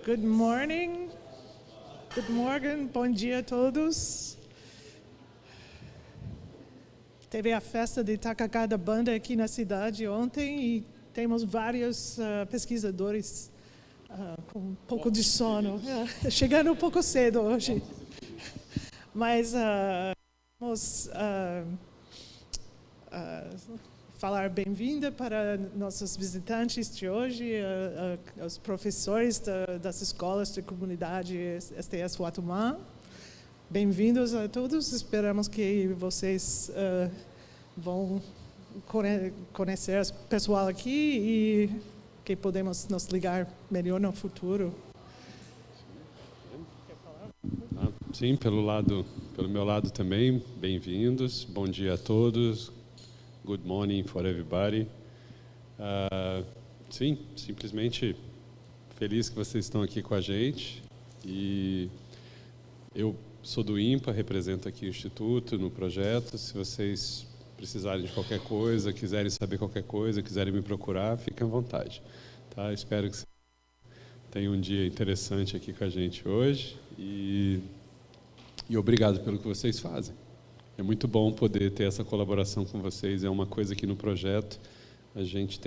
Good morning. Good morning. Bom dia a todos. Teve a festa de tacacá da banda aqui na cidade ontem e temos vários pesquisadores com um pouco de sono. Chegando um pouco cedo hoje. Mas vamos falar bem-vinda para nossos visitantes de hoje, os professores das escolas de comunidade STS Guatumã. Bem-vindos a todos, esperamos que vocês vão conhecer o pessoal aqui e que podemos nos ligar melhor no futuro. Sim, pelo meu lado também, bem-vindos, bom dia a todos. Good morning for everybody. Sim, simplesmente feliz que vocês estão aqui com a gente. E eu sou do IMPA, represento aqui o Instituto no projeto. Se vocês precisarem de qualquer coisa, quiserem saber qualquer coisa, quiserem me procurar, fiquem à vontade. Tá? Espero que vocês tenham um dia interessante aqui com a gente hoje. E obrigado pelo que vocês fazem. É muito bom poder ter essa colaboração com vocês. É uma coisa que no projeto a gente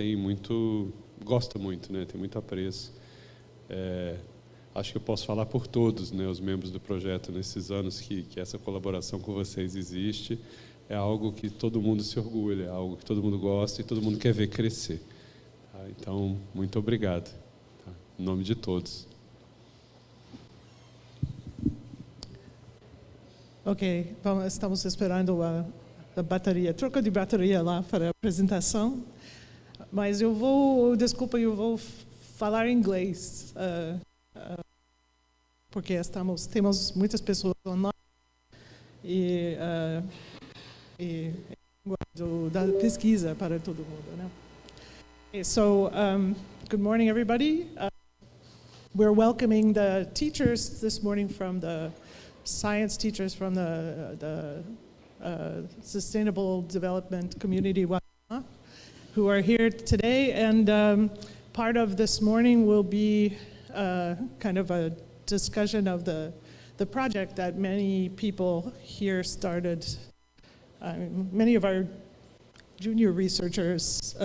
gosta muito, né? Tem muito apreço. Acho que eu posso falar por todos, né, os membros do projeto nesses anos que essa colaboração com vocês existe. É algo que todo mundo se orgulha, é algo que todo mundo gosta e todo mundo quer ver crescer. Tá? Então, muito obrigado. Tá? Em nome de todos. Ok, estamos esperando a troca de bateria lá para a apresentação, mas eu vou falar em inglês, porque temos muitas pessoas online e da pesquisa para todo mundo, né? Okay, so, good morning everybody. We're welcoming the teachers this morning from the science teachers from the Sustainable Development Community who are here today, and part of this morning will be kind of a discussion of the project that many people here started. Many of our junior researchers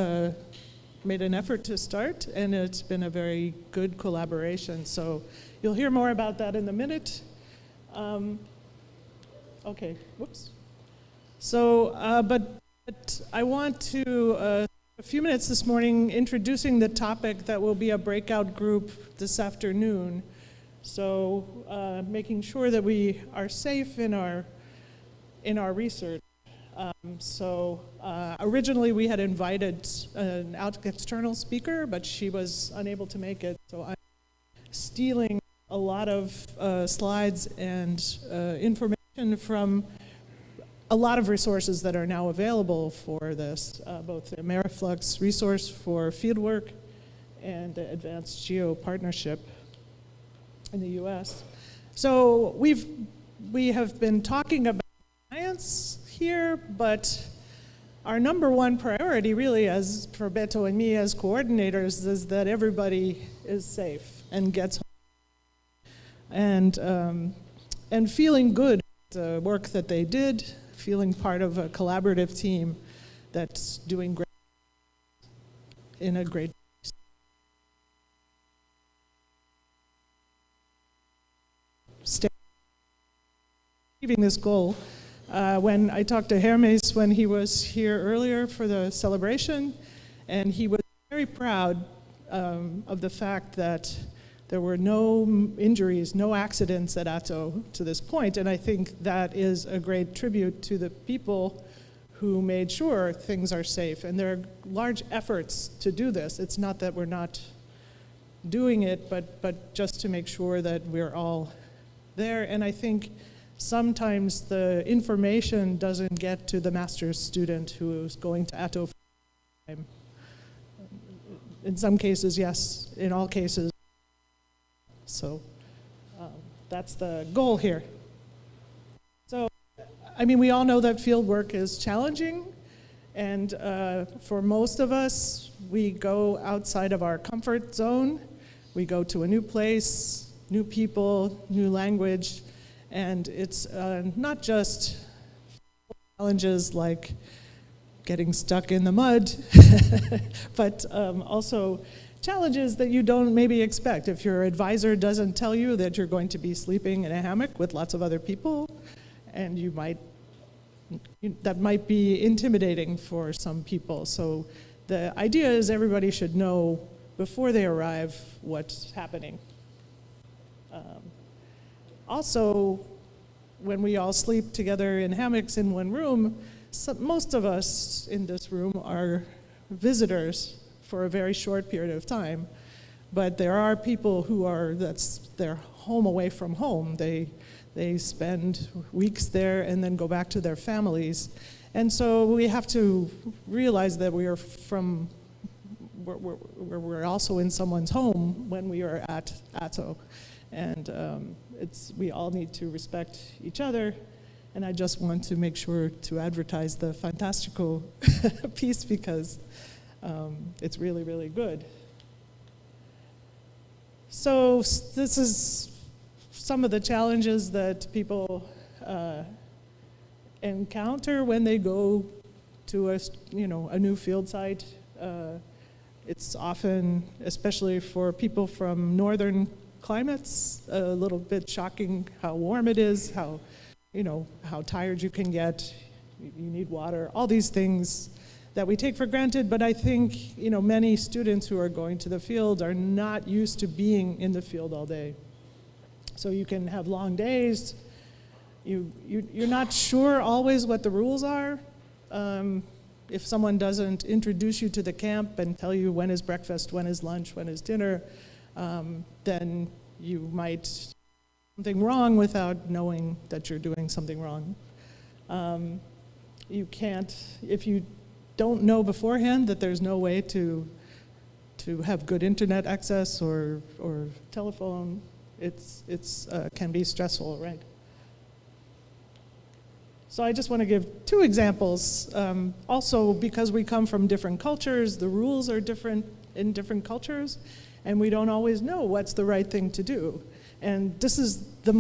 made an effort to start, and it's been a very good collaboration. So you'll hear more about that in a minute. Okay, whoops. So, but I want to, a few minutes this morning, introducing the topic that will be a breakout group this afternoon. So, making sure that we are safe in our research. Originally we had invited an external speaker, but she was unable to make it, so I'm stealing a lot of slides and information from a lot of resources that are now available for this, both the AmeriFlux resource for fieldwork and the Advanced Geo Partnership in the US. So we have been talking about science here, but our number one priority really, as for Beto and me as coordinators, is that everybody is safe and gets home. And feeling good at the work that they did, feeling part of a collaborative team that's doing great in a great state. Achieving this goal. When I talked to Hermes when he was here earlier for the celebration, and he was very proud of the fact that there were no injuries, no accidents at ATTO to this point, and I think that is a great tribute to the people who made sure things are safe. And there are large efforts to do this. It's not that we're not doing it, but just to make sure that we're all there. And I think sometimes the information doesn't get to the master's student who is going to ATTO for the time. In some cases, yes. In all cases. So that's the goal here. So, I mean, we all know that field work is challenging, and for most of us, we go outside of our comfort zone We go to a new place, new people, new language, and it's not just challenges like getting stuck in the mud, but also challenges that you don't maybe expect. If your advisor doesn't tell you that you're going to be sleeping in a hammock with lots of other people, and that might be intimidating for some people. So the idea is everybody should know before they arrive what's happening. Also, when we all sleep together in hammocks in one room, most of us in this room are visitors for a very short period of time, but there are people who that's their home away from home. They spend weeks there and then go back to their families. And so we have to realize that we're also in someone's home when we are at ATTO. And we all need to respect each other. And I just want to make sure to advertise the fantastical piece because it's really, really good. So this is some of the challenges that people encounter when they go to a new field site. It's often, especially for people from northern climates, a little bit shocking how warm it is, how tired you can get, you need water, all these things that we take for granted. But I think many students who are going to the field are not used to being in the field all day. So you can have long days. You're not sure always what the rules are. If someone doesn't introduce you to the camp and tell you when is breakfast, when is lunch, when is dinner, then you might do something wrong without knowing that you're doing something wrong. You can't, if you don't know beforehand that there's no way to have good internet access or telephone, it's can be stressful, right? So I just want to give two examples. Also, because we come from different cultures, the rules are different in different cultures, and we don't always know what's the right thing to do. And this is the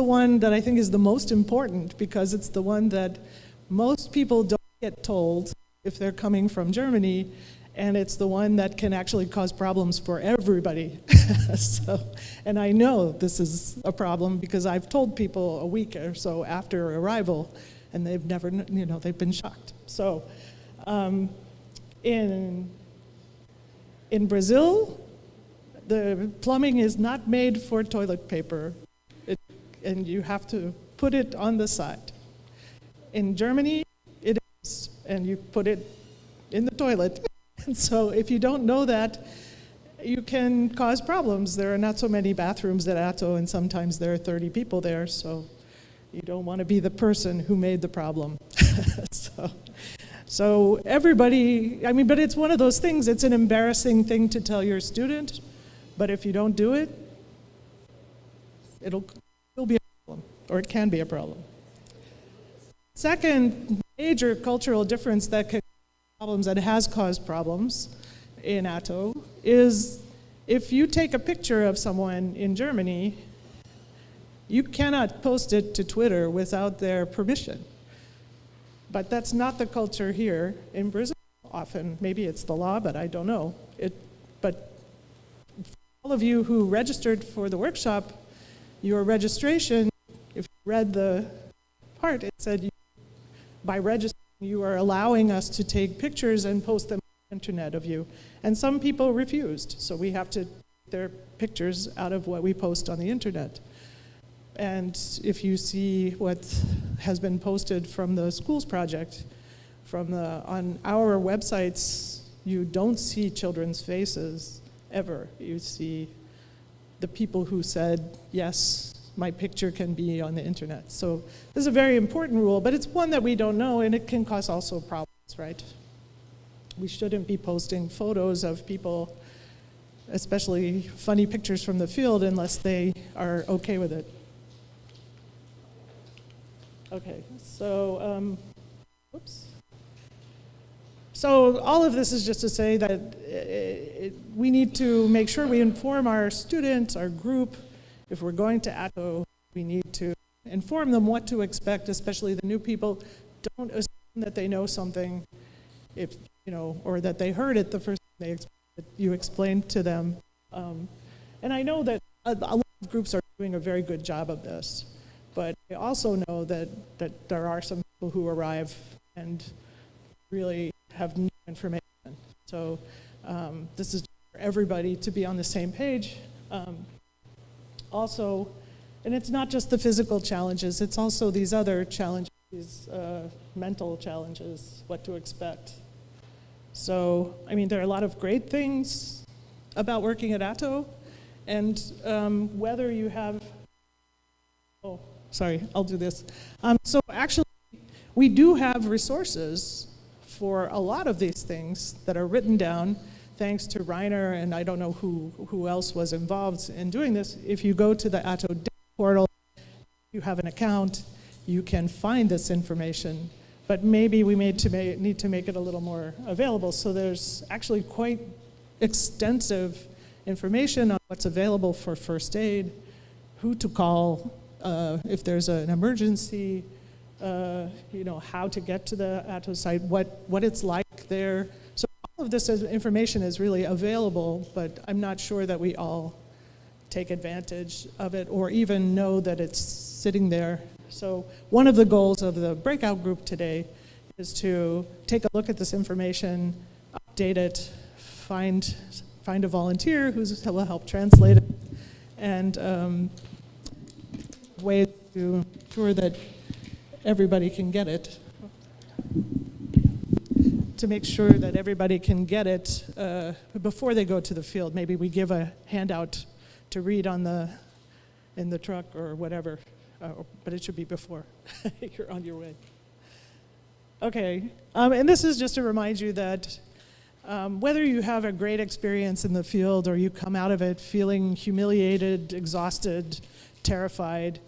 one that I think is the most important, because it's the one that most people don't get told if they're coming from Germany, and it's the one that can actually cause problems for everybody. And I know this is a problem because I've told people a week or so after arrival, and they've never, they've been shocked. So in Brazil, the plumbing is not made for toilet paper, and you have to put it on the side. In Germany, it is, and you put it in the toilet. And so if you don't know that, you can cause problems. There are not so many bathrooms at ATTO, and sometimes there are 30 people there, so you don't want to be the person who made the problem. So everybody, but it's one of those things, it's an embarrassing thing to tell your student, but if you don't do it, it'll be a problem, or it can be a problem. Second major cultural difference that can problems that has caused problems in ATTO is if you take a picture of someone in Germany, you cannot post it to Twitter without their permission. But that's not the culture here in Brazil often. Maybe it's the law, but I don't know. But for all of you who registered for the workshop, your registration, if you read the part, it said by registering, you are allowing us to take pictures and post them on the internet of you. And some people refused, so we have to take their pictures out of what we post on the internet. And if you see what has been posted from the schools project, on our websites, you don't see children's faces ever. You see the people who said, yes, my picture can be on the internet. So this is a very important rule, but it's one that we don't know, and it can cause also problems, right? We shouldn't be posting photos of people, especially funny pictures from the field, unless they are okay with it. Okay, so, oops. So all of this is just to say that we need to make sure we inform our students, our group. If we're going to ATTO, we need to inform them what to expect, especially the new people. Don't assume that they know something, if you know, or that they heard it the first time you explained to them. And I know that a lot of groups are doing a very good job of this, but I also know that there are some people who arrive and really have new information. So this is for everybody to be on the same page. Also, and it's not just the physical challenges, it's also these other challenges, these mental challenges, what to expect. So, I mean, there are a lot of great things about working at ATTO, and whether you have, oh, sorry, I'll do this. So actually, we do have resources for a lot of these things that are written down, thanks to Reiner, and I don't know who else was involved in doing this. If you go to the ATTO portal, you have an account, you can find this information, but maybe we need to make it a little more available. So there's actually quite extensive information on what's available for first aid, who to call if there's an emergency, you know, how to get to the ATTO site, what it's like there. So all of this information is really available, but I'm not sure that we all take advantage of it or even know that it's sitting there. So one of the goals of the breakout group today is to take a look at this information, update it, find a volunteer who will help translate it, and ways to ensure that everybody can get it. To make sure that everybody can get it before they go to the field. Maybe we give a handout to read in the truck or whatever, but it should be before you're on your way. Okay, and this is just to remind you that whether you have a great experience in the field or you come out of it feeling humiliated, exhausted, terrified,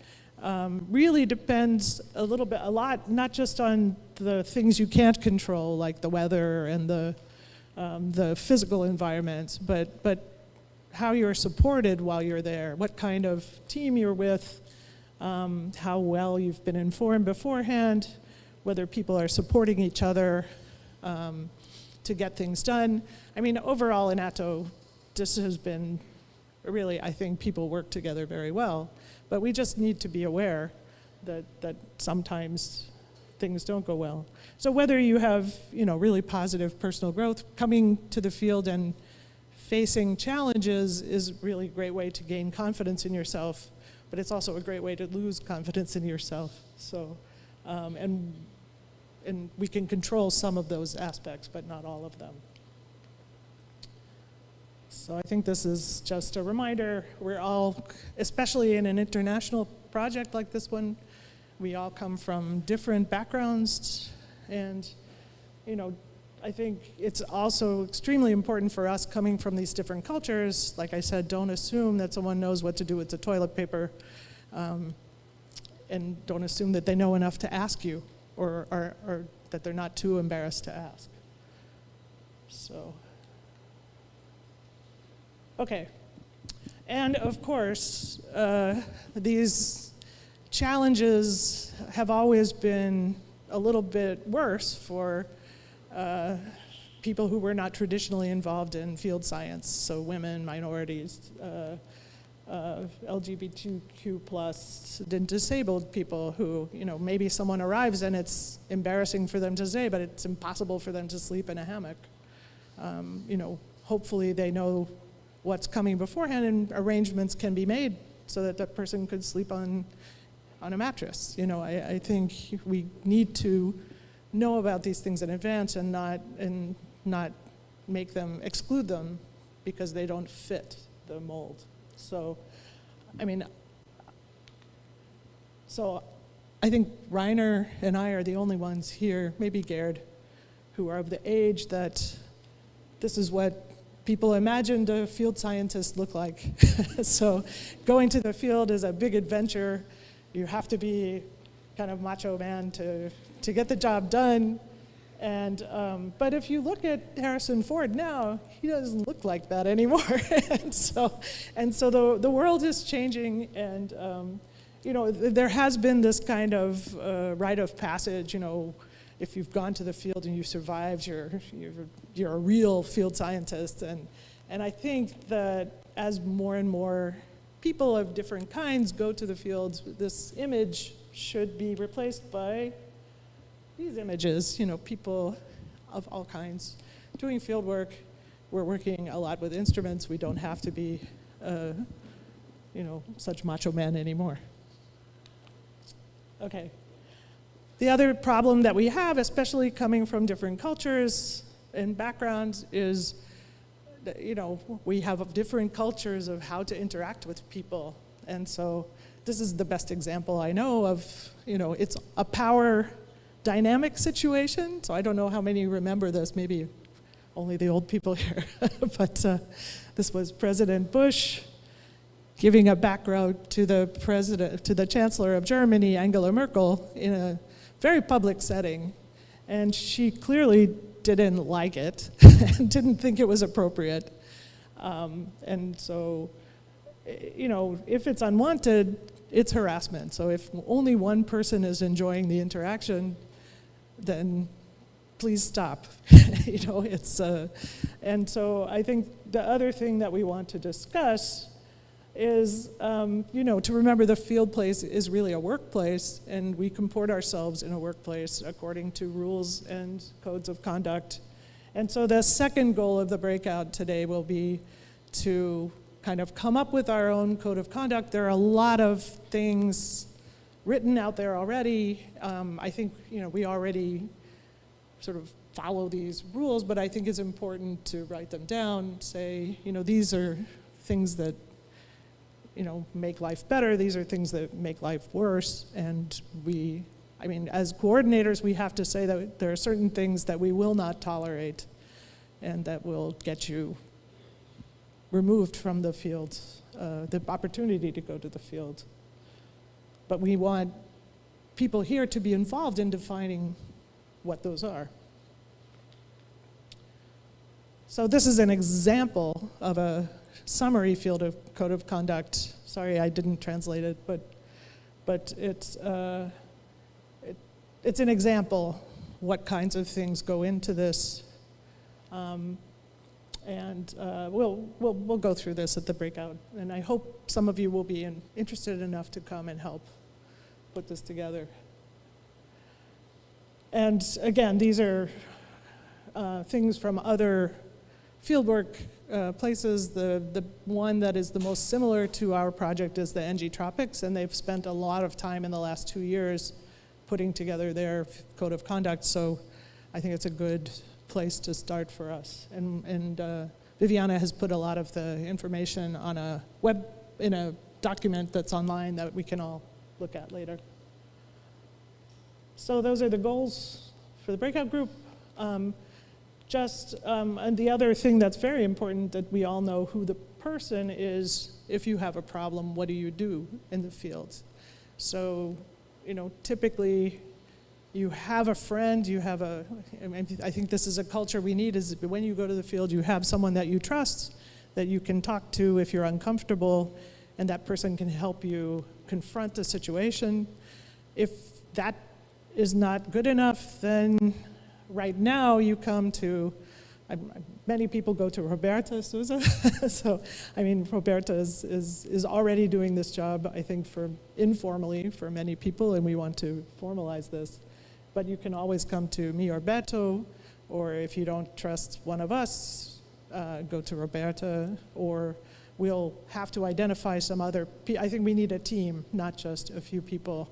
really depends a lot, not just on the things you can't control, like the weather and the physical environments, but how you're supported while you're there, what kind of team you're with, how well you've been informed beforehand, whether people are supporting each other to get things done. I mean, overall in ATTO, this has been really, I think people work together very well, but we just need to be aware that sometimes things don't go well. So whether you have, you know, really positive personal growth, coming to the field and facing challenges is really a great way to gain confidence in yourself, but it's also a great way to lose confidence in yourself. So, and we can control some of those aspects, but not all of them. So I think this is just a reminder, we're all, especially in an international project like this one, we all come from different backgrounds, and, you know, I think it's also extremely important for us coming from these different cultures. Like I said, don't assume that someone knows what to do with the toilet paper, and don't assume that they know enough to ask you, or that they're not too embarrassed to ask. So, okay. And of course, these challenges have always been a little bit worse for people who were not traditionally involved in field science, so women, minorities, LGBTQ+, disabled people who, you know, maybe someone arrives and it's embarrassing for them to say, but it's impossible for them to sleep in a hammock. You know, hopefully they know what's coming beforehand and arrangements can be made so that that person could sleep on a mattress. You know, I think we need to know about these things in advance and not make them, exclude them because they don't fit the mold. So, I mean, so I think Reiner and I are the only ones here, maybe Gerd, who are of the age that this is what people imagined a field scientist look like. So going to the field is a big adventure. You have to be kind of macho man to get the job done. And, but if you look at Harrison Ford now, he doesn't look like that anymore. and so the world is changing, and you know, there has been this kind of rite of passage. You know, if you've gone to the field and you survived, you're a real field scientist. And I think that as more and more people of different kinds go to the field, this image should be replaced by these images, you know, people of all kinds doing field work. We're working a lot with instruments. We don't have to be, you know, such macho men anymore. Okay. The other problem that we have, especially coming from different cultures and backgrounds, is that, you know, we have different cultures of how to interact with people. And so this is the best example I know of, you know, it's a power dynamic situation. So I don't know how many remember this, maybe only the old people here. But this was President Bush giving a background to the Chancellor of Germany, Angela Merkel, in a very public setting. And she clearly didn't like it and didn't think it was appropriate. And so, you know, if it's unwanted, it's harassment. So if only one person is enjoying the interaction, then please stop. You know, it's, and so I think the other thing that we want to discuss is, you know, to remember the field place is really a workplace, and we comport ourselves in a workplace according to rules and codes of conduct. And so the second goal of the breakout today will be to kind of come up with our own code of conduct. There are a lot of things written out there already. I think, you know, we already sort of follow these rules, but I think it's important to write them down, say, you know, these are things that, you know, make life better. These are things that make life worse. And we, I mean, as coordinators, we have to say that there are certain things that we will not tolerate and that will get you removed from the field, the opportunity to go to the field. But we want people here to be involved in defining what those are. So this is an example of a summary field of code of conduct. Sorry, I didn't translate it, but it's an example what kinds of things go into this. And we'll go through this at the breakout. And I hope some of you will be interested enough to come and help put this together. And again, these are things from other fieldwork places. The one that is the most similar to our project is the NG Tropics, and they've spent a lot of time in the last 2 years putting together their code of conduct. So I think it's a good place to start for us. And Viviana has put a lot of the information on in a document that's online that we can all look at later. So those are the goals for the breakout group. And the other thing that's very important, that we all know who the person is. If you have a problem, what do you do in the field? So, you know, typically you have a friend, I think this is a culture we need, is when you go to the field, you have someone that you trust, that you can talk to if you're uncomfortable, and that person can help you confront the situation. If that is not good enough, then right now you come to, many people go to Roberta Souza. So, I mean, Roberta is already doing this job, I think, informally for many people, and we want to formalize this. But you can always come to me or Beto, or if you don't trust one of us, go to Roberta, or we'll have to identify some other people. I think we need a team, not just a few people,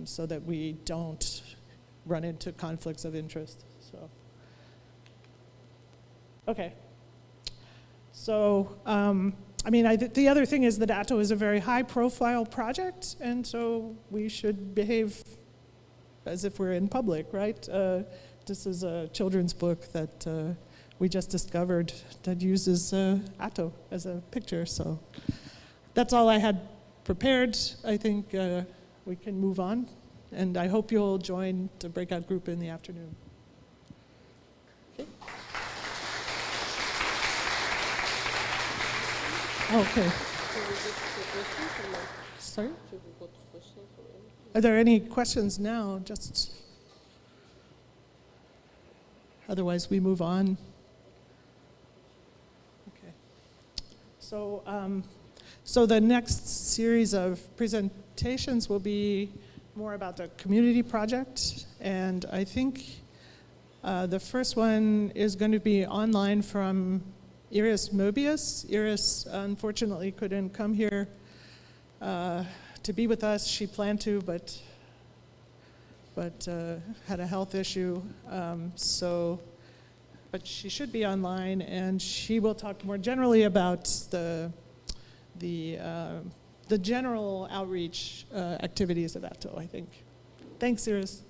so that we don't run into conflicts of interest. So, okay. So, I mean, the other thing is that ATTO is a very high-profile project, and so we should behave as if we're in public, right? This is a children's book that we just discovered that uses ATTO as a picture. So that's all I had prepared. I think we can move on. And I hope you'll join the breakout group in the afternoon. Okay. Sorry? Are there any questions now? Just otherwise we move on. Okay. So the next series of presentations will be more about the community project, and I think the first one is going to be online from Iris Mobius. Iris unfortunately couldn't come here to be with us. She planned to, but had a health issue. But she should be online, and she will talk more generally about the general outreach activities of ATTO, I think. Thanks, Iris.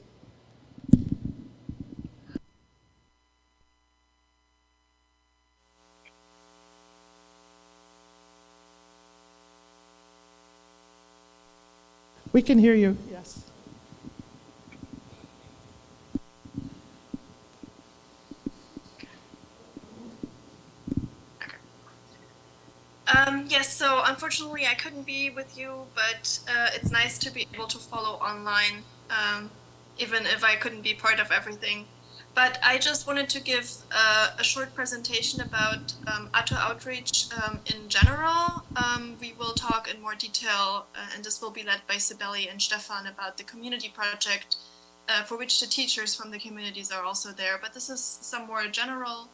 We can hear you, yes. Yes, so unfortunately I couldn't be with you, but it's nice to be able to follow online, even if I couldn't be part of everything. But I just wanted to give a short presentation about ATTO outreach in general. We will talk in more detail, and this will be led by Sibeli and Stefan, about the community project, for which the teachers from the communities are also there. But this is some more general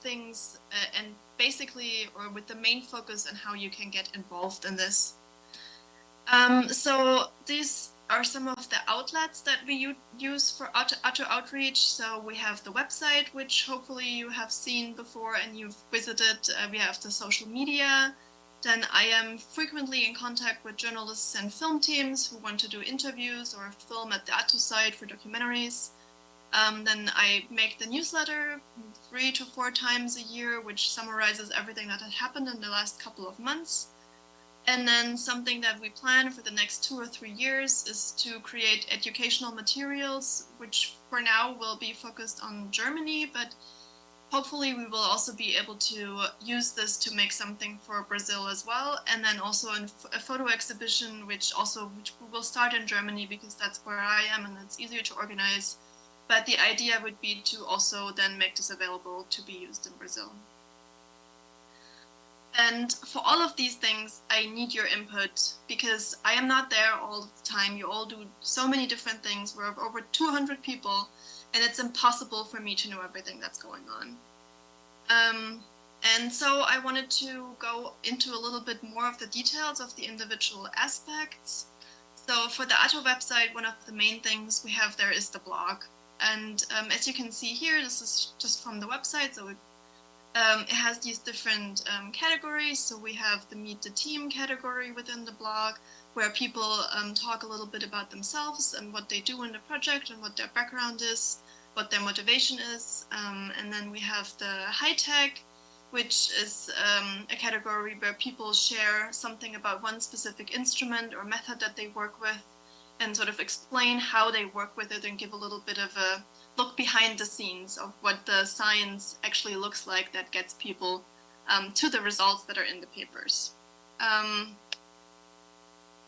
things, and basically, or with the main focus on how you can get involved in this. So these are some of the outlets that we use for ATTO outreach. So we have the website, which hopefully you have seen before and you've visited. We have the social media. Then I am frequently in contact with journalists and film teams who want to do interviews or film at the ATTO site for documentaries. Then I make the newsletter 3 to 4 times a year, which summarizes everything that had happened in the last couple of months. And then something that we plan for the next 2 or 3 years is to create educational materials, which for now will be focused on Germany, but hopefully we will also be able to use this to make something for Brazil as well. And then also a photo exhibition, which we will start in Germany because that's where I am and it's easier to organize. But the idea would be to also then make this available to be used in Brazil. And for all of these things, I need your input because I am not there all the time. You all do so many different things. We're over 200 people, and it's impossible for me to know everything that's going on. And so I wanted to go into a little bit more of the details of the individual aspects. So for the ATTO website, one of the main things we have there is the blog. And as you can see here, this is just from the website. So it has these different categories. So we have the Meet the Team category within the blog, where people talk a little bit about themselves and what they do in the project and what their background is, what their motivation is. And then we have the High Tech, which is a category where people share something about one specific instrument or method that they work with, and sort of explain how they work with it and give a little bit of a look behind the scenes of what the science actually looks like that gets people to the results that are in the papers. And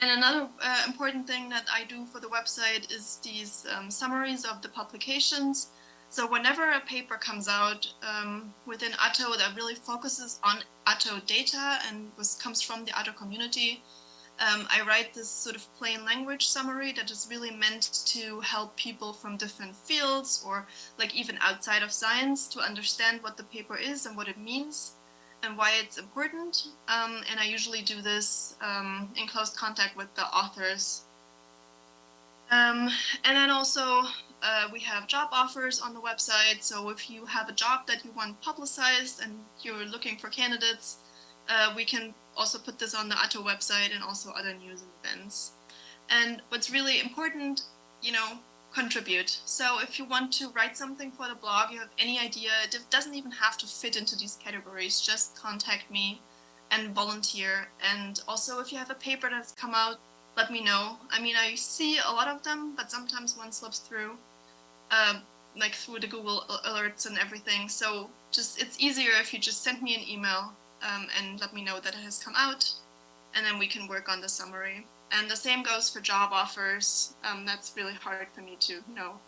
another important thing that I do for the website is these summaries of the publications. So whenever a paper comes out within ATTO that really focuses on ATTO data and comes from the ATTO community, I write this sort of plain language summary that is really meant to help people from different fields or like even outside of science to understand what the paper is and what it means and why it's important. And I usually do this in close contact with the authors. And then also we have job offers on the website. So if you have a job that you want publicized and you're looking for candidates, we can also put this on the ATTO website and also other news and events. And what's really important, contribute. So if you want to write something for the blog, you have any idea, it doesn't even have to fit into these categories, just contact me and volunteer. And also if you have a paper that's come out, let me know. I mean, I see a lot of them, but sometimes one slips through, like through the Google alerts and everything. So it's easier if you just send me an email and let me know that it has come out, and then we can work on the summary. And the same goes for job offers. That's really hard for me to know.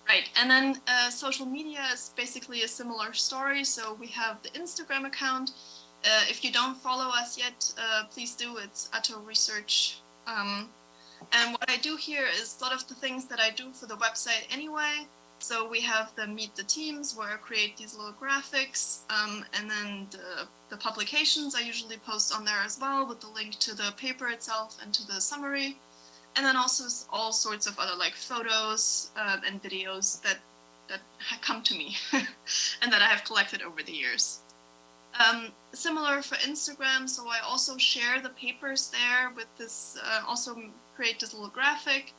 Right, and then social media is basically a similar story. So we have the Instagram account. If you don't follow us yet, please do. It's ATTO Research. And what I do here is a lot of the things that I do for the website anyway. So we have the Meet the Teams where I create these little graphics, and then the publications I usually post on there as well with the link to the paper itself and to the summary. And then also all sorts of other like photos and videos that come to me and that I have collected over the years. Similar for Instagram, so I also share the papers there with this, also create this little graphic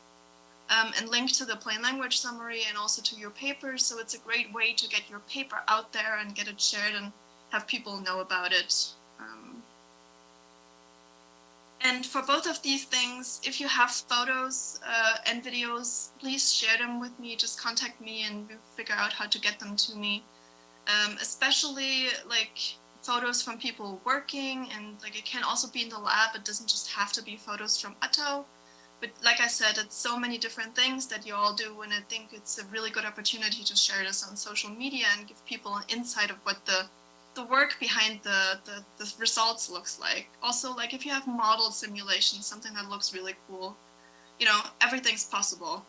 and link to the plain language summary and also to your papers. So it's a great way to get your paper out there and get it shared and have people know about it. And for both of these things, if you have photos and videos, please share them with me. Just contact me and we'll figure out how to get them to me. Especially like photos from people working, and like it can also be in the lab. It doesn't just have to be photos from ATTO. But like I said, it's so many different things that you all do, and I think it's a really good opportunity to share this on social media and give people an insight of what the work behind the results looks like. Also, like if you have model simulations, something that looks really cool, you know, everything's possible.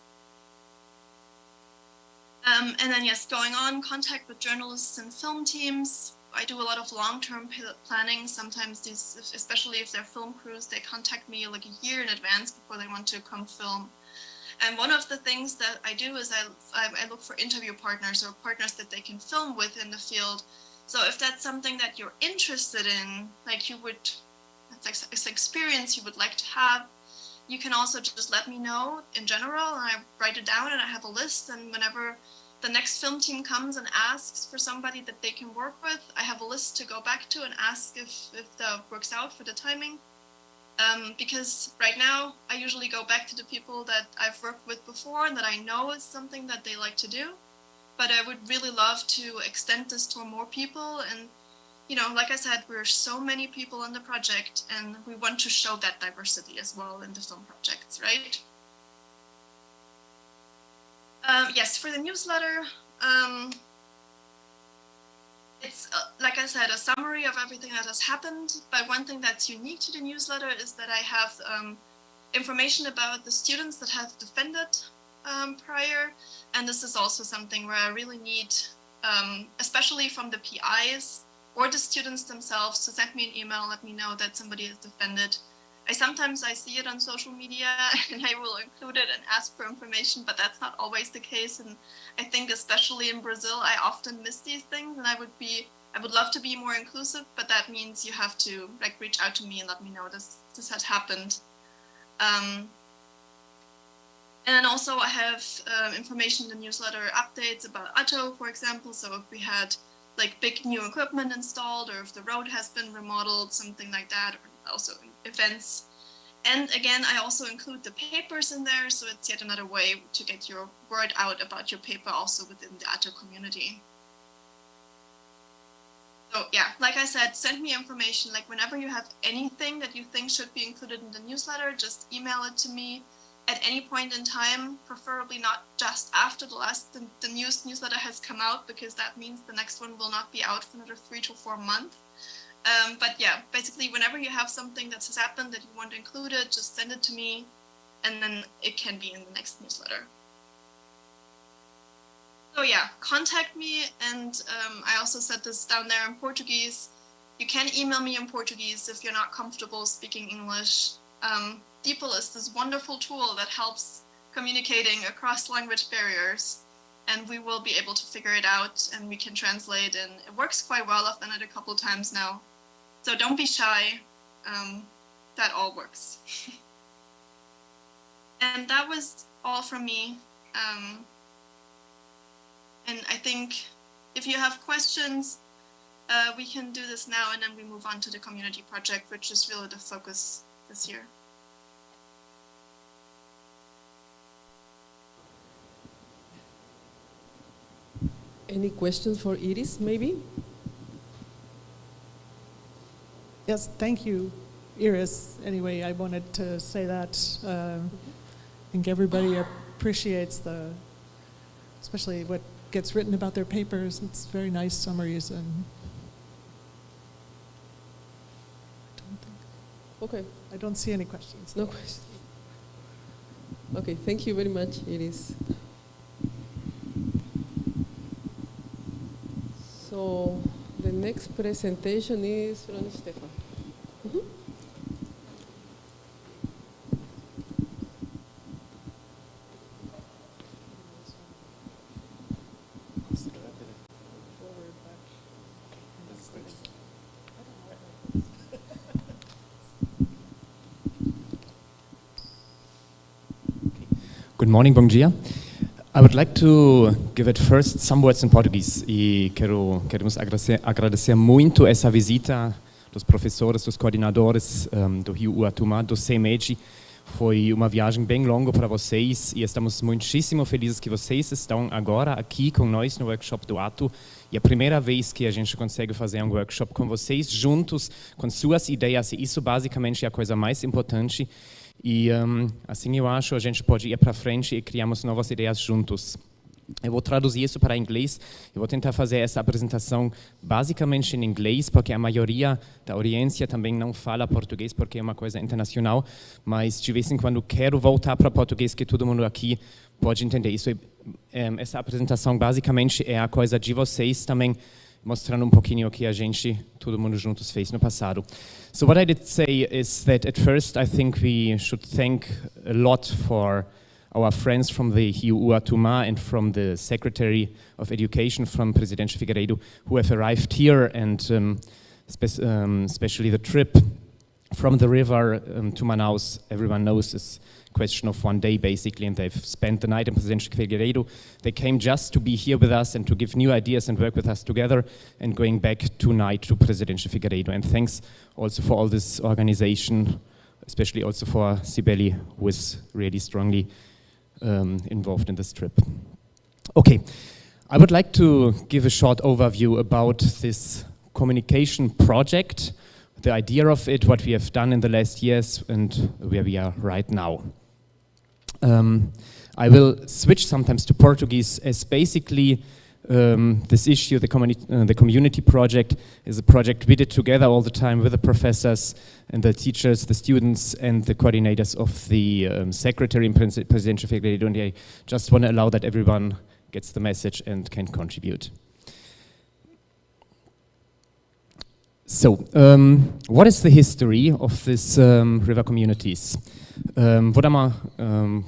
And then yes, going on, contact with journalists and film teams. I do a lot of long-term planning. Sometimes these, especially if they're film crews, they contact me like a year in advance before they want to come film. And one of the things that I do is I look for interview partners or partners that they can film with in the field. So if that's something that you're interested in, like you would, it's an experience you would like to have, you can also just let me know in general, and I write it down and I have a list, and whenever the next film team comes and asks for somebody that they can work with, I have a list to go back to and ask if that works out for the timing. Because right now I usually go back to the people that I've worked with before and that I know is something that they like to do. But I would really love to extend this to more people. And, you know, like I said, we're so many people in the project and we want to show that diversity as well in the film projects, right? Yes, for the newsletter, it's, like I said, a summary of everything that has happened. But one thing that's unique to the newsletter is that I have information about the students that have defended prior. And this is also something where I really need, especially from the PIs or the students themselves, to send me an email, let me know that somebody has defended. Sometimes I see it on social media and I will include it and ask for information, but that's not always the case. And I think especially in Brazil, I often miss these things, and I would love to be more inclusive, but that means you have to like reach out to me and let me know this had happened. And then also I have information in the newsletter, updates about ATTO, for example. So if we had like big new equipment installed, or if the road has been remodeled, something like that, or also events. And again, I also include the papers in there, so it's yet another way to get your word out about your paper also within the ATTO community. So yeah, like I said, send me information. Like whenever you have anything that you think should be included in the newsletter, just email it to me at any point in time, preferably not just after the newsletter has come out, because that means the next one will not be out for another 3 to 4 months. But yeah, basically whenever you have something that has happened that you want included, just send it to me, and then it can be in the next newsletter. So yeah, contact me, and I also set this down there in Portuguese. You can email me in Portuguese if you're not comfortable speaking English. DeepL is this wonderful tool that helps communicating across language barriers, and we will be able to figure it out, and we can translate, and it works quite well. I've done it a couple times now. So don't be shy, that all works. And that was all from me. And I think if you have questions, we can do this now, and then we move on to the community project, which is really the focus this year. Any questions for Iris, maybe? Yes, thank you, Iris. Anyway, I wanted to say that I think everybody appreciates especially what gets written about their papers. It's very nice summaries and Okay. I don't see any questions. No questions. Okay, thank you very much, Iris. So the next presentation is from Stefan. Good morning, bom dia. I would like to give at first some words in Portuguese e queremos agradecer muito essa visita dos professores, dos coordenadores do Rio Uatumã, do CEMED. Foi uma viagem bem longa para vocês e estamos muitíssimo felizes que vocês estão agora aqui com nós no workshop do ATTO. E a primeira vez que a gente consegue fazer um workshop com vocês juntos, com suas ideias, e isso basicamente é a coisa mais importante. E assim eu acho a gente pode ir para frente e criamos novas ideias juntos. Eu vou traduzir isso para inglês, eu vou tentar fazer essa apresentação basicamente em inglês, porque a maioria da audiência também não fala português, porque é uma coisa internacional, mas de vez em quando quero voltar para português, que todo mundo aqui pode entender isso. Essa apresentação basicamente é a coisa de vocês também, mostrando um pouquinho o que a gente, todo mundo juntos, fez no passado. So what I did say is that at first I think we should thank a lot for our friends from the Rio Uatumã and from the Secretary of Education from Presidente Figueiredo who have arrived here, and especially the trip from the river to Manaus, everyone knows is a question of one day basically, and they've spent the night in Presidente Figueiredo. They came just to be here with us and to give new ideas and work with us together, and going back tonight to Presidente Figueiredo. And thanks also for all this organization, especially also for Sibeli, who is really strongly involved in this trip. Okay, I would like to give a short overview about this communication project, the idea of it, what we have done in the last years, and where we are right now. I will switch sometimes to Portuguese, as basically this issue, the community project, is a project we did together all the time with the professors and the teachers, the students, and the coordinators of the Secretary and Presidente Figueiredo. And I just want to allow that everyone gets the message and can contribute. So, what is the history of these river communities? Vou dar uma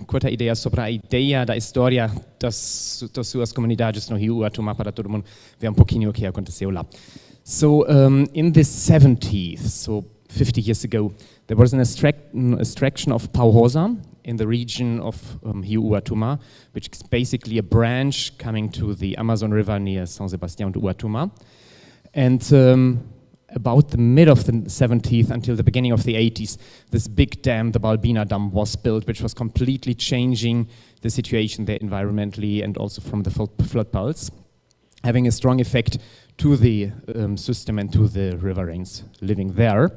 curta ideia sobre a ideia da história das suas comunidades no Rio Uatumã para todo mundo ver um pouquinho o que aconteceu lá. So, in the 70s, so 50 years ago, there was an extraction of pau rosa in the region of Rio Uatumã, which is basically a branch coming to the Amazon River near São Sebastião do Uatumã. And about the mid of the 70s until the beginning of the 80s, this big dam, the Balbina Dam, was built, which was completely changing the situation there environmentally and also from the flood pulse, having a strong effect to the system and to the riverines living there.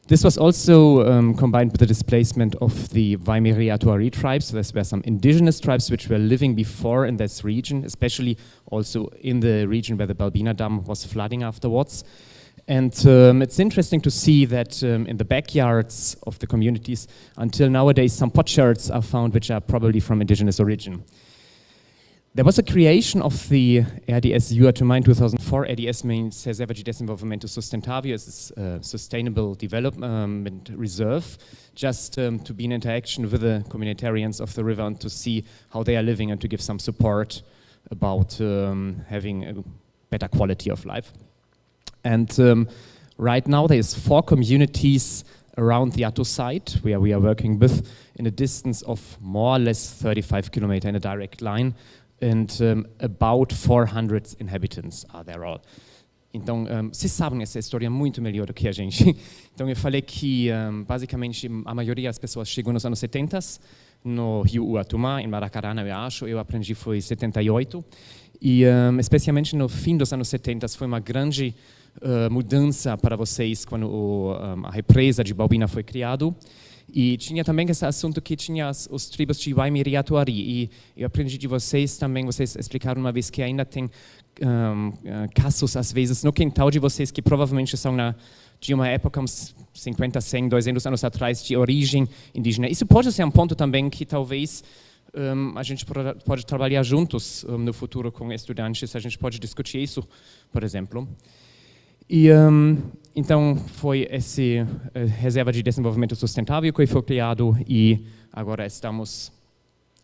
This was also combined with the displacement of the Waimiri-Atuari tribes. So there were some indigenous tribes which were living before in this region, especially also in the region where the Balbina Dam was flooding afterwards. And it's interesting to see that in the backyards of the communities, until nowadays, some potsherds are found which are probably from indigenous origin. There was a creation of the RDS Uatumã in 2004. RDS means Reserva de Desenvolvimento Sustentável. It's a sustainable development reserve, just to be in interaction with the communitarians of the river and to see how they are living and to give some support about having a better quality of life. And right now there's 4 communities around the ATTO site where we are working with in a distance of more or less 35 kilometers in a direct line, and about 400 inhabitants are there all. Então, vocês sabem essa história muito melhor do que a gente. Então, eu falei que, basicamente, a maioria das pessoas chegou nos anos 70 no Rio Uatumã, em Maracarana, eu acho. Eu aprendi foi em 78. E especialmente no fim dos anos 70 foi uma grande mudança para vocês quando a represa de Baubina foi criado. E tinha também esse assunto que tinha os tribos de Waimiri e Atuari. E eu aprendi de vocês também, vocês explicaram uma vez que ainda tem casos, às vezes, no quintal de vocês que provavelmente são de uma época, uns 50, 100, 200 anos atrás, de origem indígena. Isso pode ser um ponto também que talvez a gente pode trabalhar juntos no futuro com estudantes, a gente pode discutir isso, por exemplo. E então foi essa reserva de desenvolvimento sustentável que foi criado e agora estamos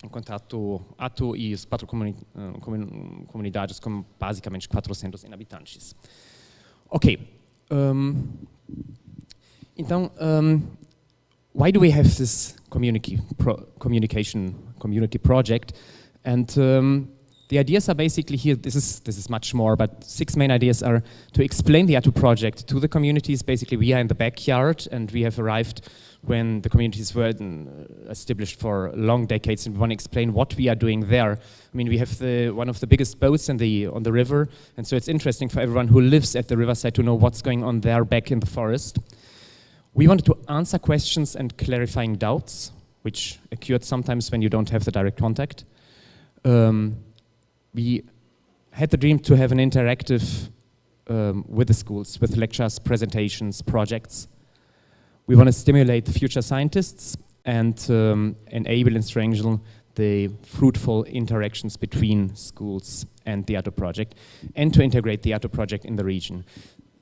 em contato ATTO e as 4 comunidades com basicamente 400 habitantes. Ok. Então, why do we have this community project? And the ideas are basically here. This is much more, but 6 main ideas are to explain the ATTO project to the communities. Basically, we are in the backyard, and we have arrived when the communities were established for long decades, and we want to explain what we are doing there. I mean, we have one of the biggest boats on the river, and so it's interesting for everyone who lives at the riverside to know what's going on there back in the forest. We wanted to answer questions and clarifying doubts, which occurred sometimes when you don't have the direct contact. We had the dream to have an interactive with the schools, with lectures, presentations, projects. We want to stimulate the future scientists and enable and strengthen the fruitful interactions between schools and the ATTO project, and to integrate the ATTO project in the region.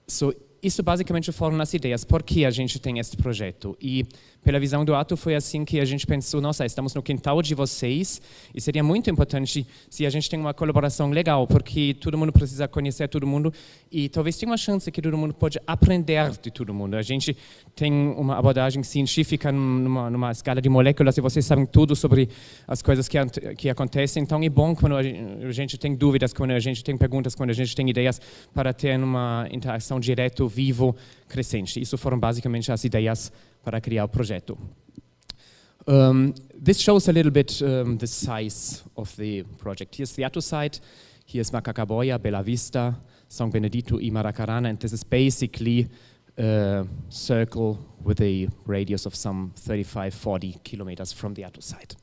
So, isso basicamente foram as ideias, por que a gente tem este projeto. E pela visão do ATTO foi assim que a gente pensou, nossa, estamos no quintal de vocês e seria muito importante se a gente tem uma colaboração legal, porque todo mundo precisa conhecer todo mundo e talvez tenha uma chance que todo mundo pode aprender de todo mundo. A gente tem uma abordagem científica numa escala de moléculas e vocês sabem tudo sobre as coisas que acontecem, então é bom quando a gente tem dúvidas, quando a gente tem perguntas, quando a gente tem ideias para ter uma interação direta, vivo, crescente. Isso foram basicamente as ideias para criar o projeto. This shows a little bit the size of the project. Here's the ATTO site, here's Macacaboya, Bella Vista, São Benedito e Maracarana, and this is basically a circle with a radius of some 35-40 kilometers from the ATTO site.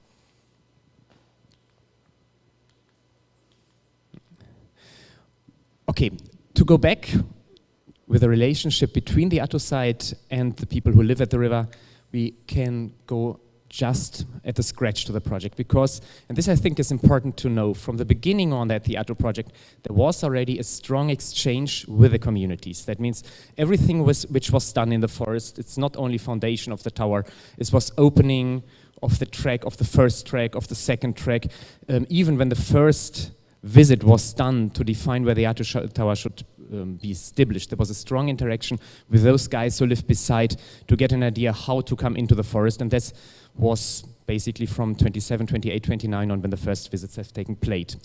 Okay, to go back with the relationship between the ATTO site and the people who live at the river, we can go just at the scratch to the project because, and this I think is important to know, from the beginning on at the ATTO project, there was already a strong exchange with the communities. That means everything which was done in the forest, it's not only foundation of the tower, it was opening of the track, of the first track, of the second track, even when the first visit was done to define where the ATTO tower should be established. There was a strong interaction with those guys who lived beside to get an idea how to come into the forest, and this was basically from 27, 28, 29 on when the first visits have taken place.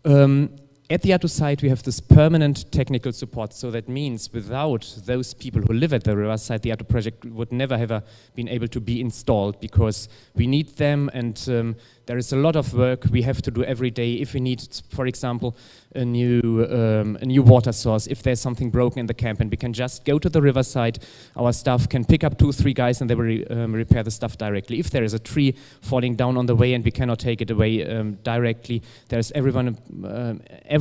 At the ATTO site, we have this permanent technical support, so that means without those people who live at the riverside, the ATTO project would never have been able to be installed because we need them, and there is a lot of work we have to do every day. If we need, for example, a new water source, if there's something broken in the camp, and we can just go to the riverside, our staff can pick up 2-3 guys and they will repair the stuff directly. If there is a tree falling down on the way and we cannot take it away directly, there's every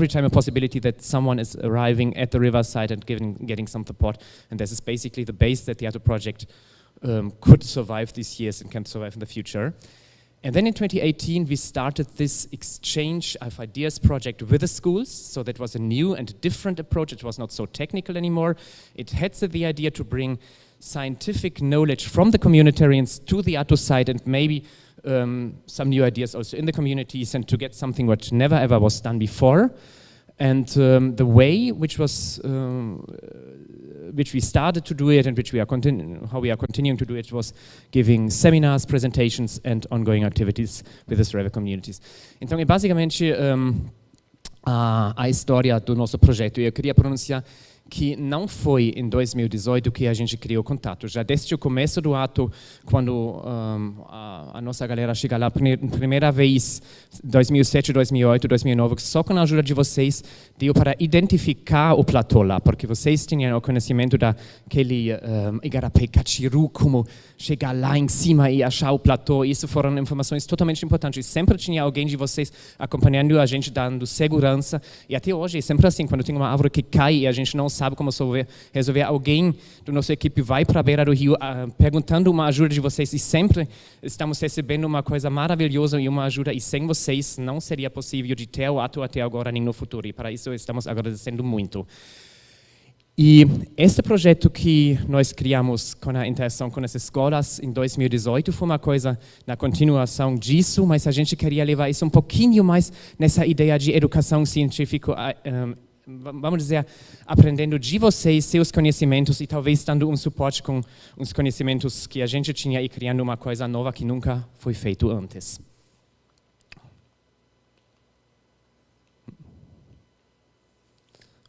time a possibility that someone is arriving at the riverside and getting some support, and this is basically the base that the ATTO project could survive these years and can survive in the future. And then in 2018, we started this exchange of ideas project with the schools. So that was a new and different approach. It was not so technical anymore. It had the idea to bring scientific knowledge from the communitarians to the ATTO site and maybe some new ideas also in the communities and to get something which never ever was done before. And the way which we started to do it and how we are continuing to do it was giving seminars, presentations and ongoing activities with the river communities. Então é basicamente a história do nosso projeto. Eu queria pronunciar que não foi em 2018 que a gente criou contato. Já desde o começo do ato, quando a nossa galera chega lá primeira vez, 2007, 2008, 2009, só com a ajuda de vocês, deu para identificar o platô lá, porque vocês tinham o conhecimento daquele igarapé cachiru, como chegar lá em cima e achar o platô. Isso foram informações totalmente importantes. Sempre tinha alguém de vocês acompanhando a gente, dando segurança. E até hoje é sempre assim, quando tem uma árvore que cai e a gente não sabe como resolver, alguém da nossa equipe vai para a beira do rio perguntando uma ajuda de vocês, e sempre estamos recebendo uma coisa maravilhosa e uma ajuda, e sem vocês não seria possível de ter o ato até agora nem no futuro, e para isso estamos agradecendo muito. E este projeto que nós criamos com a interação com as escolas em 2018 foi uma coisa na continuação disso, mas a gente queria levar isso um pouquinho mais nessa ideia de educação científica, vamos dizer, aprendendo de vocês, seus conhecimentos, e talvez dando um suporte com os conhecimentos que a gente tinha e criando uma coisa nova que nunca foi feito antes.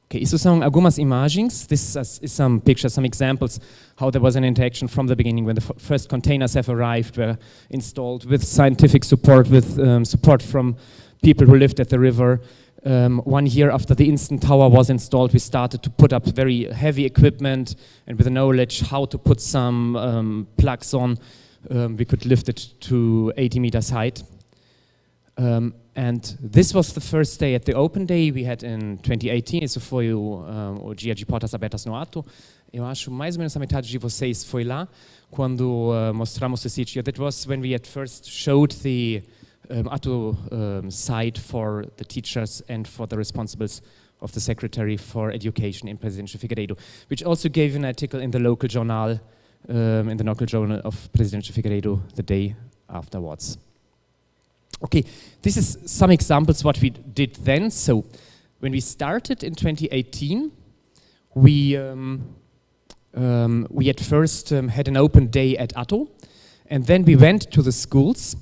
Okay, isso são algumas imagens. This is some pictures, some examples how there was an interaction from the beginning when the first containers have arrived, were installed with scientific support, with support from people who lived at the river. 1 year after the instant tower was installed, we started to put up very heavy equipment, and with the knowledge how to put some plugs on, we could lift it to 80 meters height. And this was the first day at the open day we had in 2018. Isso foi o dia de portas abertas no ato. Eu acho mais ou menos a metade de vocês foi lá quando mostramos o sítio. That was when we at first showed the ATTO site for the teachers and for the responsibles of the Secretary for Education in Presidente Figueiredo, which also gave an article in the local journal, of Presidente Figueiredo the day afterwards. Okay, this is some examples what we did then. So, when we started in 2018, we at first had an open day at ATTO, and then we went to the schools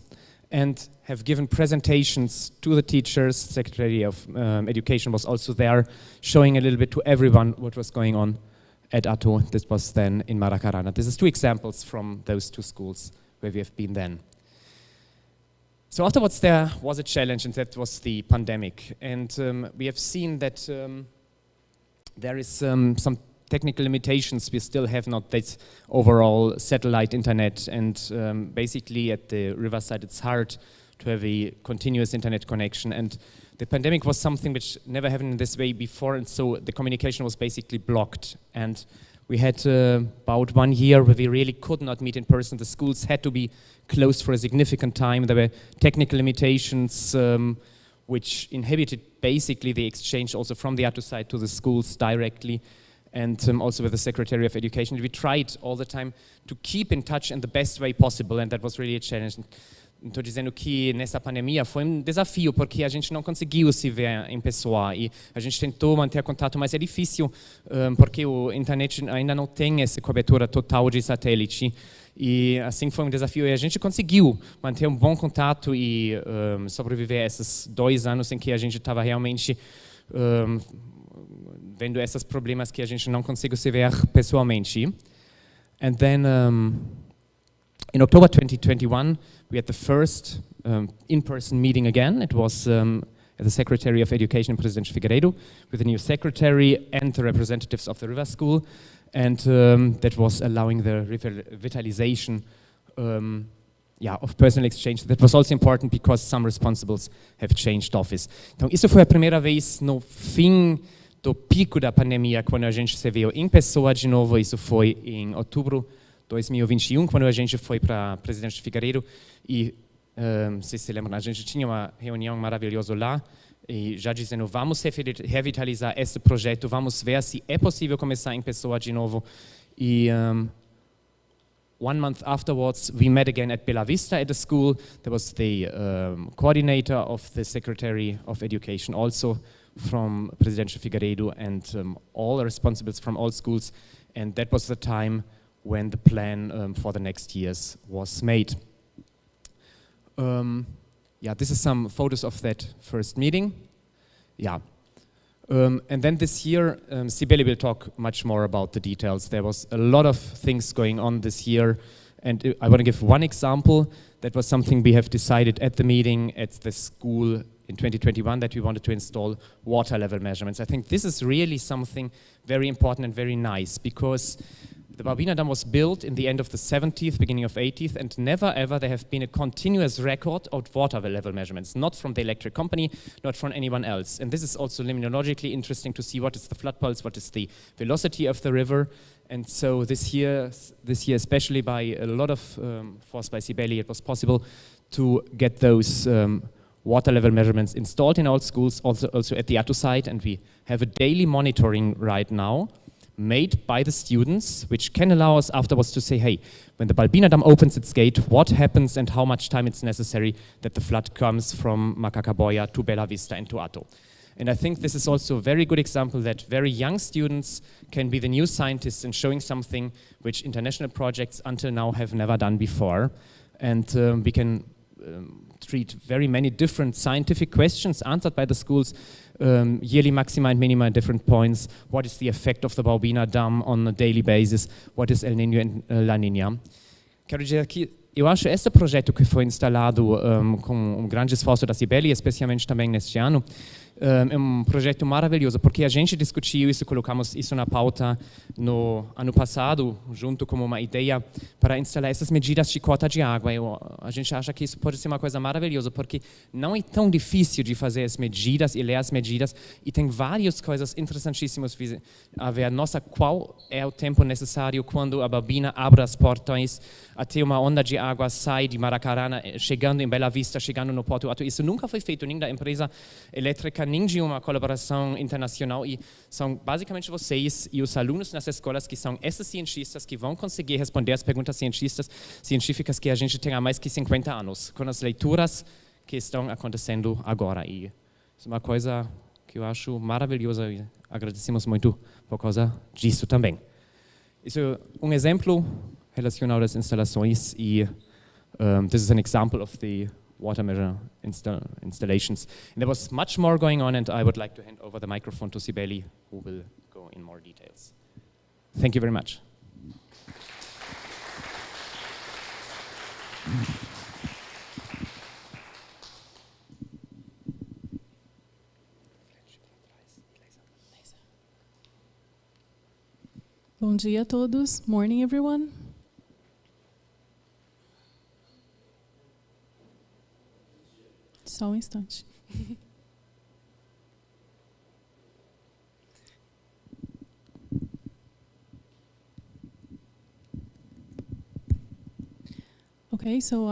and have given presentations to the teachers. Secretary of Education was also there, showing a little bit to everyone what was going on at ATTO. This was then in Maracarana. This is 2 examples from those 2 schools where we have been then. So afterwards there was a challenge, and that was the pandemic. And we have seen that there is some technical limitations. We still have not that overall satellite internet, and basically at the riverside it's hard to have a continuous internet connection, and the pandemic was something which never happened in this way before, and so the communication was basically blocked. And we had about 1 year where we really could not meet in person. The schools had to be closed for a significant time. There were technical limitations which inhibited basically the exchange also from the ATTO side to the schools directly, and also with the Secretary of Education. We tried all the time to keep in touch in the best way possible, and that was really a challenge. Estou dizendo que nessa pandemia foi desafio, porque a gente não conseguiu se ver em pessoa, e a gente tentou manter contato, mas é difícil, porque o internet ainda não tem essa cobertura total de satélite, e assim foi desafio, e a gente conseguiu manter bom contato e sobreviver a esses 2 anos em que a gente estava realmente vendo esses problemas que a gente não conseguiu se ver pessoalmente. And then in October 2021, we had the first in-person meeting again. It was at the Secretary of Education in Presidente Figueiredo with the new secretary and the representatives of the River School, and that was allowing the revitalization of personal exchange. That was also important because some responsibles have changed office. Então, isso foi a primeira vez no fim do pico da pandemia, quando a gente se viu em pessoa de novo. Isso foi em outubro 2021, quando a gente foi para Presidente Figueiredo, e vocês se lembram, a gente tinha uma reunião maravilhosa lá, e já dizendo, vamos revitalizar esse projeto, vamos ver se é possível começar em pessoa de novo. E 1 month afterwards, we met again at Bella Vista at the school. There was the coordinator of the Secretary of Education, also from Presidente Figueiredo, and all the responsibles from all schools, and that was the time when the plan for the next years was made. This is some photos of that first meeting. And then this year, Sibeli will talk much more about the details. There was a lot of things going on this year, and I want to give one example. That was something we have decided at the meeting at the school in 2021, that we wanted to install water level measurements. I think this is really something very important and very nice, because the Barbina Dam was built in the end of the 70th, beginning of 80th, and never ever there have been a continuous record of water level measurements, not from the electric company, not from anyone else. And this is also limnologically interesting to see what is the flood pulse, what is the velocity of the river. And so this year especially by a lot of force by Sibeli, it was possible to get those water level measurements installed in all schools, also at the ATTO site, and we have a daily monitoring right now made by the students, which can allow us afterwards to say, hey, when the Barbina Dam opens its gate, what happens and how much time it's necessary that the flood comes from Macacaboya to Bella Vista and to ATTO. And I think this is also a very good example that very young students can be the new scientists in showing something which international projects until now have never done before. And we can treat very many different scientific questions answered by the schools, yearly maxima and minima at different points. What is the effect of the Barbina Dam on a daily basis? What is El Niño and La Niña? Quero dizer que eu acho esse projeto que foi instalado com grande esforço da Sibeli, especialmente também neste ano, é um projeto maravilhoso, porque a gente discutiu isso, colocamos isso na pauta no ano passado, junto como uma ideia para instalar essas medidas de cota de água. A gente acha que isso pode ser uma coisa maravilhosa, porque não é tão difícil de fazer as medidas e ler as medidas, e tem várias coisas interessantíssimas a ver. Nossa, qual é o tempo necessário quando a Barbina abre as portões até uma onda de água sai de Maracarana, chegando em Bela Vista, chegando no Porto Alto. Isso nunca foi feito, nem da empresa elétrica, nem de uma colaboração internacional, e são basicamente vocês e os alunos nas escolas que são esses cientistas que vão conseguir responder as perguntas científicas que a gente tem há mais que 50 anos, com as leituras que estão acontecendo agora. E isso é uma coisa que eu acho maravilhosa e agradecemos muito por causa disso também. Isso é um exemplo relacionado às instalações, e this is an example of the water measure installations. And there was much more going on, and I would like to hand over the microphone to Sibeli, who will go in more details. Thank you very much. Bom dia a todos. Morning, everyone. Só um instante. Okay, so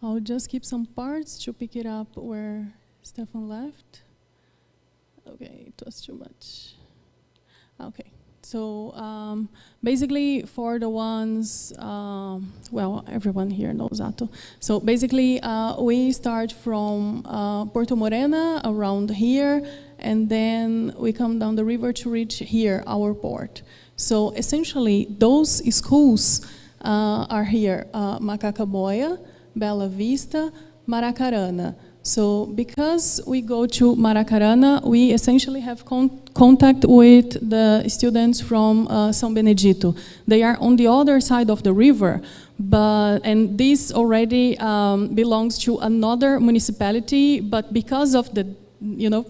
I'll just keep some parts to pick it up where Stefan left. Okay, it was too much. Okay. So basically, for the ones, well, everyone here knows ATTO. So basically, we start from Porto Morena, around here, and then we come down the river to reach here, our port. So essentially, those schools are here, Macacaboya, Bela Vista, Maracarana. So because we go to Maracarana, we essentially have contact with the students from São Benedito. They are on the other side of the river, and this already belongs to another municipality, but because of the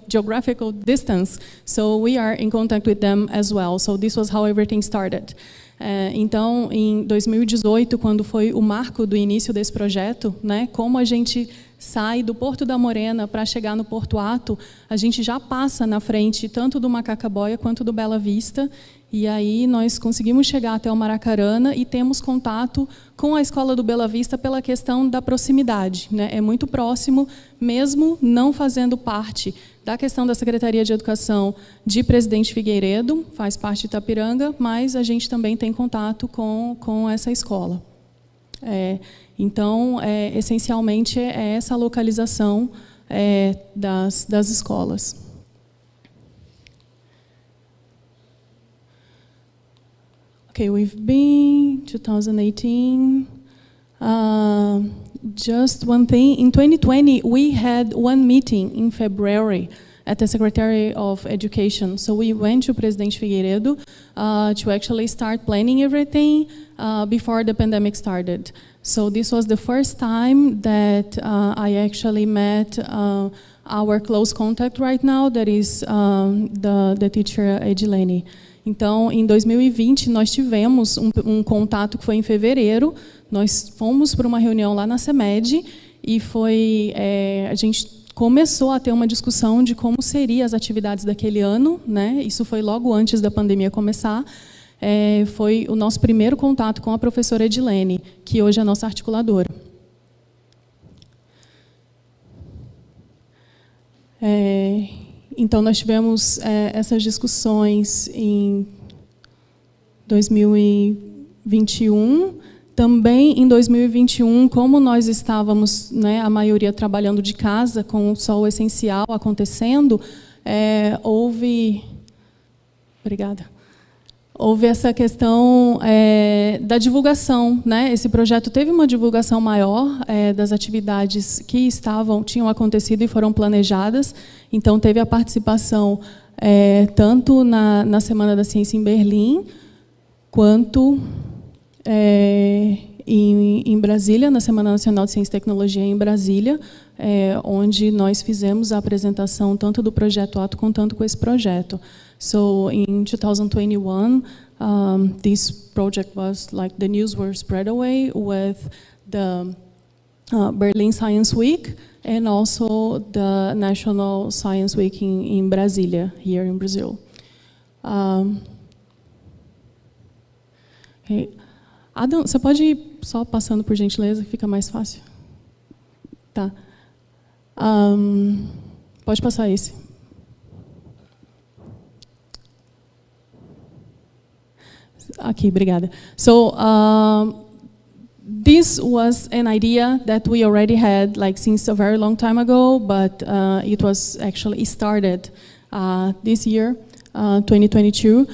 geographical distance, so we are in contact with them as well. So this was how everything started. Então, em 2018, quando foi o marco do início desse projeto, né, como a gente sai do Porto da Morena para chegar no Porto Atto, a gente já passa na frente tanto do Macacaboya quanto do Bela Vista, e aí nós conseguimos chegar até o Maracarana e temos contato com a escola do Bela Vista pela questão da proximidade, né? É muito próximo, mesmo não fazendo parte da questão da Secretaria de Educação de Presidente Figueiredo, faz parte de Itapiranga, mas a gente também tem contato com essa escola. Então, essencialmente, é essa localização das escolas. Okay, we've been 2018. Just one thing, in 2020, we had one meeting in February, at the Secretary of Education. So we went to Presidente Figueiredo to actually start planning everything before the pandemic started. So this was the first time that I actually met our close contact right now, that is the teacher Edilene. Então, em 2020, nós tivemos um contato que foi em fevereiro. Nós fomos para uma reunião lá na CEMED e a gente começou a ter uma discussão de como seriam as atividades daquele ano, né? Isso foi logo antes da pandemia começar. Foi o nosso primeiro contato com a professora Edilene, que hoje é a nossa articuladora. Então, nós tivemos essas discussões em 2021. Também em 2021, como nós estávamos, né, a maioria trabalhando de casa, com só o essencial acontecendo, houve essa questão da divulgação, né? Esse projeto teve uma divulgação maior das atividades que tinham acontecido e foram planejadas. Então, teve a participação tanto na Semana da Ciência em Berlim, quanto em Brasília, na Semana Nacional de Ciência e Tecnologia em Brasília, onde nós fizemos a apresentação tanto do projeto ATTO quanto com esse projeto. So in 2021, this project was like the news were spread away with the Berlin Science Week and also the National Science Week in Brasília, here in Brazil. Okay. Adam, você pode ir só passando por gentileza, que fica mais fácil? Tá. Pode passar esse. Aqui, obrigada. So, this was an idea that we already had, like, since a very long time ago, but it was actually started this year, 2022.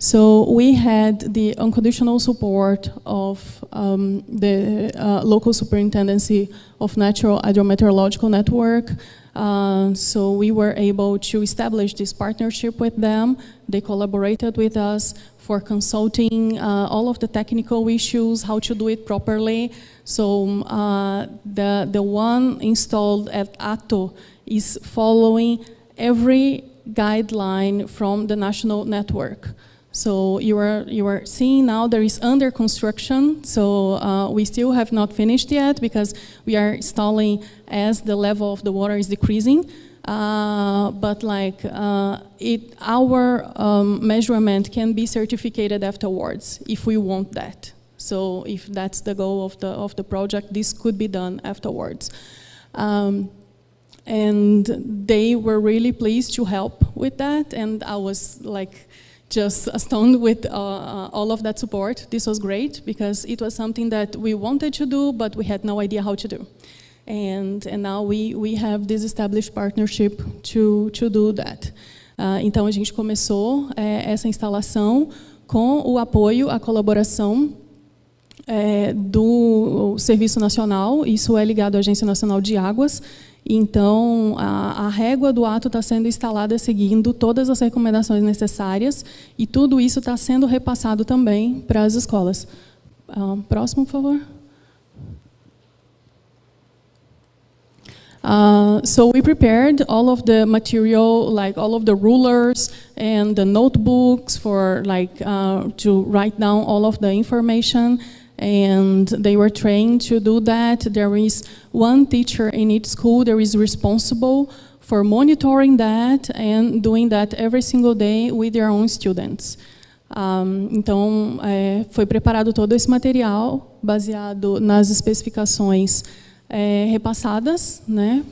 So we had the unconditional support of the local superintendency of Natural Hydrometeorological Network. So we were able to establish this partnership with them. They collaborated with us for consulting all of the technical issues, how to do it properly. So the one installed at ATTO is following every guideline from the national network. So you are seeing now there is under construction. So we still have not finished yet because we are installing as the level of the water is decreasing. But like our measurement can be certificated afterwards if we want that. So if that's the goal of the project, this could be done afterwards. And they were really pleased to help with that, and I was like just astounded with all of that support. This was great because it was something that we wanted to do, but we had no idea how to do. And now we have this established partnership to do that. Então a gente começou essa instalação com o apoio, a colaboração do Serviço Nacional. Isso é ligado à Agência Nacional de Águas. Então, a régua do ATTO está sendo instalada seguindo todas as recomendações necessárias e tudo isso está sendo repassado também para as escolas. Próximo, por favor. So we prepared all of the material, like all of the rulers and the notebooks for to write down all of the information. And they were trained to do that. There is one teacher in each school that is responsible for monitoring that and doing that every single day with their own students. Então, foi preparado todo esse material baseado nas especificações repassadas, né,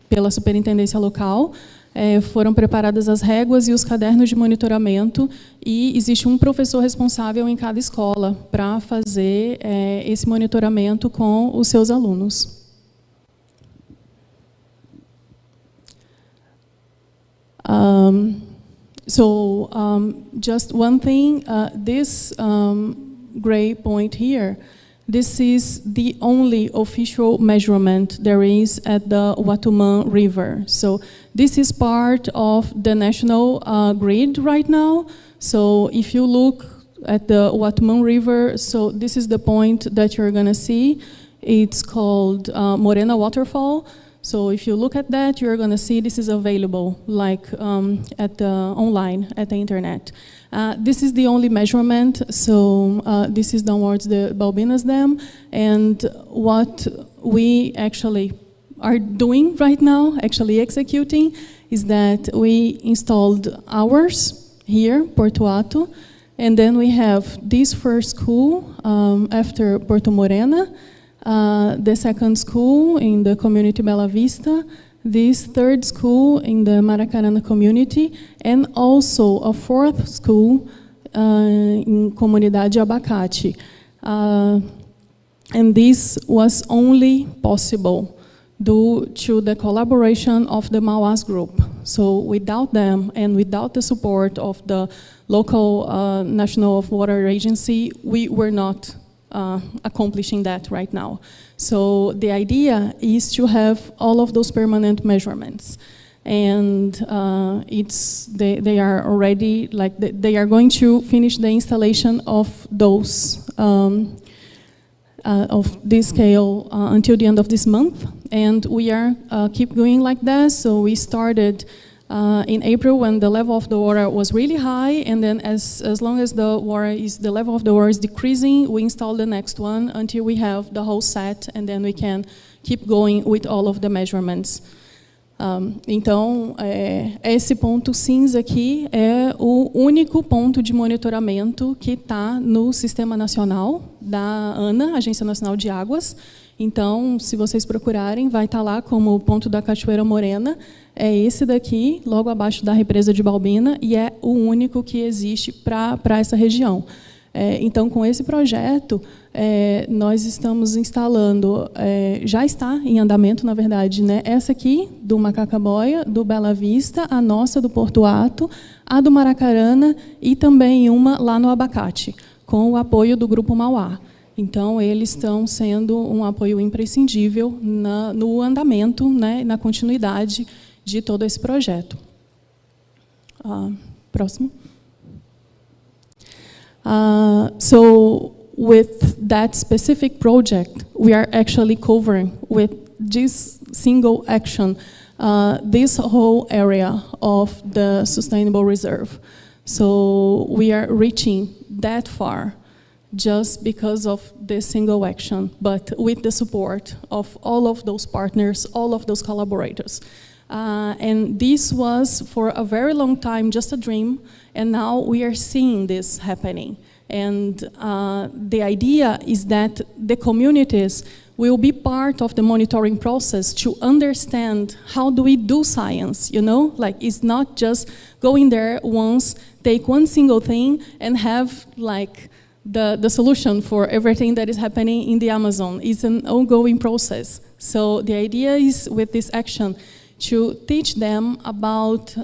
pela superintendência local. Foram preparadas as réguas e os cadernos de monitoramento e existe um professor responsável em cada escola para fazer esse monitoramento com os seus alunos. Just one thing, this gray point here, This is the only official measurement there is at the Watumã River. So this is part of the national grid right now. So if you look at the Watumã River, so this is the point that you're gonna see. It's called Morena Waterfall. So if you look at that, you're gonna see this is available like at the online, at the internet. This is the only measurement, so this is downwards the Balbinas Dam, and what we actually are doing right now, actually executing, is that we installed ours here, Porto Atto, and then we have this first school after Porto Morena, the second school in the community Bela Vista, this third school in the Maracanã community, and also a fourth school in Comunidade Abacate. And this was only possible due to the collaboration of the Mauás group. So without them and without the support of the local National of Water Agency, we were not accomplishing that right now. So the idea is to have all of those permanent measurements, and they are already like they are going to finish the installation of those of this scale until the end of this month, and we are keep going like that. So we started in April when the level of the water was really high, and then as long as the level of the water is decreasing, we install the next one until we have the whole set, and then we can keep going with all of the measurements. Então, esse ponto cinza aqui é o único ponto de monitoramento que está no Sistema Nacional da ANA, Agência Nacional de Águas. Então, se vocês procurarem, vai estar lá como o ponto da Cachoeira Morena. É esse daqui, logo abaixo da represa de Balbina, e é o único que existe para essa região. Então, com esse projeto, nós estamos instalando, já está em andamento, na verdade, né? Essa aqui, do Macacaboia, do Bela Vista, a nossa do Porto Atto, a do Maracanã e também uma lá no Abacate, com o apoio do Grupo Mauá. Então, eles estão sendo um apoio imprescindível no andamento, né, na continuidade de todo esse projeto. Próximo. So, with that specific project, we are actually covering with this single action this whole area of the sustainable reserve. So, we are reaching that far just because of this single action, but with the support of all of those partners, all of those collaborators. And this was for a very long time just a dream, and now we are seeing this happening. And the idea is that the communities will be part of the monitoring process to understand how do we do science, you know? Like, it's not just go in there once, take one single thing, and have like the solution for everything that is happening in the Amazon. It's an ongoing process. So the idea is, with this action, to teach them about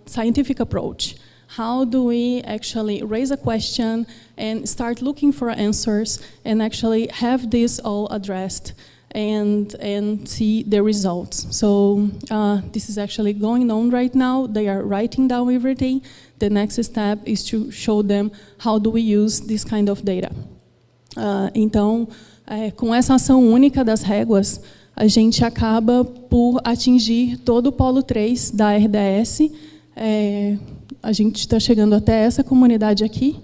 scientific approach. How do we actually raise a question and start looking for answers and actually have this all addressed and see the results. So this is actually going on right now. They are writing down everything. The next step is to show them how do we use this kind of data. Então, com essa ação única das réguas, a gente acaba por atingir todo o polo 3 da RDS. A gente está chegando até essa comunidade aqui.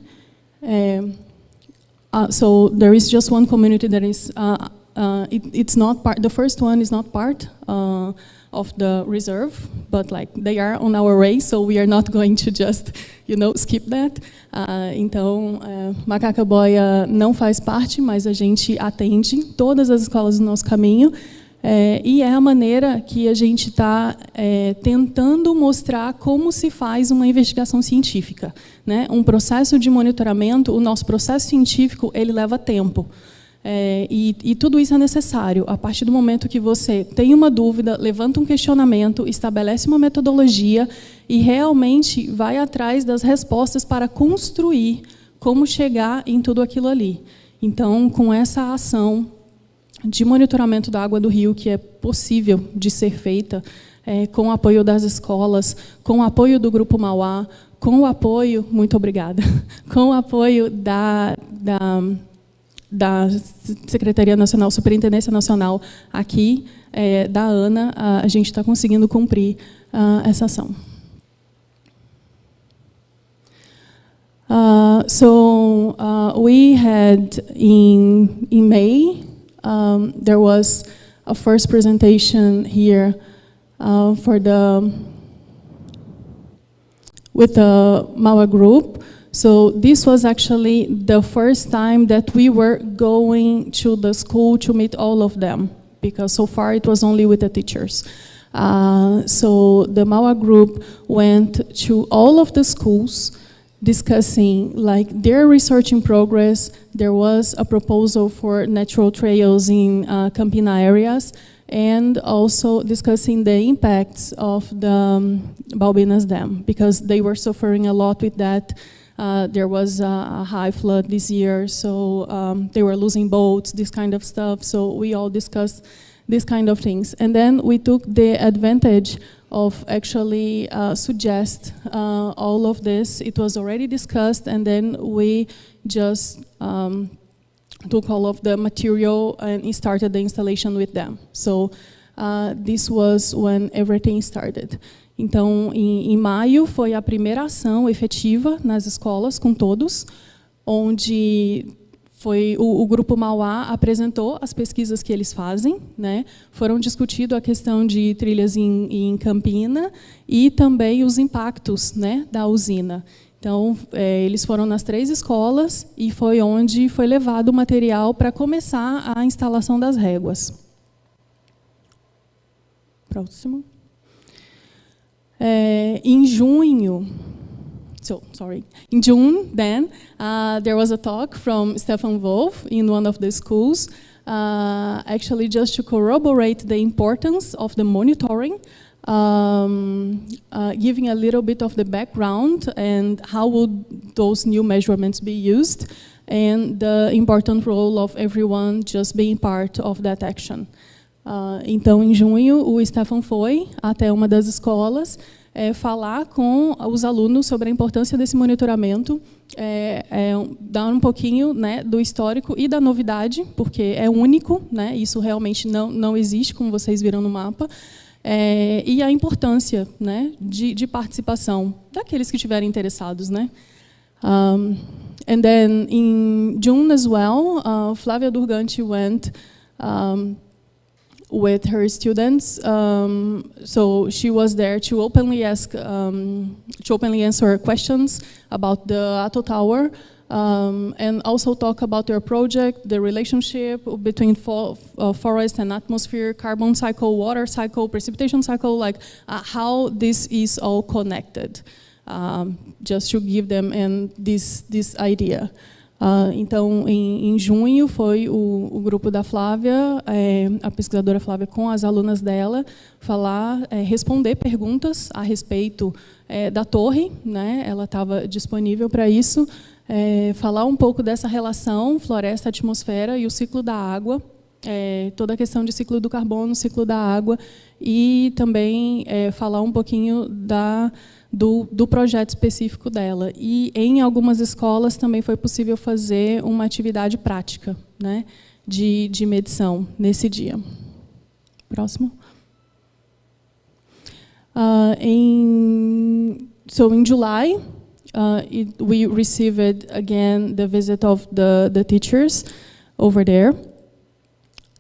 So there is just one community that is, it's not part, the first one is not part of the reserve, but like they are on our way, so we are not going to just, you know, skip that. Então, Macacaboia não faz parte, mas a gente atende todas as escolas do nosso caminho. E é a maneira que a gente está tentando mostrar como se faz uma investigação científica, né? Um processo de monitoramento, o nosso processo científico, ele leva tempo. E tudo isso é necessário. A partir do momento que você tem uma dúvida, levanta um questionamento, estabelece uma metodologia e realmente vai atrás das respostas para construir como chegar em tudo aquilo ali. Então, com essa ação de monitoramento da água do rio, que é possível de ser feita, com o apoio das escolas, com o apoio do Grupo Mauá, com o apoio, muito obrigada, com o apoio da Secretaria Nacional, Superintendência Nacional aqui, da ANA, a gente está conseguindo cumprir essa ação. We had in May, there was a first presentation here with the Mauá group. So this was actually the first time that we were going to the school to meet all of them, because so far it was only with the teachers. So the Mauá group went to all of the schools, discussing like their research in progress. There was a proposal for natural trails in Campina areas, and also discussing the impacts of the Balbinas Dam, because they were suffering a lot with that. There was a high flood this year, so they were losing boats, this kind of stuff. So we all discussed these kind of things. And then we took the advantage of actually suggest all of this. It was already discussed, and then we just took all of the material and started the installation with them. So this was when everything started. Então, em maio, foi a primeira ação efetiva nas escolas, com todos, onde o Grupo Mauá apresentou as pesquisas que eles fazem, né? Foram discutido a questão de trilhas em Campina e também os impactos, né, da usina. Então, eles foram nas 3 escolas e foi onde foi levado o material para começar a instalação das réguas. Próximo. In June, then, there was a talk from Stefan Wolf in one of the schools, actually just to corroborate the importance of the monitoring, giving a little bit of the background and how would those new measurements be used, and the important role of everyone just being part of that action. Então, em junho, o Stefan foi até uma das escolas falar com os alunos sobre a importância desse monitoramento, dar um pouquinho, né, do histórico e da novidade, porque é único, né, isso realmente não existe, como vocês viram no mapa, e a importância, né, de participação daqueles que estiverem interessados, né. And then in June as well, Flávia Durgante went with her students, so she was there to openly answer questions about the ATTO Tower, and also talk about their project, the relationship between forest and atmosphere, carbon cycle, water cycle, precipitation cycle, like how this is all connected, just to give them this idea. Então, em junho, foi o grupo da Flávia, a pesquisadora Flávia, com as alunas dela, responder perguntas a respeito da torre, né? Ela estava disponível para isso, falar um pouco dessa relação floresta-atmosfera e o ciclo da água, toda a questão de ciclo do carbono, ciclo da água, e também falar um pouquinho do projeto específico dela. E em algumas escolas também foi possível fazer uma atividade prática, né, de medição nesse dia. Próximo. In July, we received again the visit of the teachers over there,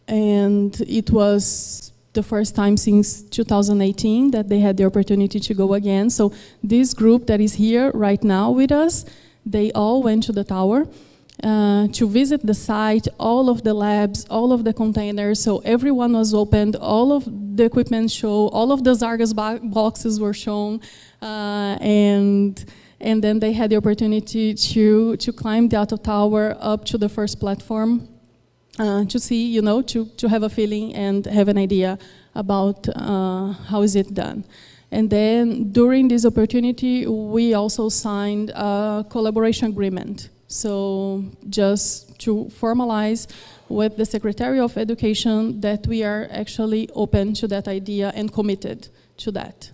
and it was the first time since 2018 that they had the opportunity to go again. So this group that is here right now with us, they all went to the tower to visit the site, all of the labs, all of the containers. So everyone was opened, all of the equipment showed, all of the Zargas boxes were shown, and then they had the opportunity to climb the ATTO Tower up to the first platform, to see, to have a feeling and have an idea about how is it done. And then during this opportunity, we also signed a collaboration agreement So just to formalize with the Secretary of Education that we are actually open to that idea and committed to that.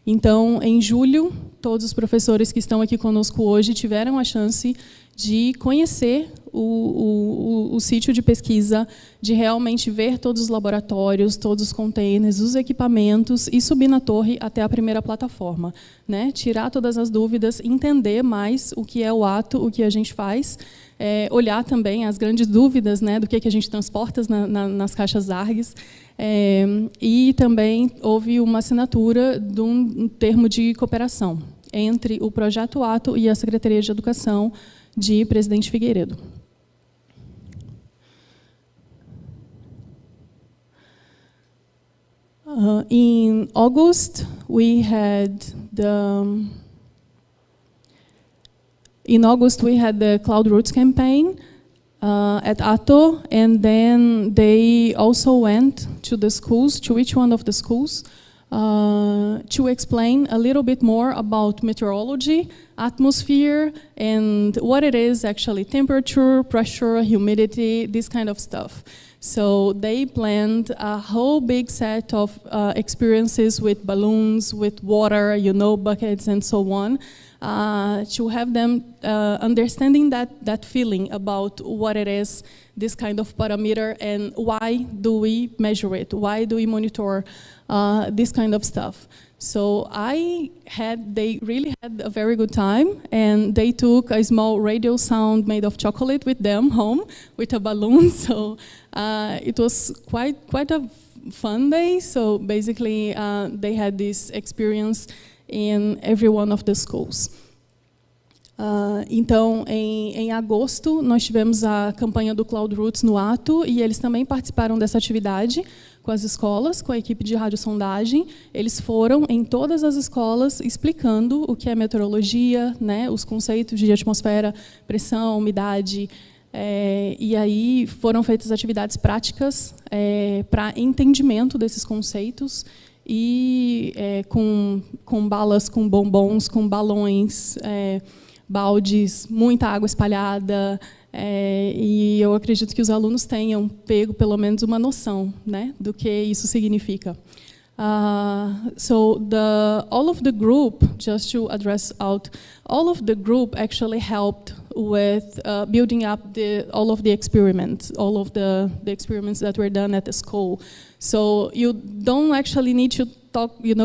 Então, em julho, todos os professores que estão aqui conosco hoje tiveram a chance de conhecer o sítio de pesquisa, de realmente ver todos os laboratórios, todos os containers, os equipamentos e subir na torre até a primeira plataforma, né? Tirar todas as dúvidas, entender mais o que é o ATTO, o que a gente faz, olhar também as grandes dúvidas, né, do que a gente transporta nas caixas ARGs, e também houve uma assinatura de um termo de cooperação entre o Projeto ATTO e a Secretaria de Educação de Presidente Figueiredo. In August, we had the Cloud Roots campaign at ATTO, and then they also went to the schools, to each one of the schools, to explain a little bit more about meteorology, atmosphere, and what it is actually, temperature, pressure, humidity, this kind of stuff. So they planned a whole big set of experiences with balloons, with water, buckets and so on, to have them understanding that feeling about what it is, this kind of parameter, and why do we measure it, why do we monitor this kind of stuff. So they really had a very good time, and they took a small radio sound made of chocolate with them home with a balloon. So it was quite a fun day. So basically, they had this experience in every one of the schools. Então, em agosto, nós tivemos a campanha do Cloud Roots no ATTO, e eles também participaram dessa atividade com as escolas, com a equipe de radiosondagem. Eles foram em todas as escolas explicando o que é meteorologia, né, os conceitos de atmosfera, pressão, umidade, e aí foram feitas atividades práticas para entendimento desses conceitos, e com balas, com bombons, com balões, baldes, muita água espalhada, e eu acredito que os alunos tenham pego pelo menos uma noção, né, do que isso significa. So all of the group, just to address out, all of the group actually helped with building up all of the experiments, all of the experiments that were done at the school. So you don't actually need to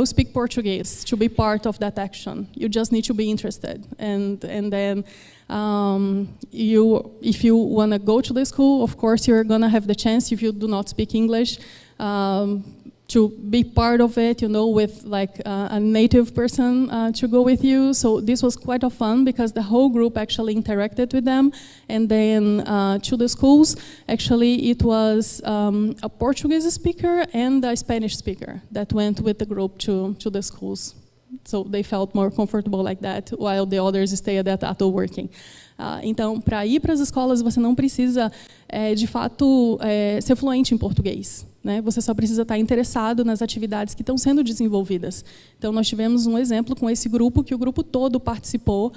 speak Portuguese to be part of that action. You just need to be interested, and then if you want to go to the school, of course you're gonna have the chance, if you do not speak English, to be part of it, with like a native person to go with you. So this was quite a fun, because the whole group actually interacted with them. And then to the schools, actually it was a Portuguese speaker and a Spanish speaker that went with the group to the schools. So they felt more comfortable like that, while the others stayed at ATTO working. Então, para ir para as escolas, você não precisa, de fato, ser fluente em português, né? Você só precisa estar interessado nas atividades que estão sendo desenvolvidas. Então, nós tivemos um exemplo com esse grupo, que o grupo todo participou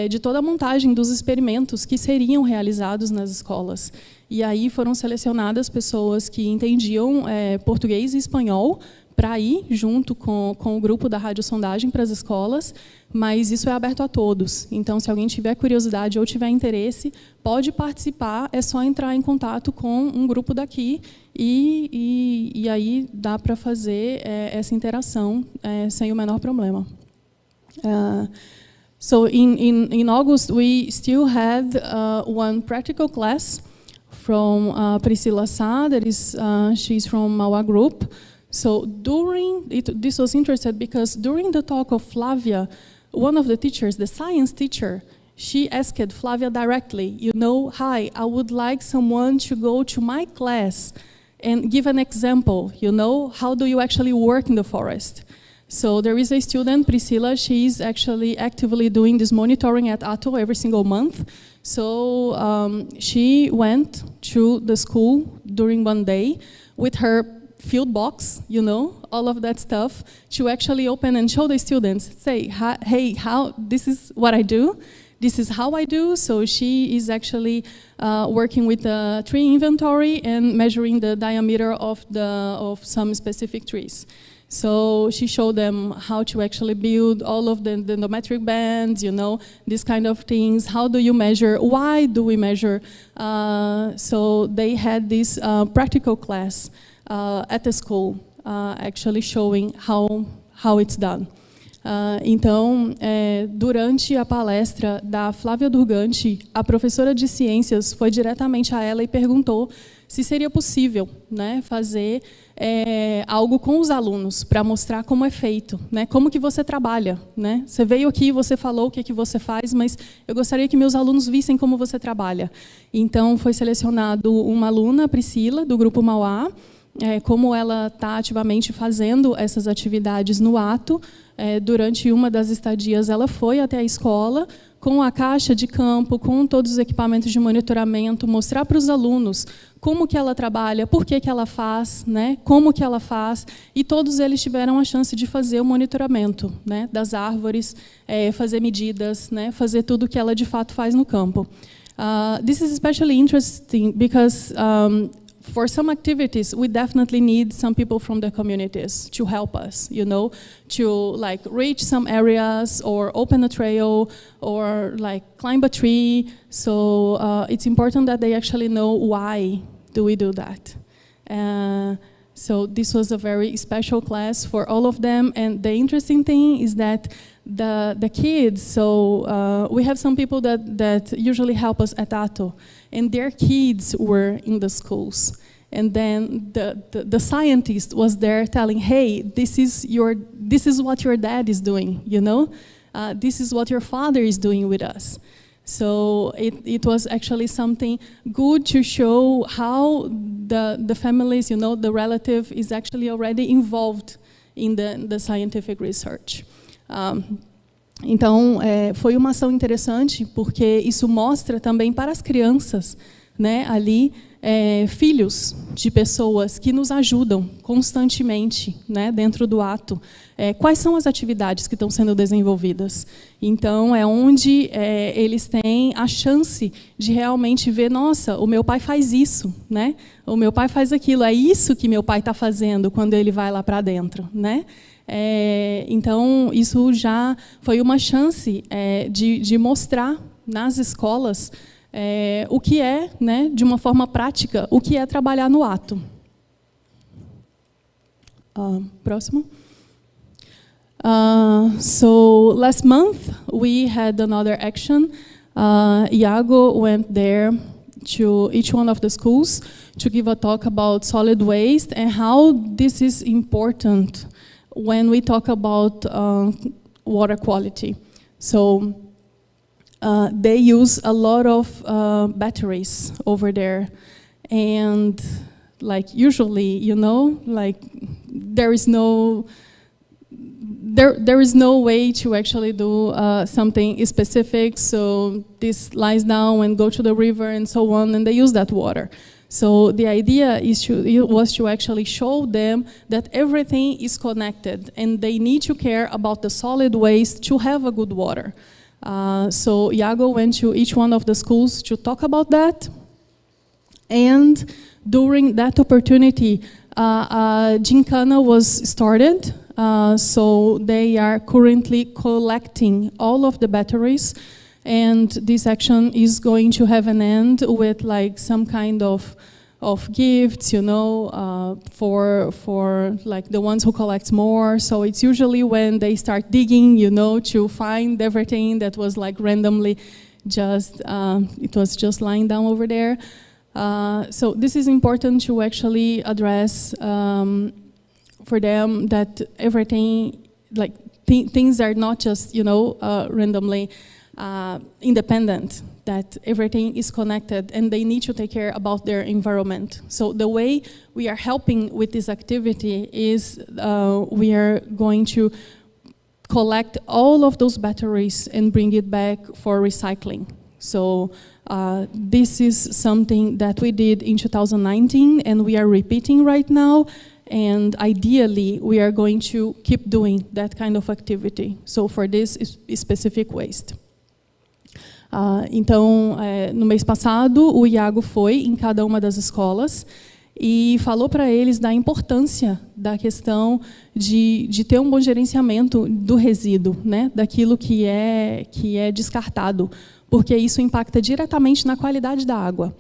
de toda a montagem dos experimentos que seriam realizados nas escolas. E aí foram selecionadas pessoas que entendiam português e espanhol, para ir junto com o grupo da radiosondagem para as escolas, mas isso é aberto a todos. Então, se alguém tiver curiosidade ou tiver interesse, pode participar, é só entrar em contato com um grupo daqui, e aí dá para fazer essa interação sem o menor problema. So in August, we still had one practical class from Priscila Sá, she's from our group. So this was interesting, because during the talk of Flavia, one of the teachers, the science teacher, she asked Flavia directly, hi, I would like someone to go to my class and give an example, how do you actually work in the forest? So there is a student, Priscilla, she's actually actively doing this monitoring at ATTO every single month. So she went to the school during one day with her field box, all of that stuff, to actually open and show the students, say, hey, this is what I do, this is how I do. So she is actually working with the tree inventory and measuring the diameter of some specific trees. So she showed them how to actually build all of the dendrometric bands, you know, these kind of things. How do you measure? Why do we measure? So they had this practical class at the school, actually showing how it's done. Então, durante a palestra da Flávia Durgante, a professora de ciências foi diretamente a ela e perguntou se seria possível, né, fazer algo com os alunos para mostrar como é feito, né, como que você trabalha, né? Você veio aqui, você falou o que você faz, mas eu gostaria que meus alunos vissem como você trabalha. Então, foi selecionado uma aluna, Priscila, do Grupo Mauá, como ela está ativamente fazendo essas atividades no ATTO. Durante uma das estadias, ela foi até a escola com a caixa de campo, com todos os equipamentos de monitoramento, mostrar para os alunos como que ela trabalha, por que ela faz, né, como que ela faz, e todos eles tiveram a chance de fazer o monitoramento, né, das árvores, fazer medidas, né, fazer tudo o que ela de fato faz no campo. This is especially interesting because for some activities, we definitely need some people from the communities to help us, you know, to like reach some areas or open a trail or like climb a tree. So it's important that they actually know why do we do that. So this was a very special class for all of them. And the interesting thing is that the kids, so we have some people that usually help us at ATTO, and their kids were in the schools. And then the scientist was there telling, hey, this is what your dad is doing, you know? This is what your father is doing with us. So it was actually something good to show how the families, you know, the relative is actually already involved in the scientific research. Então, foi uma ação interessante, porque isso mostra também para as crianças, né, ali, filhos de pessoas que nos ajudam constantemente, né, dentro do ATTO. Quais são as atividades que estão sendo desenvolvidas? Então, é onde eles têm a chance de realmente ver, nossa, o meu pai faz isso, né? O meu pai faz aquilo, é isso que meu pai está fazendo quando ele vai lá para dentro, né? Então, isso já foi uma chance de mostrar nas escolas o que é, né, de uma forma prática, o que é trabalhar no ATTO. Próximo. So last month we had another action. Iago went there to each one of the schools to give a talk about solid waste and how this is important when we talk about water quality. So they use a lot of batteries over there, and like usually, you know, like there is no way to actually do something specific. So this lies down and go to the river and so on, and they use that water. So the idea was to actually show them that everything is connected, and they need to care about the solid waste to have a good water. So Iago went to each one of the schools to talk about that. And during that opportunity, Gincana was started. So they are currently collecting all of the batteries. And this action is going to have an end with like some kind of gifts, you know, for like the ones who collect more. So it's usually when they start digging, you know, to find everything that was like randomly just, it was just lying down over there. So this is important to actually address for them that everything, like things are not just, you know, randomly independent, that everything is connected and they need to take care about their environment. So the way we are helping with this activity is we are going to collect all of those batteries and bring it back for recycling. So this is something that we did in 2019 and we are repeating right now. And ideally, we are going to keep doing that kind of activity. So for this specific waste. Então, no mês passado, o Iago foi em cada uma das escolas e falou para eles da importância da questão de ter um bom gerenciamento do resíduo, né, daquilo que é descartado, porque isso impacta diretamente na qualidade da água.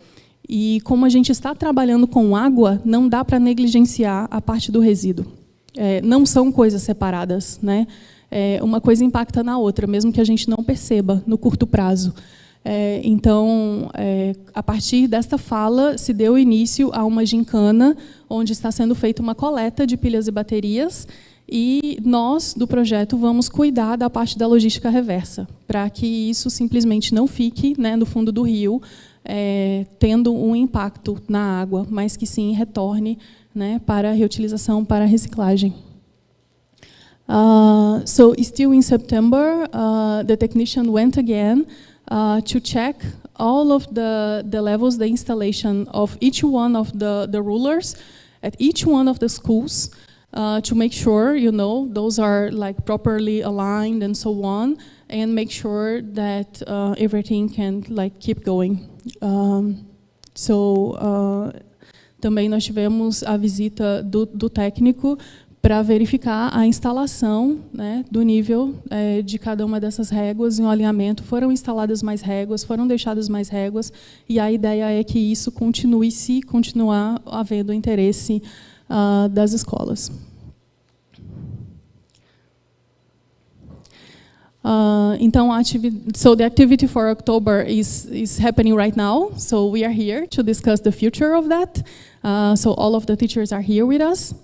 E como a gente está trabalhando com água, não dá para negligenciar a parte do resíduo. Não são coisas separadas, né? Uma coisa impacta na outra, mesmo que a gente não perceba no curto prazo. Então, a partir desta fala, se deu início a uma gincana, onde está sendo feita uma coleta de pilhas e baterias, e nós, do projeto, vamos cuidar da parte da logística reversa, para que isso simplesmente não fique, né, no fundo do rio, tendo um impacto na água, mas que sim retorne, né, para a reutilização, para a reciclagem. So still in September, the technician went again to check all of the levels, the installation of each one of the rulers at each one of the schools to make sure, those are like properly aligned and so on, and make sure that everything can like keep going. Também nós tivemos a visita do técnico para verificar a instalação, né, do nível de cada uma dessas réguas em um alinhamento. Foram instaladas mais réguas, foram deixadas mais réguas, e a ideia é que isso continue, se continuar havendo interesse das escolas. Então, so the activity for October is happening right now. So we are here to discuss the future of that. So all of the teachers are here with us.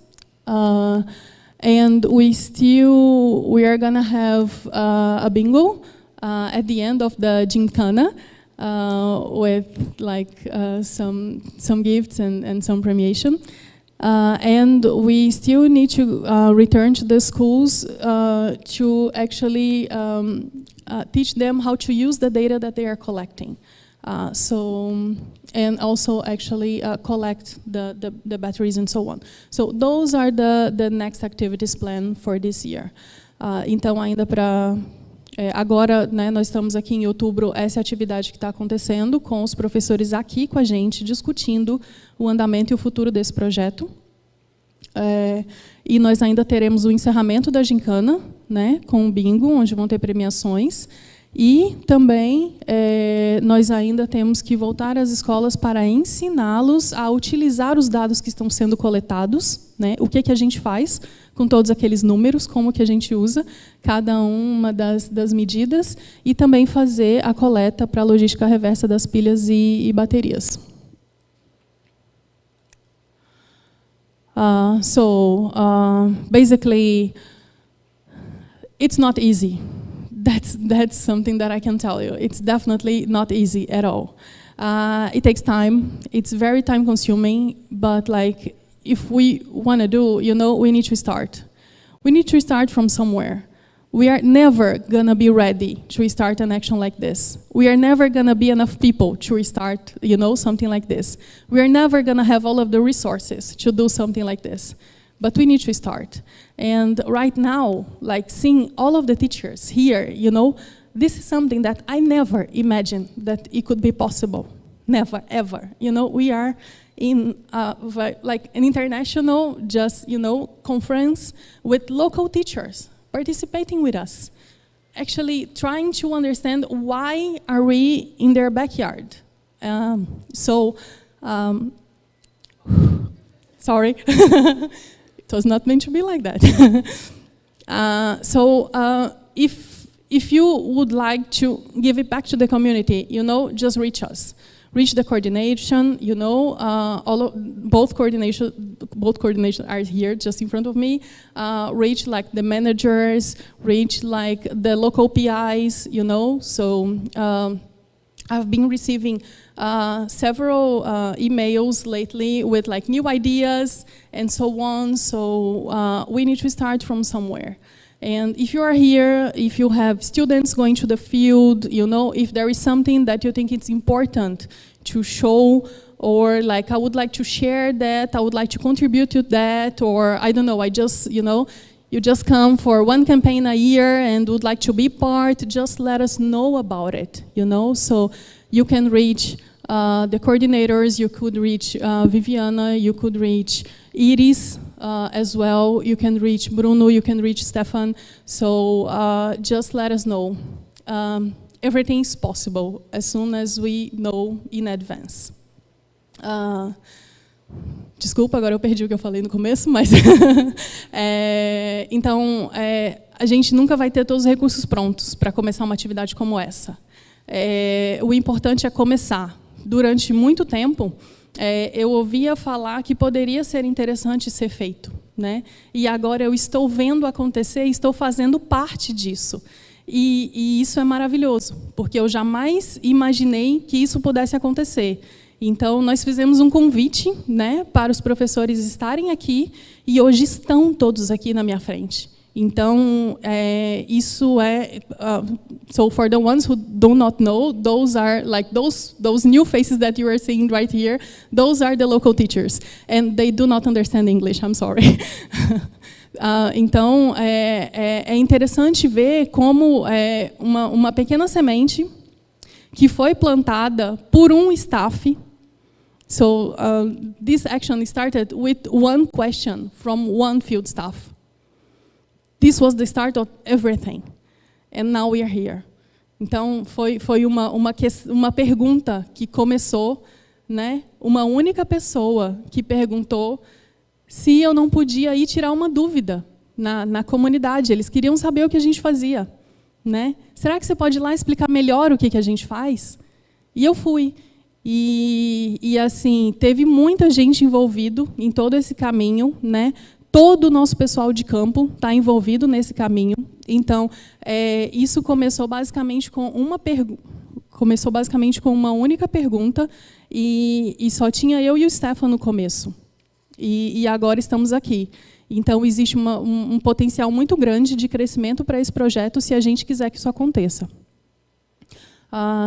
And we are gonna have a bingo at the end of the gincana with like some gifts and some premiation. And we still need to return to the schools to actually teach them how to use the data that they are collecting. And also actually collect the batteries and so on. So those are the next activities planned for this year. Então, ainda para... agora, né, nós estamos aqui em outubro, essa é a atividade que está acontecendo, com os professores aqui com a gente, discutindo o andamento e o futuro desse projeto. E nós ainda teremos o encerramento da gincana, né, com o bingo, onde vão ter premiações. E também nós ainda temos que voltar às escolas para ensiná-los a utilizar os dados que estão sendo coletados, né? O que a gente faz com todos aqueles números, como que a gente usa cada uma das medidas, e também fazer a coleta para a logística reversa das pilhas e baterias. Basically, it's not easy. That's something that I can tell you. It's definitely not easy at all. It takes time. It's very time consuming, but like if we want to do, we need to start. We need to start from somewhere. We are never going to be ready to start an action like this. We are never going to be enough people to start, something like this. We are never going to have all of the resources to do something like this. But we need to start. And right now, like seeing all of the teachers here, this is something that I never imagined that it could be possible. Never, ever. We are in like an international conference with local teachers participating with us, actually trying to understand why are we in their backyard. Sorry. It was not meant to be like that. If you would like to give it back to the community, just reach us. Reach the coordination, both coordination are here just in front of me. Reach like the managers, reach like the local PIs, So I've been receiving several emails lately with like new ideas and so on. So we need to start from somewhere. And if you are here, if you have students going to the field, if there is something that you think it's important to show, or like I would like to share that, I would like to contribute to that, or I don't know, I just, you just come for one campaign a year and would like to be part, just let us know about it, you know? So you can reach the coordinators, you could reach Viviana, you could reach Iris as well, you can reach Bruno, you can reach Stefan, so just let us know. Everything is possible as soon as we know in advance. Desculpa, agora eu perdi o que eu falei no começo, mas então a gente nunca vai ter todos os recursos prontos para começar uma atividade como essa. O importante é começar. Durante muito tempo, eu ouvia falar que poderia ser interessante ser feito, né? E agora eu estou vendo acontecer, estou fazendo parte disso. E isso é maravilhoso, porque eu jamais imaginei que isso pudesse acontecer. Então, nós fizemos um convite, né, para os professores estarem aqui, e hoje estão todos aqui na minha frente. Então, isso so for the ones who do not know, those are like those new faces that you are seeing right here, those are the local teachers, and they do not understand English, I'm sorry. Então, é interessante ver como uma pequena semente que foi plantada por um staff. So this action started with one question from one field staff. This was the start of everything, and now we are here. Então foi uma pergunta que começou, né? Uma única pessoa que perguntou se eu não podia ir tirar uma dúvida na comunidade. Eles queriam saber o que a gente fazia, né? Será que você pode ir lá explicar melhor o que a gente faz? E eu fui. E assim, teve muita gente envolvido em todo esse caminho, né? Todo o nosso pessoal de campo está envolvido nesse caminho. Então, isso começou basicamente com uma única pergunta e só tinha eu e o Stefan no começo. E agora estamos aqui. Então, existe um potencial muito grande de crescimento para esse projeto se a gente quiser que isso aconteça.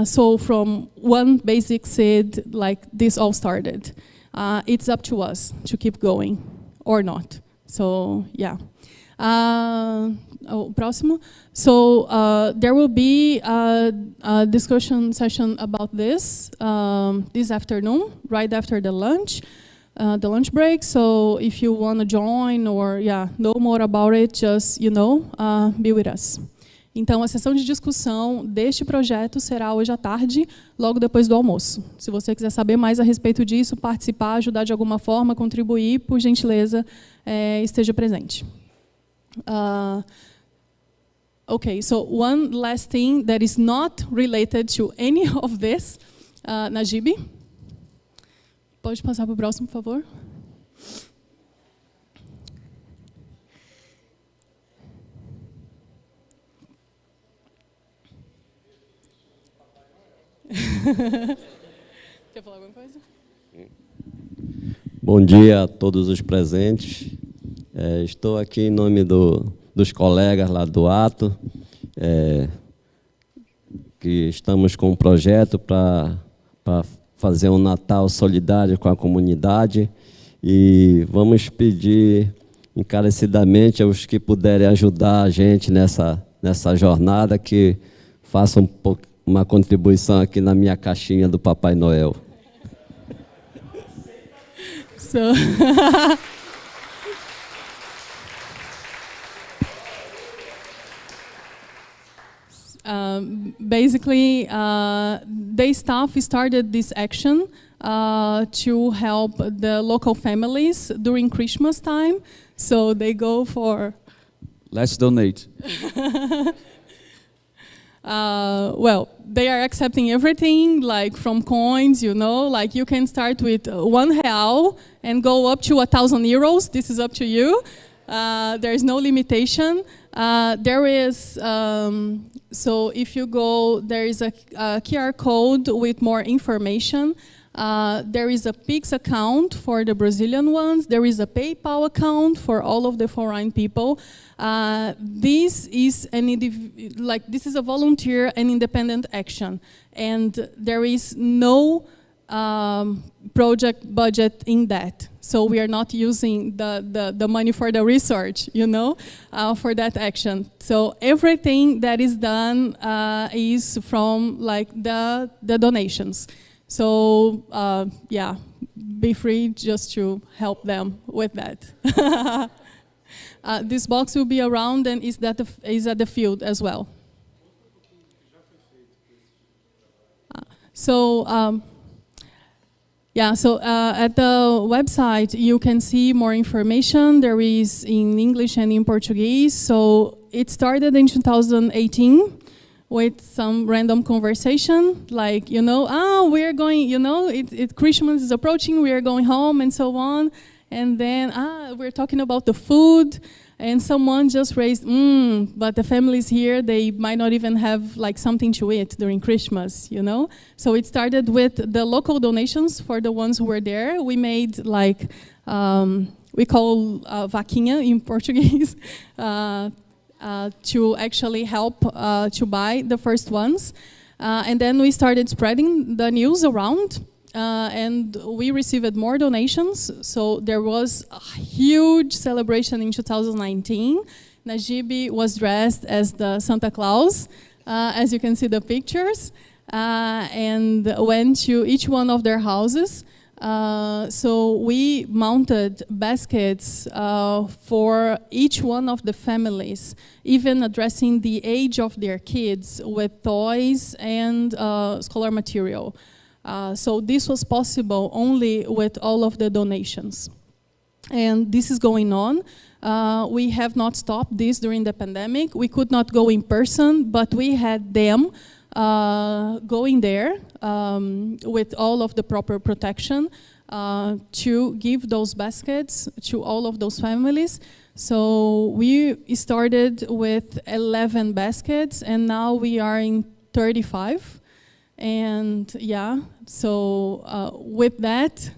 So from one basic seed, like this all started. It's up to us to keep going or not. So yeah. Próximo. So there will be a discussion session about this this afternoon, right after the lunch break. So if you want to join or know more about it, just be with us. Então, a sessão de discussão deste projeto será hoje à tarde, logo depois do almoço. Se você quiser saber mais a respeito disso, participar, ajudar de alguma forma, contribuir, por gentileza, esteja presente. Okay, so one last thing that is not related to any of this, Najib. Pode passar para o próximo, por favor? Quer falar alguma coisa? Bom dia a todos os presentes. Estou aqui em nome dos colegas lá do ATTO, que estamos com um projeto para fazer um Natal solidário com a comunidade e vamos pedir encarecidamente aos que puderem ajudar a gente nessa jornada que façam uma contribuição aqui na minha caixinha do Papai Noel. So, basically, the staff started this action to help the local families during Christmas time. So they go for... Let's donate. Well, they are accepting everything, like from coins, like you can start with €1 and go up to 1,000 euros. This is up to you. There is no limitation. There is, so if you go, there is a QR code with more information. There is a Pix account for the Brazilian ones. There is a PayPal account for all of the foreign people. This is this is a volunteer and independent action, and there is no project budget in that. So we are not using the money for the research, you know, for that action. So everything that is done is from like the donations. So yeah, be free just to help them with that. This box will be around and is at the field as well. So yeah, so at the website you can see more information. There is in English and in Portuguese. So it started in 2018 with some random conversation, like, you know, we're going, you know, Christmas is approaching, we are going home and so on. And then, we're talking about the food, and someone just raised, but the families here, they might not even have like something to eat during Christmas, you know? So it started with the local donations for the ones who were there. We made like, we call vaquinha in Portuguese, to actually help to buy the first ones. And then we started spreading the news around. And we received more donations, so there was a huge celebration in 2019. Najib was dressed as the Santa Claus, as you can see the pictures, and went to each one of their houses. So we mounted baskets for each one of the families, even addressing the age of their kids with toys and scholar material. So this was possible only with all of the donations. And this is going on. We have not stopped this during the pandemic. We could not go in person, but we had them going there with all of the proper protection to give those baskets to all of those families. So we started with 11 baskets, and now we are in 35. And yeah, so with that,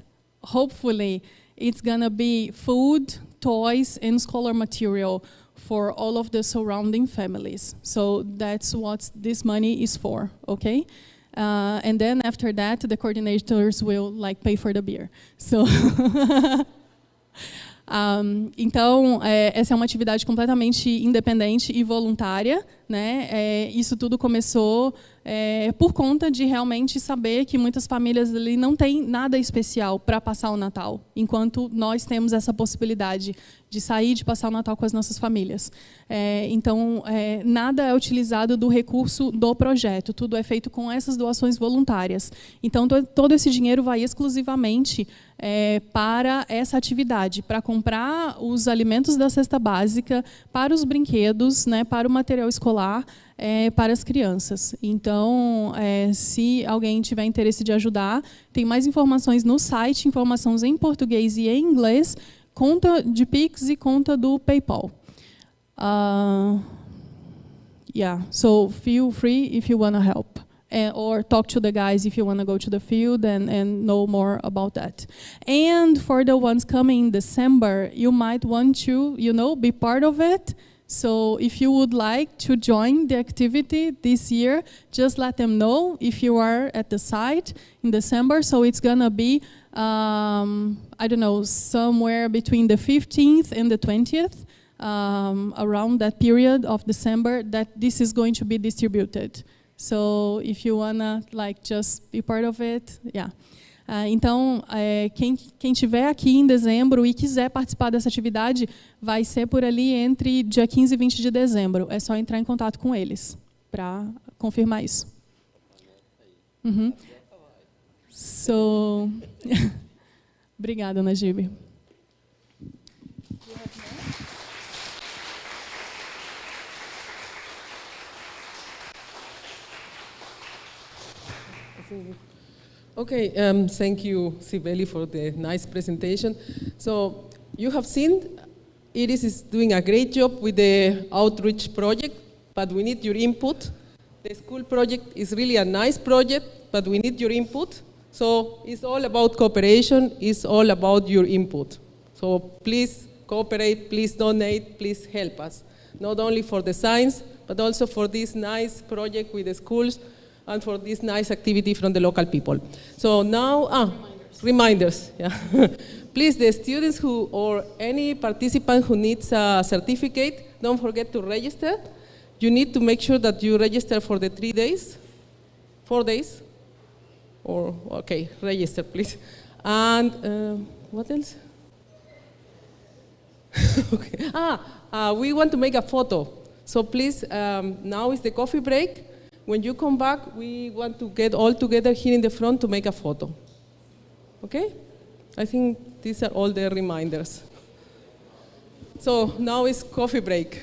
hopefully it's gonna be food, toys, and scholar material for all of the surrounding families. So that's what this money is for, okay? And then after that, the coordinators will like pay for the beer. So então, essa é uma atividade completamente independente e voluntária, né? Isso tudo começou por conta de realmente saber que muitas famílias ali não têm nada especial para passar o Natal, enquanto nós temos essa possibilidade de sair, de passar o Natal com as nossas famílias. Então, nada é utilizado do recurso do projeto, tudo é feito com essas doações voluntárias. Então, todo esse dinheiro vai exclusivamente para essa atividade, para comprar os alimentos da cesta básica, para os brinquedos, né, para o material escolar, para as crianças. Então, se alguém tiver interesse de ajudar, tem mais informações no site, informações em português e em inglês, conta de Pix e conta do PayPal. Yeah, so feel free if you want to help. Or talk to the guys if you want to go to the field and know more about that. And for the ones coming in December, you might want to, you know, be part of it. So if you would like to join the activity this year, just let them know if you are at the site in December. So it's going to be, I don't know, somewhere between the 15th and the 20th, around that period of December, that this is going to be distributed. So if you wanna like just be part of it, yeah. Então, quem tiver aqui em dezembro e quiser participar dessa atividade, vai ser por ali entre dia 15 e 20 de dezembro. É só entrar em contato com eles para confirmar isso. So, obrigada, Najib. Okay, thank you, Sibeli, for the nice presentation. So you have seen Iris is doing a great job with the outreach project, but we need your input. The school project is really a nice project, but we need your input. So it's all about cooperation, it's all about your input. So please cooperate, please donate, please help us. Not only for the science, but also for this nice project with the schools. and for this nice activity from the local people. So now, reminders, yeah. Please, the students who, or any participant who needs a certificate, don't forget to register. You need to make sure that you register for the 3 days, 4 days, or, okay, register, please. And what else? Okay. We want to make a photo. So please, now is the coffee break. When you come back, we want to get all together here in the front to make a photo. Okay? I think these are all the reminders. So now is coffee break.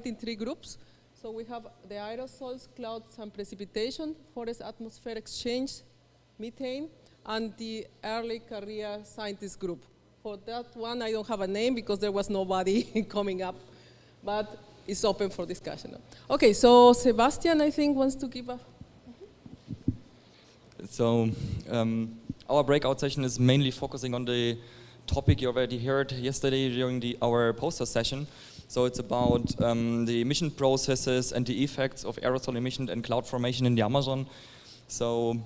in 3 groups. So we have the aerosols, clouds, and precipitation, forest atmosphere exchange, methane, and the early career scientist group. For that one, I don't have a name because there was nobody coming up, but it's open for discussion. Okay, so Sebastian, I think, wants to give a... So our breakout session is mainly focusing on the topic you already heard yesterday during our poster session. So it's about the emission processes and the effects of aerosol emission and cloud formation in the Amazon. So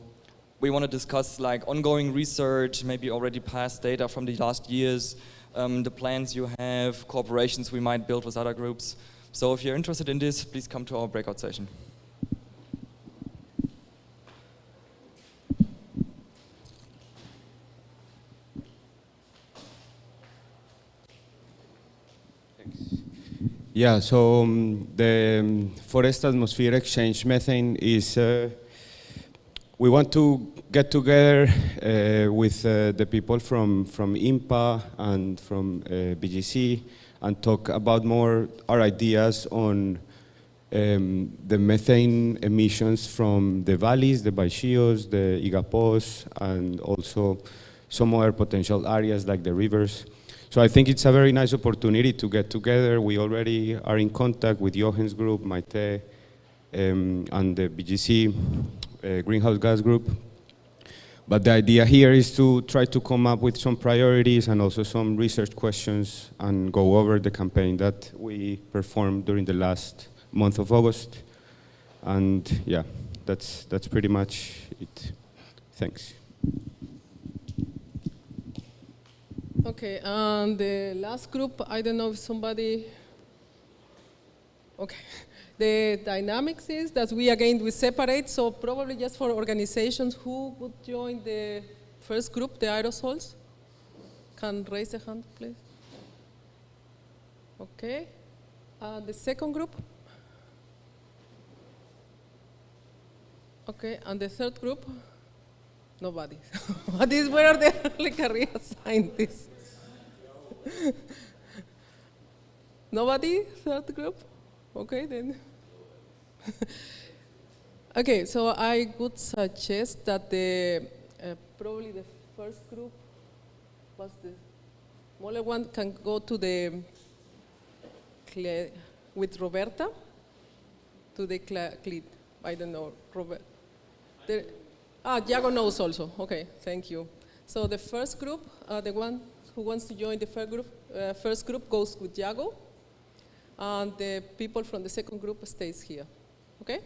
we want to discuss like ongoing research, maybe already past data from the last years, the plans you have, cooperations we might build with other groups. So if you're interested in this, please come to our breakout session. Yeah, so the forest atmosphere exchange methane is, we want to get together with the people from IMPA and from BGC and talk about more our ideas on the methane emissions from the valleys, the Baixíos, the Igapós, and also some other potential areas like the rivers. So I think it's a very nice opportunity to get together. We already are in contact with Johan's group, Maite, and the BGC greenhouse gas group. But the idea here is to try to come up with some priorities and also some research questions and go over the campaign that we performed during the last month of August. And yeah, that's pretty much it. Thanks. Okay, and the last group, I don't know if somebody, okay. The dynamics is that we separate, so probably just for organizations, who would join the first group, the aerosols? Can raise a hand, please? Okay, the second group? Okay, and the third group? Nobody. These were the early career scientists. Nobody? Third group? Okay, then. Okay, so I would suggest that probably the first group was the smaller one can go to with Roberta to the I don't know, Robert. Diago knows also. Okay, thank you. So the first group, the one who wants to join the first group goes with Diago, and the people from the second group stays here. Okay?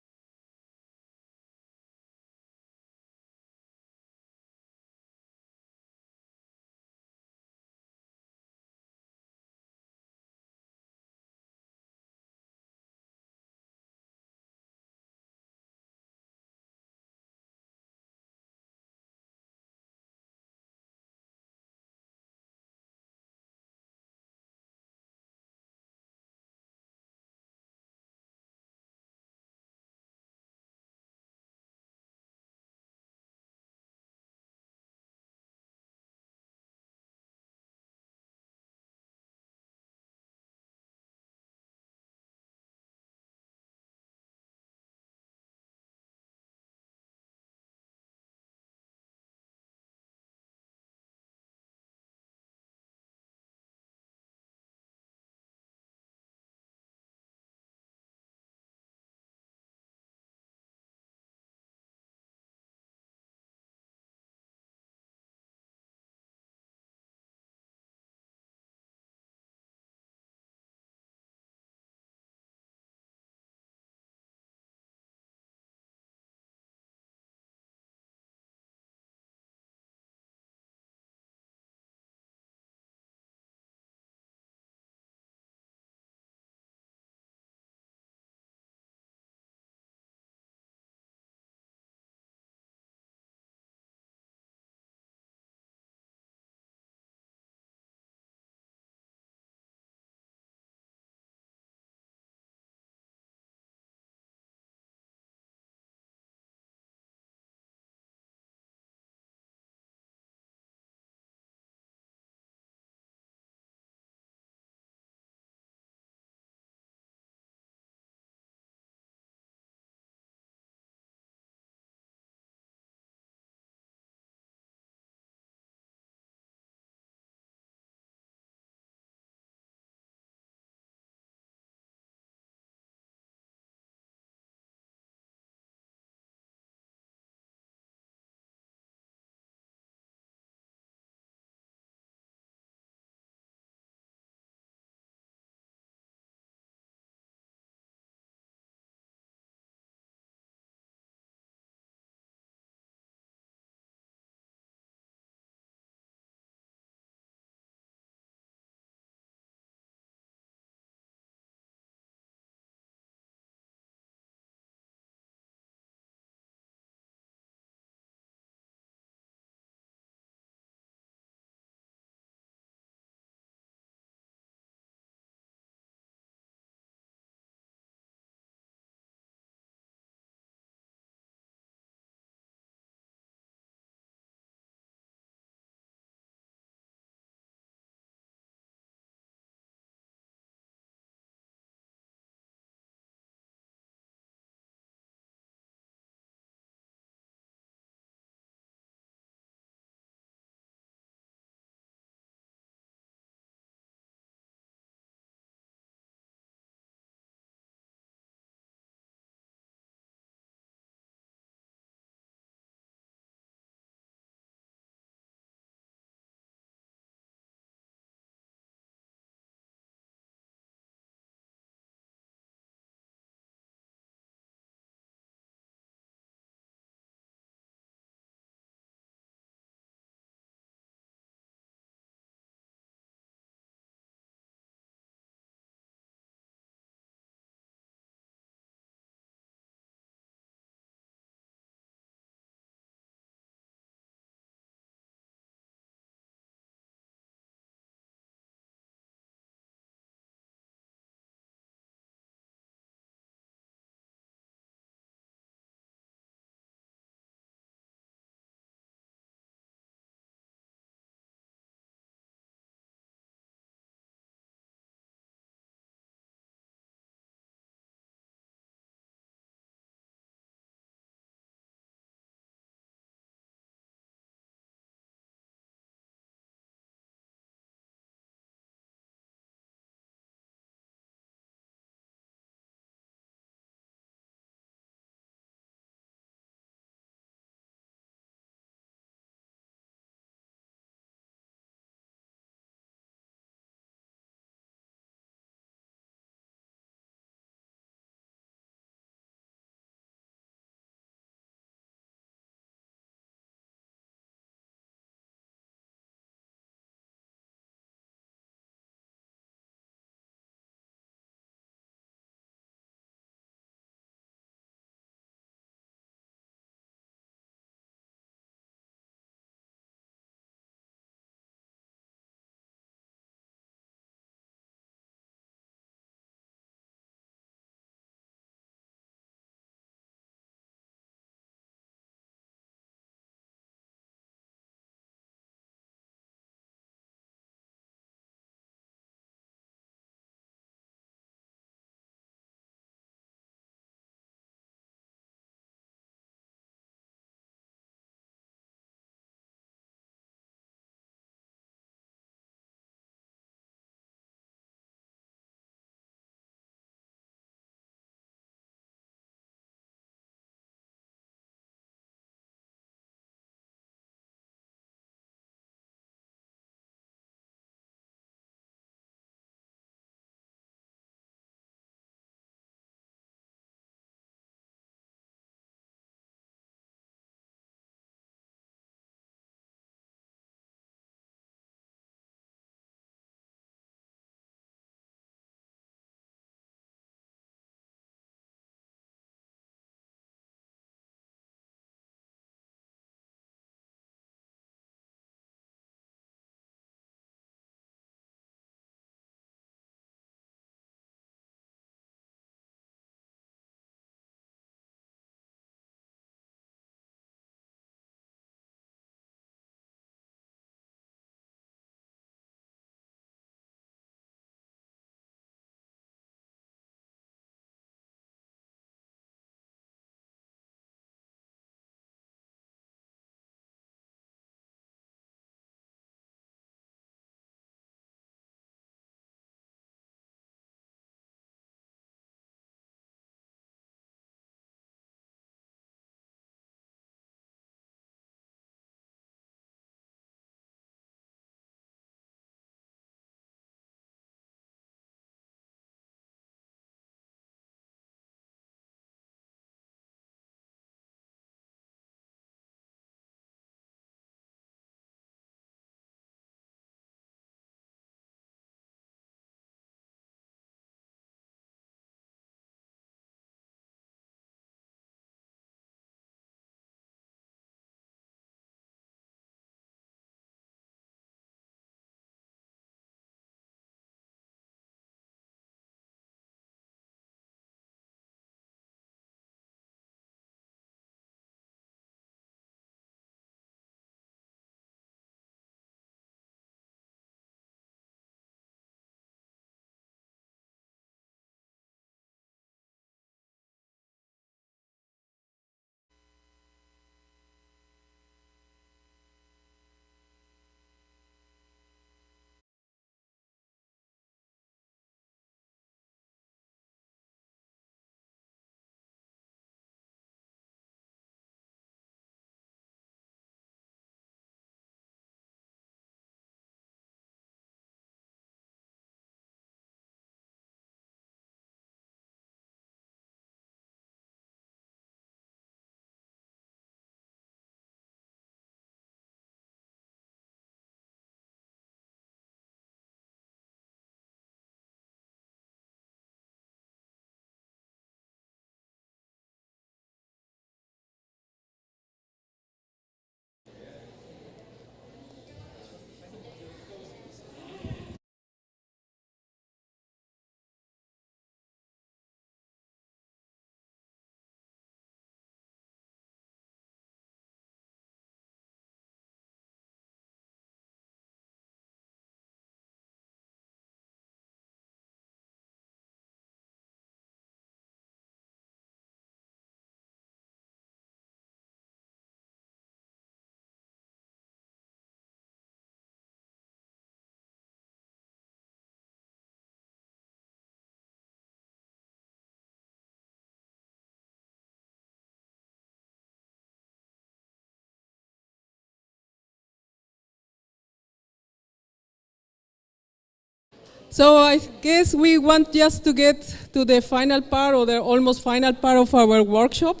So I guess we want just to get to the final part, or the almost final part of our workshop.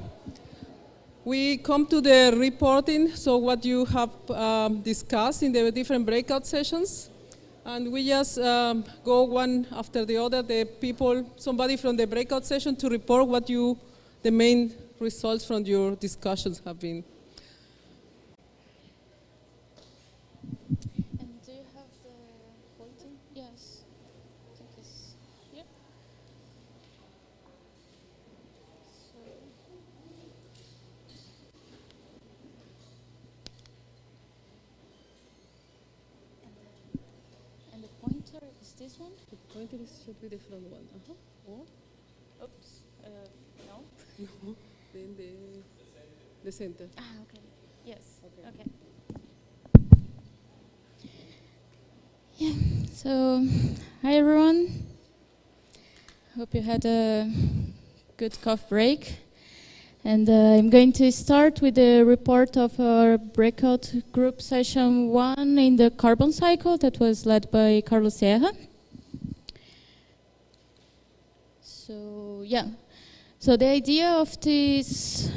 We come to the reporting, so what you have discussed in the different breakout sessions. And we just go one after the other, somebody from the breakout session to report what the main results from your discussions have been. And do you have the voting? Yes. I think it's here. And the pointer is this one? The pointer should be the front one. Or? Oops. No? Then the center. Ah, okay. Yes. Okay. Yeah. So, hi everyone. Hope you had a good cough break. And I'm going to start with the report of our breakout group session 1 in the carbon cycle that was led by Carlos Sierra. So yeah, so the idea of this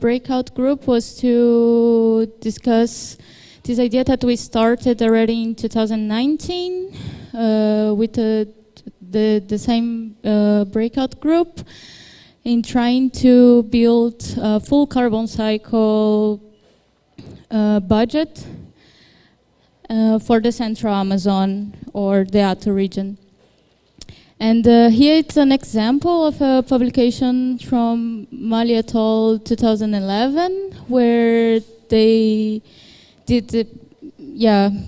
breakout group was to discuss this idea that we started already in 2019 with the same breakout group, in trying to build a full carbon cycle budget for the Central Amazon or the ATTO region. And here it's an example of a publication from Mali et al. 2011, where they did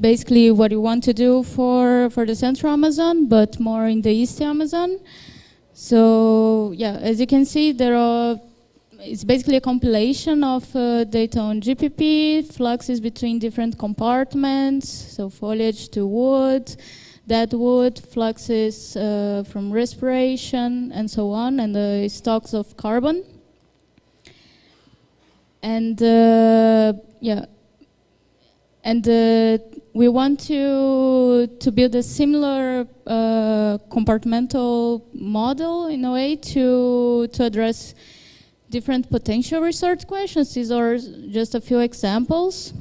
basically what you want to do for the Central Amazon, but more in the East Amazon. So yeah, as you can see, it's basically a compilation of data on GPP, fluxes between different compartments, so foliage to wood, dead wood, fluxes from respiration, and so on, and the stocks of carbon. And we want to build a similar compartmental model in a way to address different potential research questions. These are just a few examples,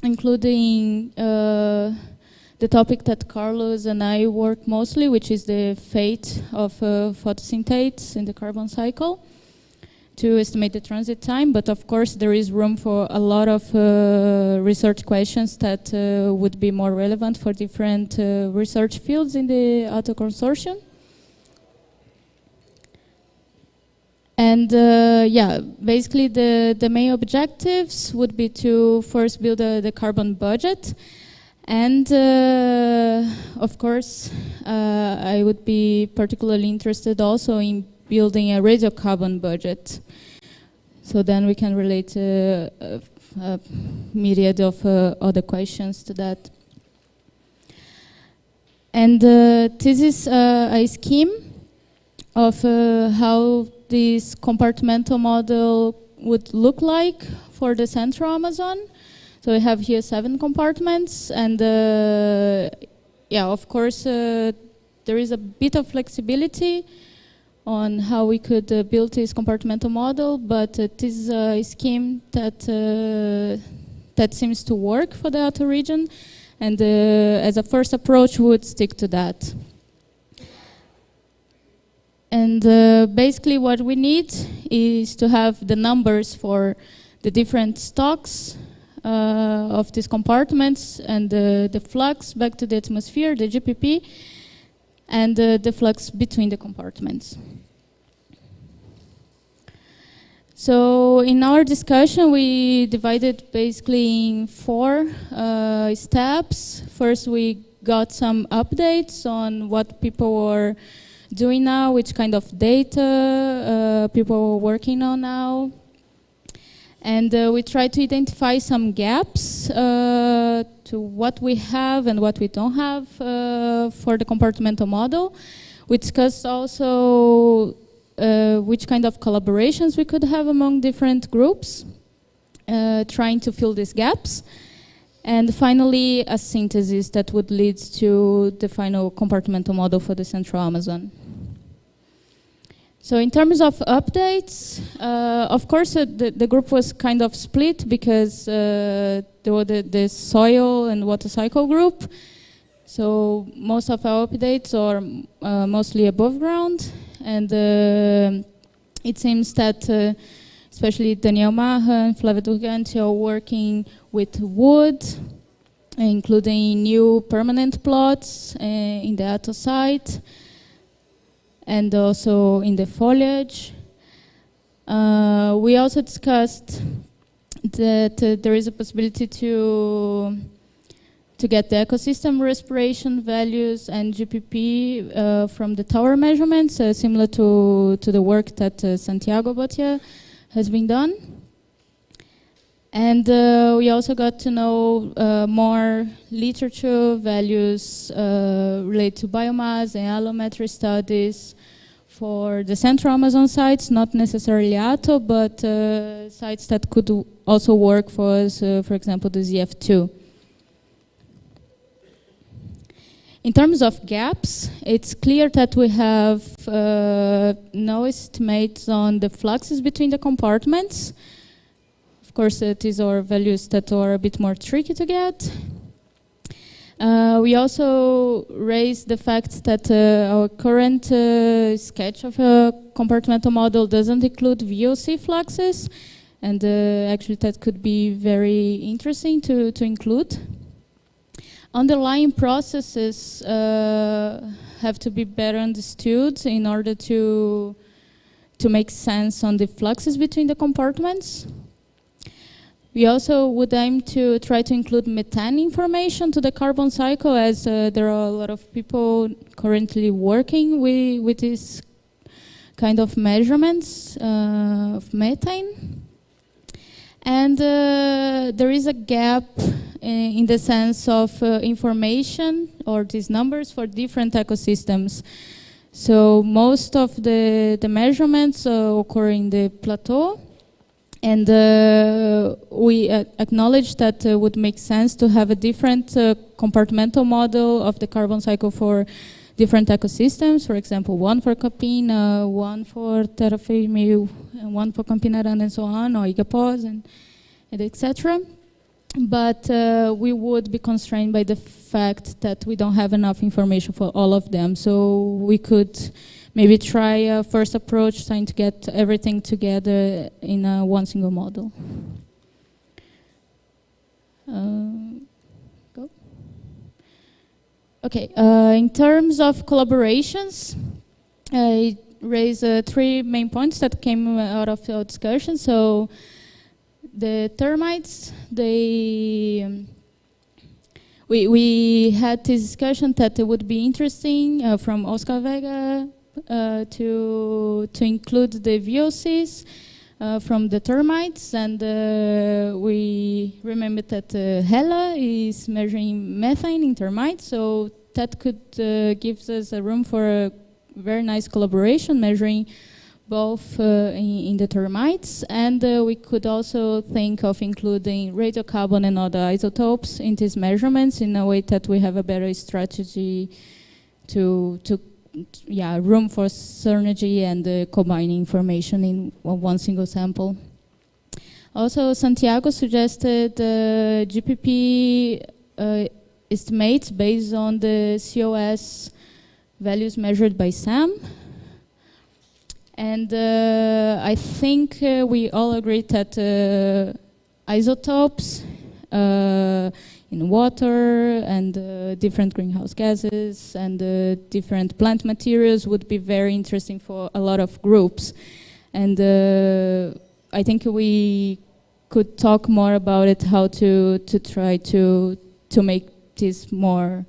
including the topic that Carlos and I work mostly, which is the fate of photosynthetes in the carbon cycle, to estimate the transit time. But of course, there is room for a lot of research questions that would be more relevant for different research fields in the ATTO consortium. And basically the main objectives would be to first build the carbon budget. And of course, I would be particularly interested also in building a radiocarbon budget. So then we can relate a myriad of other questions to that. And this is a scheme of how this compartmental model would look like for the Central Amazon. So we have here 7 compartments, and of course, there is a bit of flexibility on how we could build this compartmental model, but it is a scheme that seems to work for the ATTO region, and as a first approach, we would stick to that. And basically what we need is to have the numbers for the different stocks of these compartments, and the flux back to the atmosphere, the GPP, and the flux between the compartments. So in our discussion, we divided basically in 4 steps. First, we got some updates on what people were doing now, which kind of data people were working on now. And we tried to identify some gaps to what we have and what we don't have for the compartmental model. We discussed also which kind of collaborations we could have among different groups, trying to fill these gaps. And finally, a synthesis that would lead to the final compartmental model for the Central Amazon. So in terms of updates, of course, the group was kind of split because there were the soil and water cycle group. So most of our updates are mostly above ground. And it seems that especially Daniel Maha and Flávia Durgante are working with wood, including new permanent plots in the ATTO site, and also in the foliage. We also discussed that there is a possibility to get the ecosystem respiration values and GPP from the tower measurements, similar to the work that Santiago Botia has been done. And we also got to know more literature values related to biomass and allometry studies for the Central Amazon sites, not necessarily ATTO, but sites that could also work for us, for example, the ZF2. In terms of gaps, it's clear that we have no estimates on the fluxes between the compartments. Of course, these are values that are a bit more tricky to get. We also raised the fact that our current sketch of a compartmental model doesn't include VOC fluxes, and actually that could be very interesting to include. Underlying processes have to be better understood in order to make sense on the fluxes between the compartments. We also would aim to try to include methane information to the carbon cycle, as there are a lot of people currently working with this kind of measurements of methane. And there is a gap in the sense of information or these numbers for different ecosystems. So most of the measurements occur in the plateau, and we acknowledge that it would make sense to have a different compartmental model of the carbon cycle for different ecosystems. For example, one for Capina, one for Terra Firme, and one for Campina Arana, and so on, or Igapós, and etc. But we would be constrained by the fact that we don't have enough information for all of them. So we could maybe try a first approach, trying to get everything together in one single model. Go. Okay, in terms of collaborations, I raised 3 main points that came out of our discussion. So the termites, we had this discussion that it would be interesting from Oscar Vega to include the VOCs from the termites, and we remember that HELA is measuring methane in termites, so that could give us a room for a very nice collaboration measuring both in the termites, and we could also think of including radiocarbon and other isotopes in these measurements in a way that we have a better strategy to room for synergy and combining information in one single sample. Also, Santiago suggested GPP estimates based on the COS values measured by SAM. And I think we all agree that isotopes in water and different greenhouse gases and different plant materials would be very interesting for a lot of groups. And I think we could talk more about it, how to try to make this more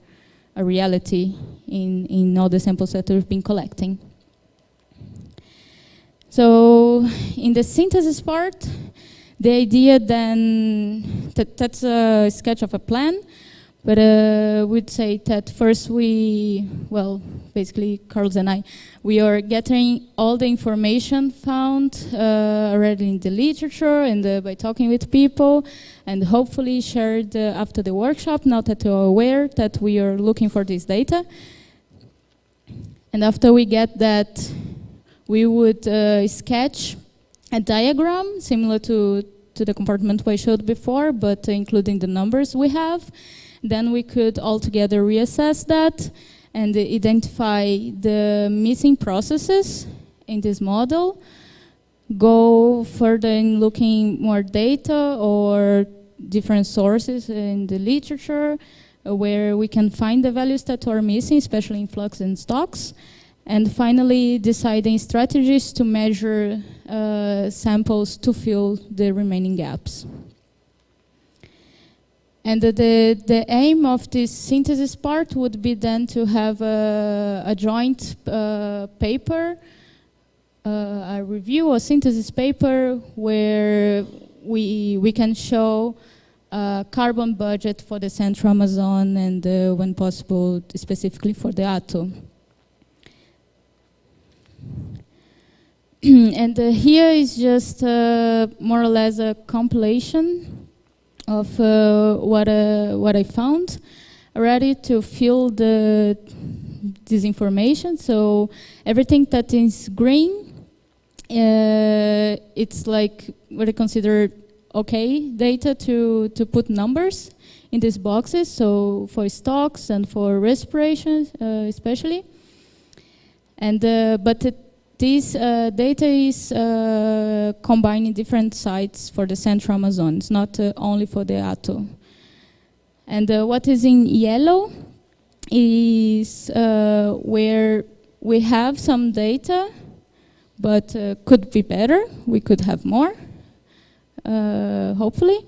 a reality in all the samples that we've been collecting. So in the synthesis part, the idea then, that's a sketch of a plan, But we'd say that first basically Carlos and I, we are gathering all the information found already in the literature and by talking with people, and hopefully shared after the workshop, now that you're aware that we are looking for this data. And after we get that, we would sketch a diagram similar to the compartment I showed before, but including the numbers we have. Then we could all together reassess that and identify the missing processes in this model, go further in looking more data or different sources in the literature where we can find the values that are missing, especially in flux and stocks, and finally deciding strategies to measure samples to fill the remaining gaps. And the aim of this synthesis part would be then to have a joint paper, a review or synthesis paper where we can show a carbon budget for the Central Amazon and when possible, specifically for the ATTO. And here is just more or less a compilation of what I found, ready to fill this information. So everything that is green, it's like what I consider okay data to put numbers in these boxes. So for stocks and for respiration, especially. And this data is combined in different sites for the Central Amazon. It's not only for the ATTO. And what is in yellow is where we have some data, but could be better. We could have more, hopefully.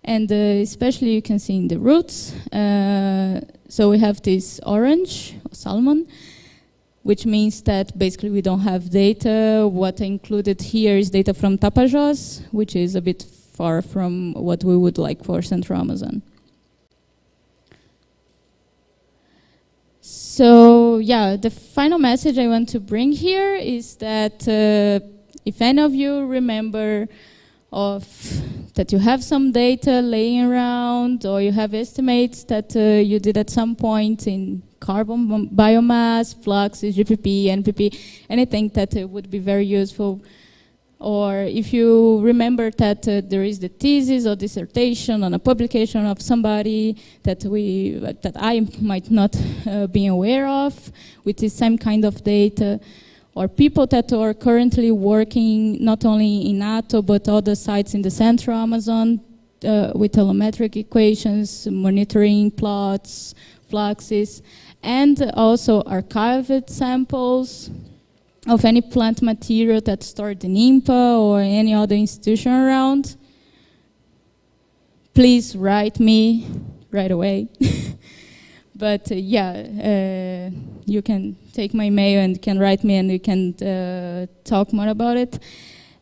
And especially you can see in the roots. So we have this orange, salmon, which means that basically we don't have data. What I included here is data from Tapajós, which is a bit far from what we would like for Central Amazon. So yeah, the final message I want to bring here is that if any of you remember that you have some data laying around, or you have estimates that you did at some point in carbon biomass, flux, GPP, NPP, anything that would be very useful. Or if you remember that there is the thesis or dissertation on a publication of somebody that I might not be aware of with the same kind of data, or people that are currently working not only in ATTO but other sites in the Central Amazon with telemetric equations, monitoring plots, fluxes, and also archived samples of any plant material that's stored in INPA or any other institution around, please write me right away. But you can take my mail and can write me and we can talk more about it.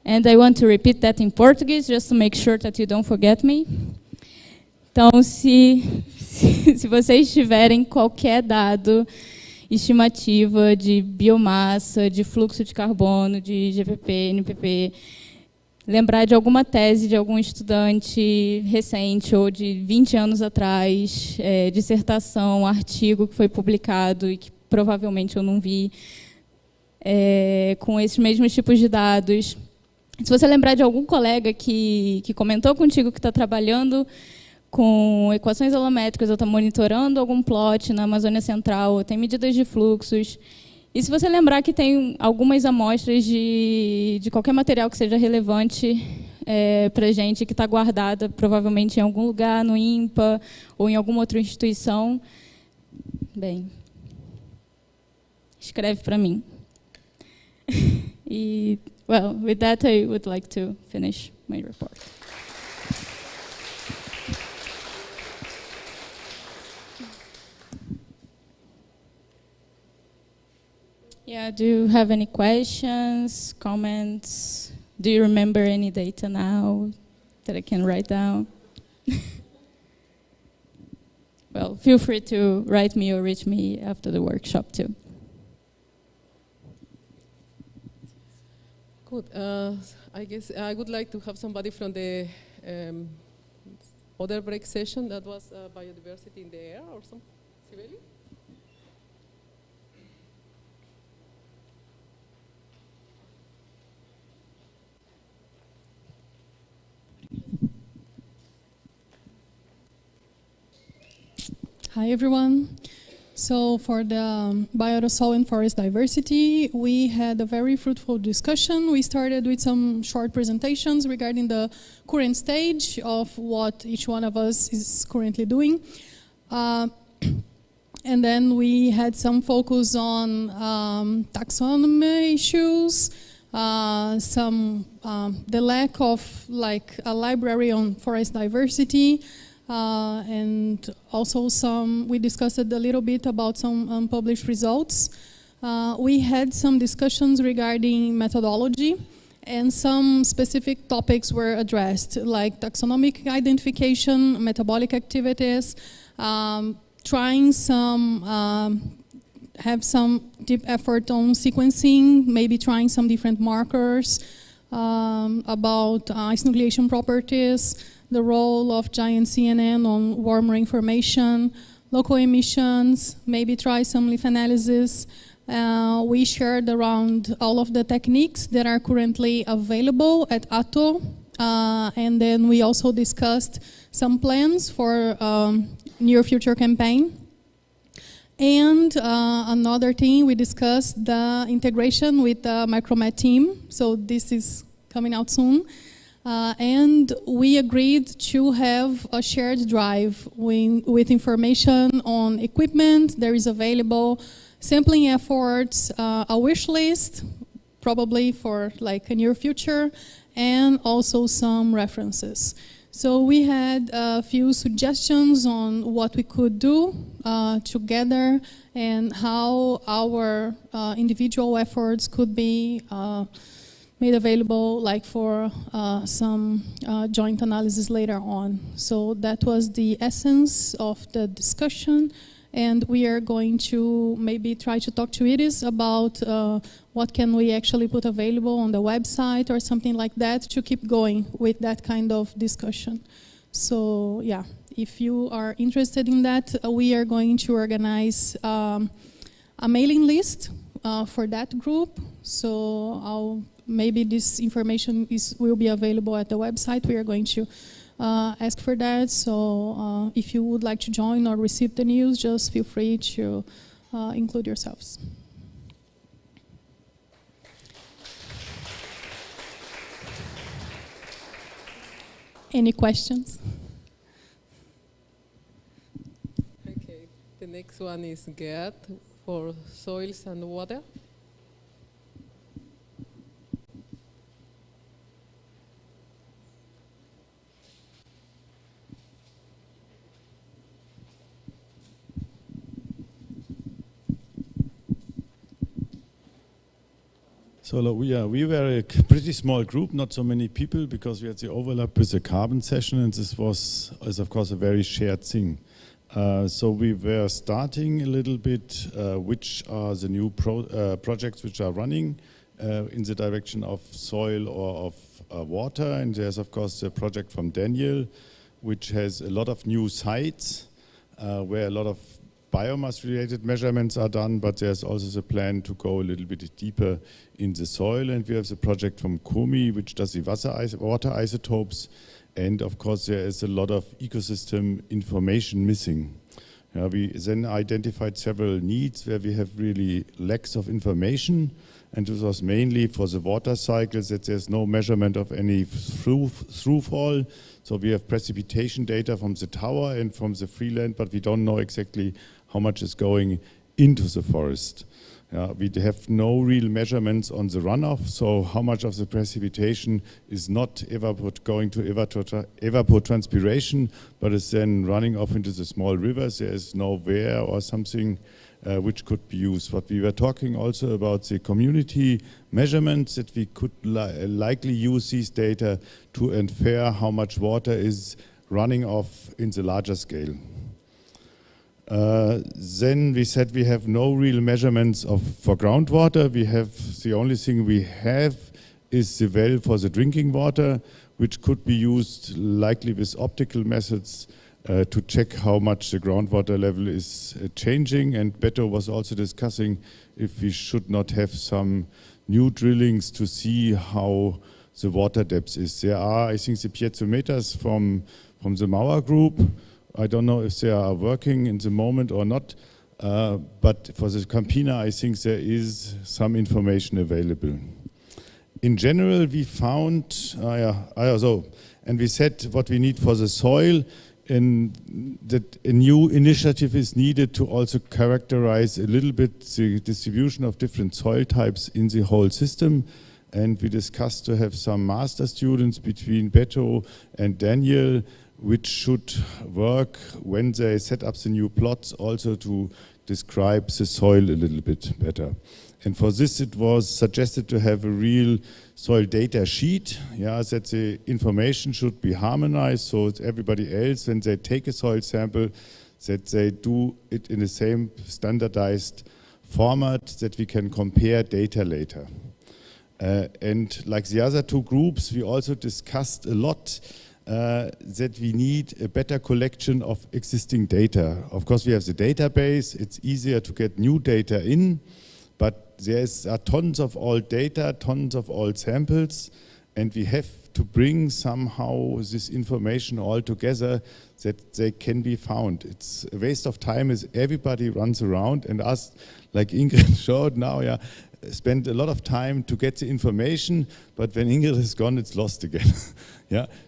And I want to repeat that in Portuguese just to make sure that you don't forget me. Então, se vocês tiverem qualquer dado, estimativa de biomassa, de fluxo de carbono, de GPP, NPP, lembrar de alguma tese de algum estudante recente ou de 20 anos atrás, dissertação, artigo que foi publicado e que provavelmente eu não vi, com esses mesmos tipos de dados. Se você lembrar de algum colega que comentou contigo que está trabalhando com equações alométricas ou está monitorando algum plot na Amazônia Central, ou tem medidas de fluxos, e se você lembrar que tem algumas amostras de qualquer material que seja relevante para a gente, que está guardada provavelmente em algum lugar no INPA ou em alguma outra instituição, bem, escreve para mim. E, well, with that I would like to finish my report. Yeah, do you have any questions, comments? Do you remember any data now that I can write down? well, feel free to write me or reach me after the workshop too. Good. I guess I would like to have somebody from the other break session that was biodiversity in the air or something. Sibeli? Hi, everyone. So for the biosoil and forest diversity, we had a very fruitful discussion. We started with some short presentations regarding the current stage of what each one of us is currently doing. And then we had some focus on taxonomy issues, the lack of like a library on forest diversity, and also we discussed a little bit about some unpublished results. We had some discussions regarding methodology, and some specific topics were addressed, like taxonomic identification, metabolic activities, have some deep effort on sequencing, maybe trying some different markers about ice nucleation properties, the role of giant CNN on warmer information, local emissions, maybe try some leaf analysis. We shared around all of the techniques that are currently available at ATTO, and then we also discussed some plans for near future campaign. And another thing, we discussed the integration with the Micromet team, so this is coming out soon. And we agreed to have a shared drive with information on equipment that is available, sampling efforts, a wish list, probably for like a near future, and also some references. So we had a few suggestions on what we could do together and how our individual efforts could be made available, like for some joint analysis later on. So that was the essence of the discussion, and we are going to maybe try to talk to Iris about what can we actually put available on the website or something like that to keep going with that kind of discussion. So yeah, if you are interested in that, we are going to organize a mailing list for that group. So maybe this information will be available at the website. We are going to ask for that. So if you would like to join or receive the news, just feel free to include yourselves. Any questions? Okay, the next one is Gerd for soils and water. So we were a pretty small group, not so many people, because we had the overlap with the carbon session, and this is of course a very shared thing. So we were starting a little bit which are the new projects which are running in the direction of soil or of water, and there's of course the project from Daniel, which has a lot of new sites where a lot of biomass-related measurements are done, but there's also the plan to go a little bit deeper in the soil. And we have the project from Komi, which does the water isotopes. And of course, there is a lot of ecosystem information missing. We then identified several needs where we have really lacks of information. And this was mainly for the water cycles, that there's no measurement of any throughfall. So we have precipitation data from the tower and from the freeland, but we don't know exactly how much is going into the forest. We have no real measurements on the runoff, so how much of the precipitation is not going to evapotranspiration, but is then running off into the small rivers. There is no wear or something which could be used. But we were talking also about the community measurements, that we could likely use these data to infer how much water is running off in the larger scale. Then we said we have no real measurements for groundwater. We have, the only thing we have is the well for the drinking water, which could be used likely with optical methods to check how much the groundwater level is changing. And Beto was also discussing if we should not have some new drillings to see how the water depth is. There are, I think, the piezometers from the Mauer group. I don't know if they are working in the moment or not, but for the Campina, I think there is some information available. In general, we found, and we said what we need for the soil, and that a new initiative is needed to also characterize a little bit the distribution of different soil types in the whole system. And we discussed to have some master students between Beto and Daniel, which should work when they set up the new plots also to describe the soil a little bit better. And for this it was suggested to have a real soil data sheet, that the information should be harmonized so that everybody else, when they take a soil sample, that they do it in the same standardized format that we can compare data later. And like the other two groups, we also discussed a lot that we need a better collection of existing data. Of course, we have the database. It's easier to get new data in, but there are tons of old data, tons of old samples, and we have to bring somehow this information all together that they can be found. It's a waste of time as everybody runs around and us, like Ingrid showed now, spend a lot of time to get the information, but when Ingrid is gone, it's lost again.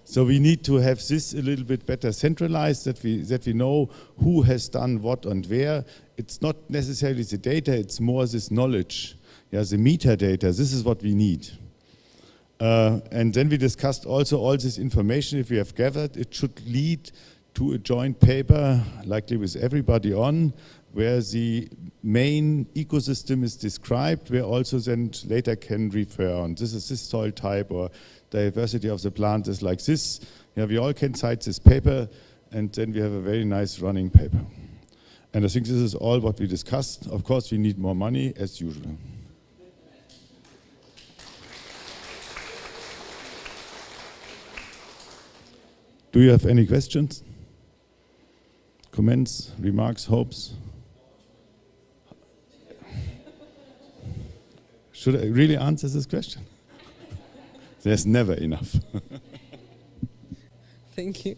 So we need to have this a little bit better centralized, that we know who has done what and where. It's not necessarily the data, it's more this knowledge, the metadata. This is what we need. And then we discussed also all this information, if we have gathered, it should lead to a joint paper, likely with everybody on, where the main ecosystem is described, where also then later can refer on. This is this soil type, or diversity of the plant is like this. We all can cite this paper, and then we have a very nice running paper. And I think this is all what we discussed. Of course, we need more money, as usual. Do you have any questions? Comments, remarks, hopes? Should I really answer this question? There's never enough. Thank you.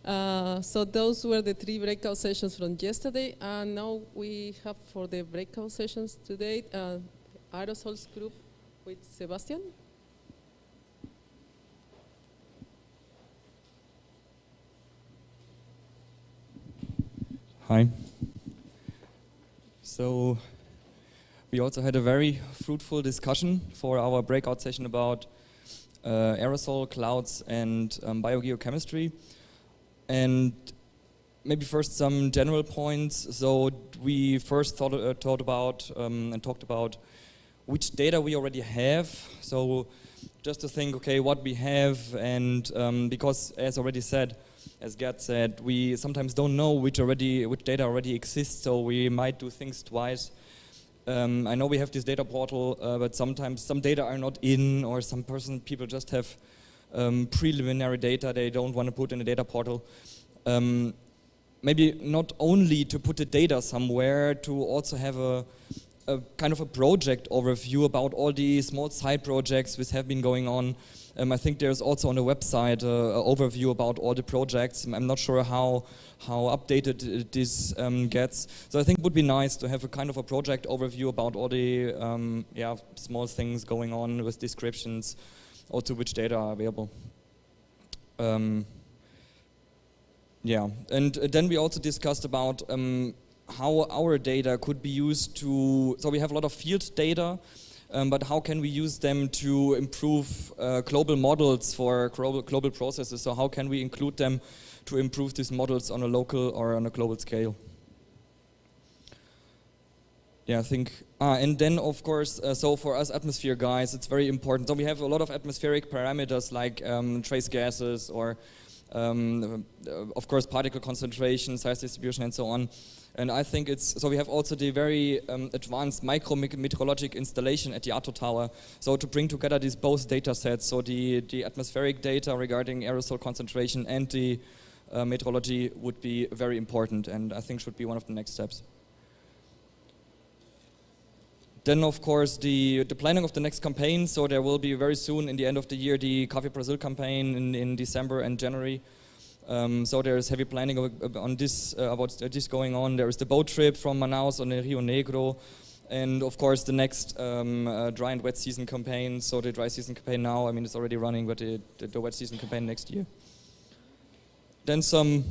So those were the 3 breakout sessions from yesterday, and now we have for the breakout sessions today, aerosols group with Sebastian. Hi. So we also had a very fruitful discussion for our breakout session about aerosol clouds and biogeochemistry. And maybe first some general points. So we first thought about and talked about which data we already have. So just to think, okay, what we have, and because as already said, as Gerd said, we sometimes don't know which data already exists, so we might do things twice. I know we have this data portal, but sometimes some data are not in, or people just have preliminary data they don't want to put in the data portal. Maybe not only to put the data somewhere, to also have a kind of a project overview about all the small side projects which have been going on. I think there's also on the website an overview about all the projects. I'm not sure how updated this gets. So I think it would be nice to have a kind of a project overview about all the small things going on with descriptions, also which data are available. And then we also discussed about how our data could be used to, so we have a lot of field data, but how can we use them to improve global models for global processes? So how can we include them to improve these models on a local or on a global scale? Yeah, I think, and then of course, so for us atmosphere guys, it's very important. So we have a lot of atmospheric parameters like trace gases or of course particle concentration, size distribution and so on. And I think so we have also the very advanced micrometeorologic installation at the ATTO Tower. So to bring together these both data sets, so the atmospheric data regarding aerosol concentration and the meteorology would be very important, and I think should be one of the next steps. Then, of course, the planning of the next campaign. So there will be very soon, in the end of the year, the Café Brazil campaign in December and January. So there is heavy planning on this, about this going on. There is the boat trip from Manaus on the Rio Negro. And, of course, the next dry and wet season campaign. So the dry season campaign now, I mean, it's already running, but the wet season campaign next year. Then some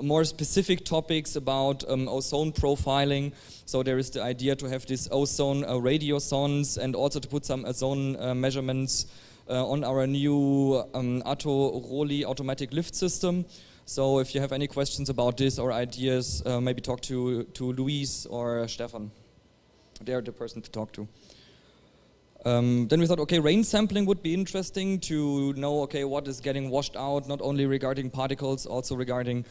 more specific topics about ozone profiling. So there is the idea to have these ozone radiosondes and also to put some ozone measurements on our new ATTO ROLI automatic lift system. So if you have any questions about this or ideas, maybe talk to Luis or Stefan. They're the person to talk to. Then we thought, okay, rain sampling would be interesting to know, okay, what is getting washed out, not only regarding particles, also regarding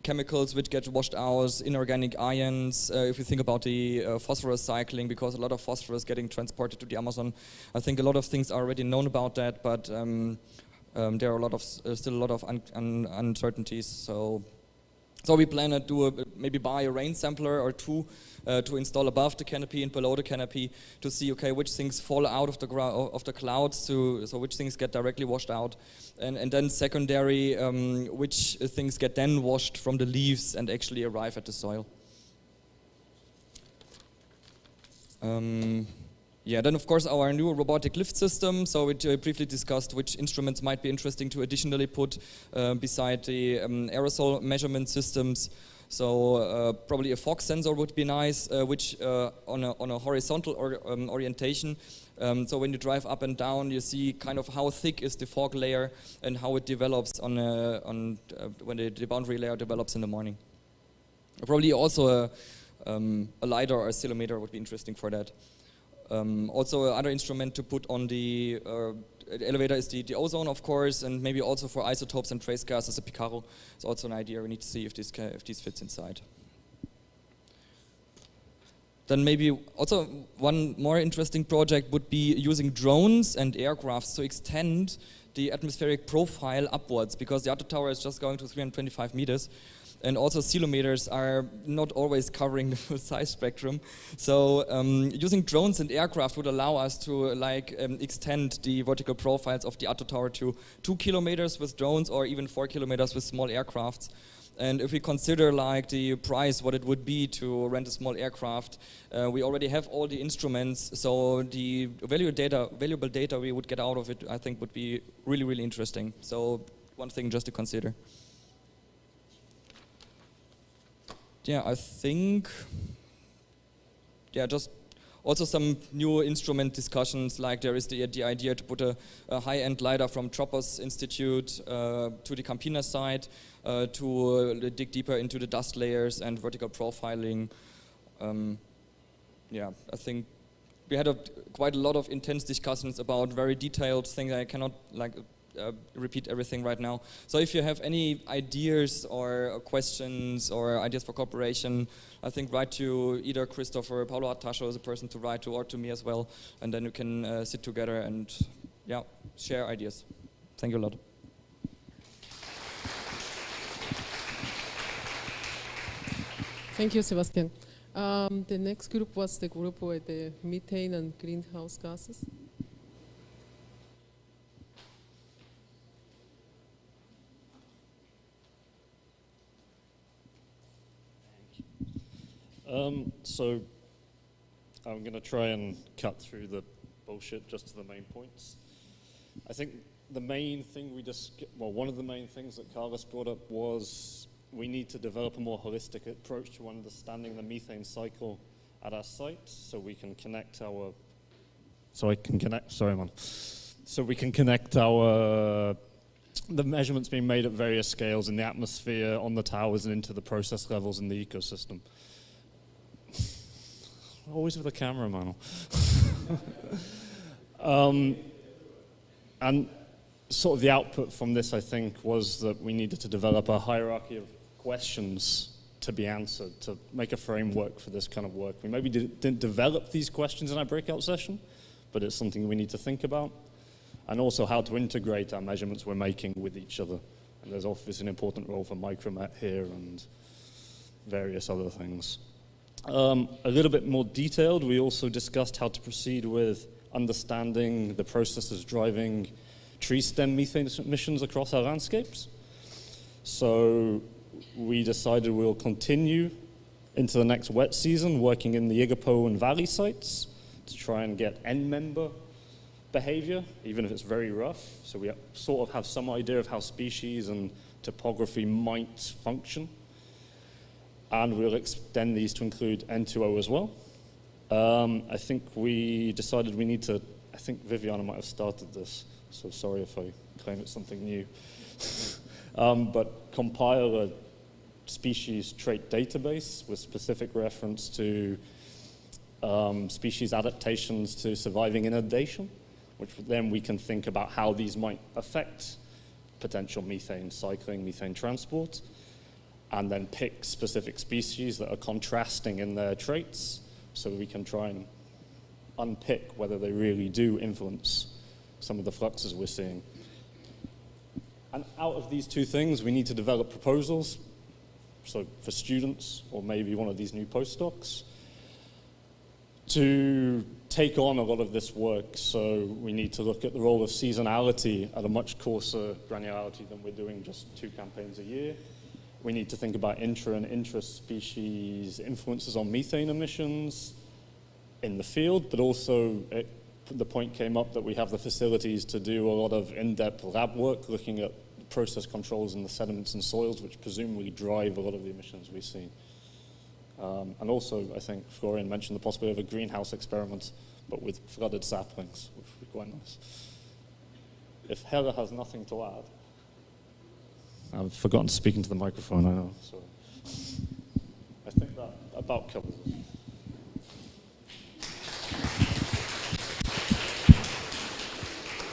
chemicals which get washed out, inorganic ions. If you think about the phosphorus cycling, because a lot of phosphorus getting transported to the Amazon, I think a lot of things are already known about that, but there are a lot of still a lot of uncertainties. So we plan to maybe buy a rain sampler or two to install above the canopy and below the canopy to see, okay, which things fall out of the clouds, so which things get directly washed out, and then secondary, which things get then washed from the leaves and actually arrive at the soil. Yeah, then of course our new robotic lift system. So we briefly discussed which instruments might be interesting to additionally put beside the aerosol measurement systems. So probably a fog sensor would be nice, which on a horizontal orientation. So when you drive up and down, you see kind of how thick is the fog layer and how it develops when the boundary layer develops in the morning. Probably also a LiDAR or a oscillometer would be interesting for that. Also another instrument to put on the elevator is the ozone, of course, and maybe also for isotopes and trace gases, a Picaro. It's also an idea. We need to see if this fits inside. Then maybe also one more interesting project would be using drones and aircrafts to extend the atmospheric profile upwards, because the ATTO Tower is just going to 325 meters. And also oscillometers are not always covering the full size spectrum. So using drones and aircraft would allow us to extend the vertical profiles of the ATTO Tower to 2 kilometers with drones or even 4 kilometers with small aircrafts. And if we consider like the price, what it would be to rent a small aircraft, we already have all the instruments. So the valuable data we would get out of it, I think, would be really, really interesting. So one thing just to consider. Yeah, I think, yeah, just also some new instrument discussions, like there is the idea to put a high-end LiDAR from Tropos Institute to the Campina side to dig deeper into the dust layers and vertical profiling. Yeah, I think we had quite a lot of intense discussions about very detailed things. I cannot repeat everything right now. So if you have any ideas or questions or ideas for cooperation, I think write to either Christopher, Paulo Artacho is a person to write to, or to me as well, and then you can sit together and yeah, share ideas. Thank you a lot. Thank you, Sebastian. The next group was the group with the methane and greenhouse gases. So I'm going to try and cut through the bullshit just to the main points. I think the main thing one of the main things that Carlos brought up was we need to develop a more holistic approach to understanding the methane cycle at our site, so we can connect the measurements being made at various scales in the atmosphere, on the towers, and into the process levels in the ecosystem. Always with a camera, man. And sort of the output from this, I think, was that we needed to develop a hierarchy of questions to be answered, to make a framework for this kind of work. We maybe didn't develop these questions in our breakout session, but it's something we need to think about. And also how to integrate our measurements we're making with each other. And there's obviously an important role for micromet here and various other things. A little bit more detailed, we also discussed how to proceed with understanding the processes driving tree stem methane emissions across our landscapes. So we decided we'll continue into the next wet season working in the Igapo and Valley sites to try and get end member behavior, even if it's very rough. So we sort of have some idea of how species and topography might function. And we'll extend these to include N2O as well. I think we decided we need to, I think Viviana might have started this, so sorry if I claim it's something new. But compile a species trait database with specific reference to species adaptations to surviving inundation, which then we can think about how these might affect potential methane cycling, methane transport, and then pick specific species that are contrasting in their traits so we can try and unpick whether they really do influence some of the fluxes we're seeing. And out of these two things, we need to develop proposals, so for students or maybe one of these new postdocs, to take on a lot of this work. So we need to look at the role of seasonality at a much coarser granularity than we're doing just 2 campaigns a year. We need to think about intra and intra-species influences on methane emissions in the field, but also the point came up that we have the facilities to do a lot of in-depth lab work looking at process controls in the sediments and soils, which presumably drive a lot of the emissions we see. And also, I think Florian mentioned the possibility of a greenhouse experiment, but with flooded saplings, which would be quite nice. If Heather has nothing to add. I've forgotten to speak into the microphone, I know. So I think that about covers it.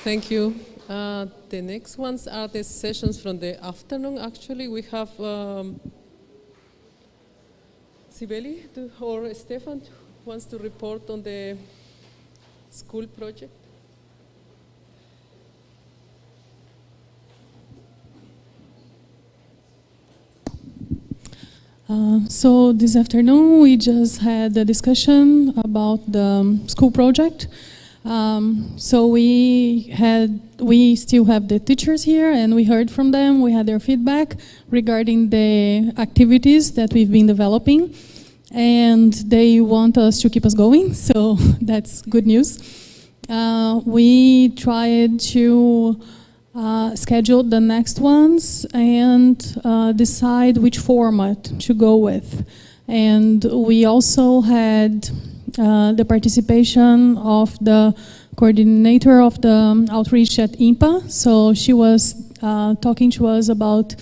Thank you. The next ones are the sessions from the afternoon. Actually, we have Sibeli or Stefan wants to report on the school project. So this afternoon we just had a discussion about the school project. So we still have the teachers here, and we heard from them. We had their feedback regarding the activities that we've been developing, and they want us to keep us going. So that's good news. We tried to schedule the next ones and decide which format to go with. And we also had the participation of the coordinator of the outreach at IMPA. So she was talking to us about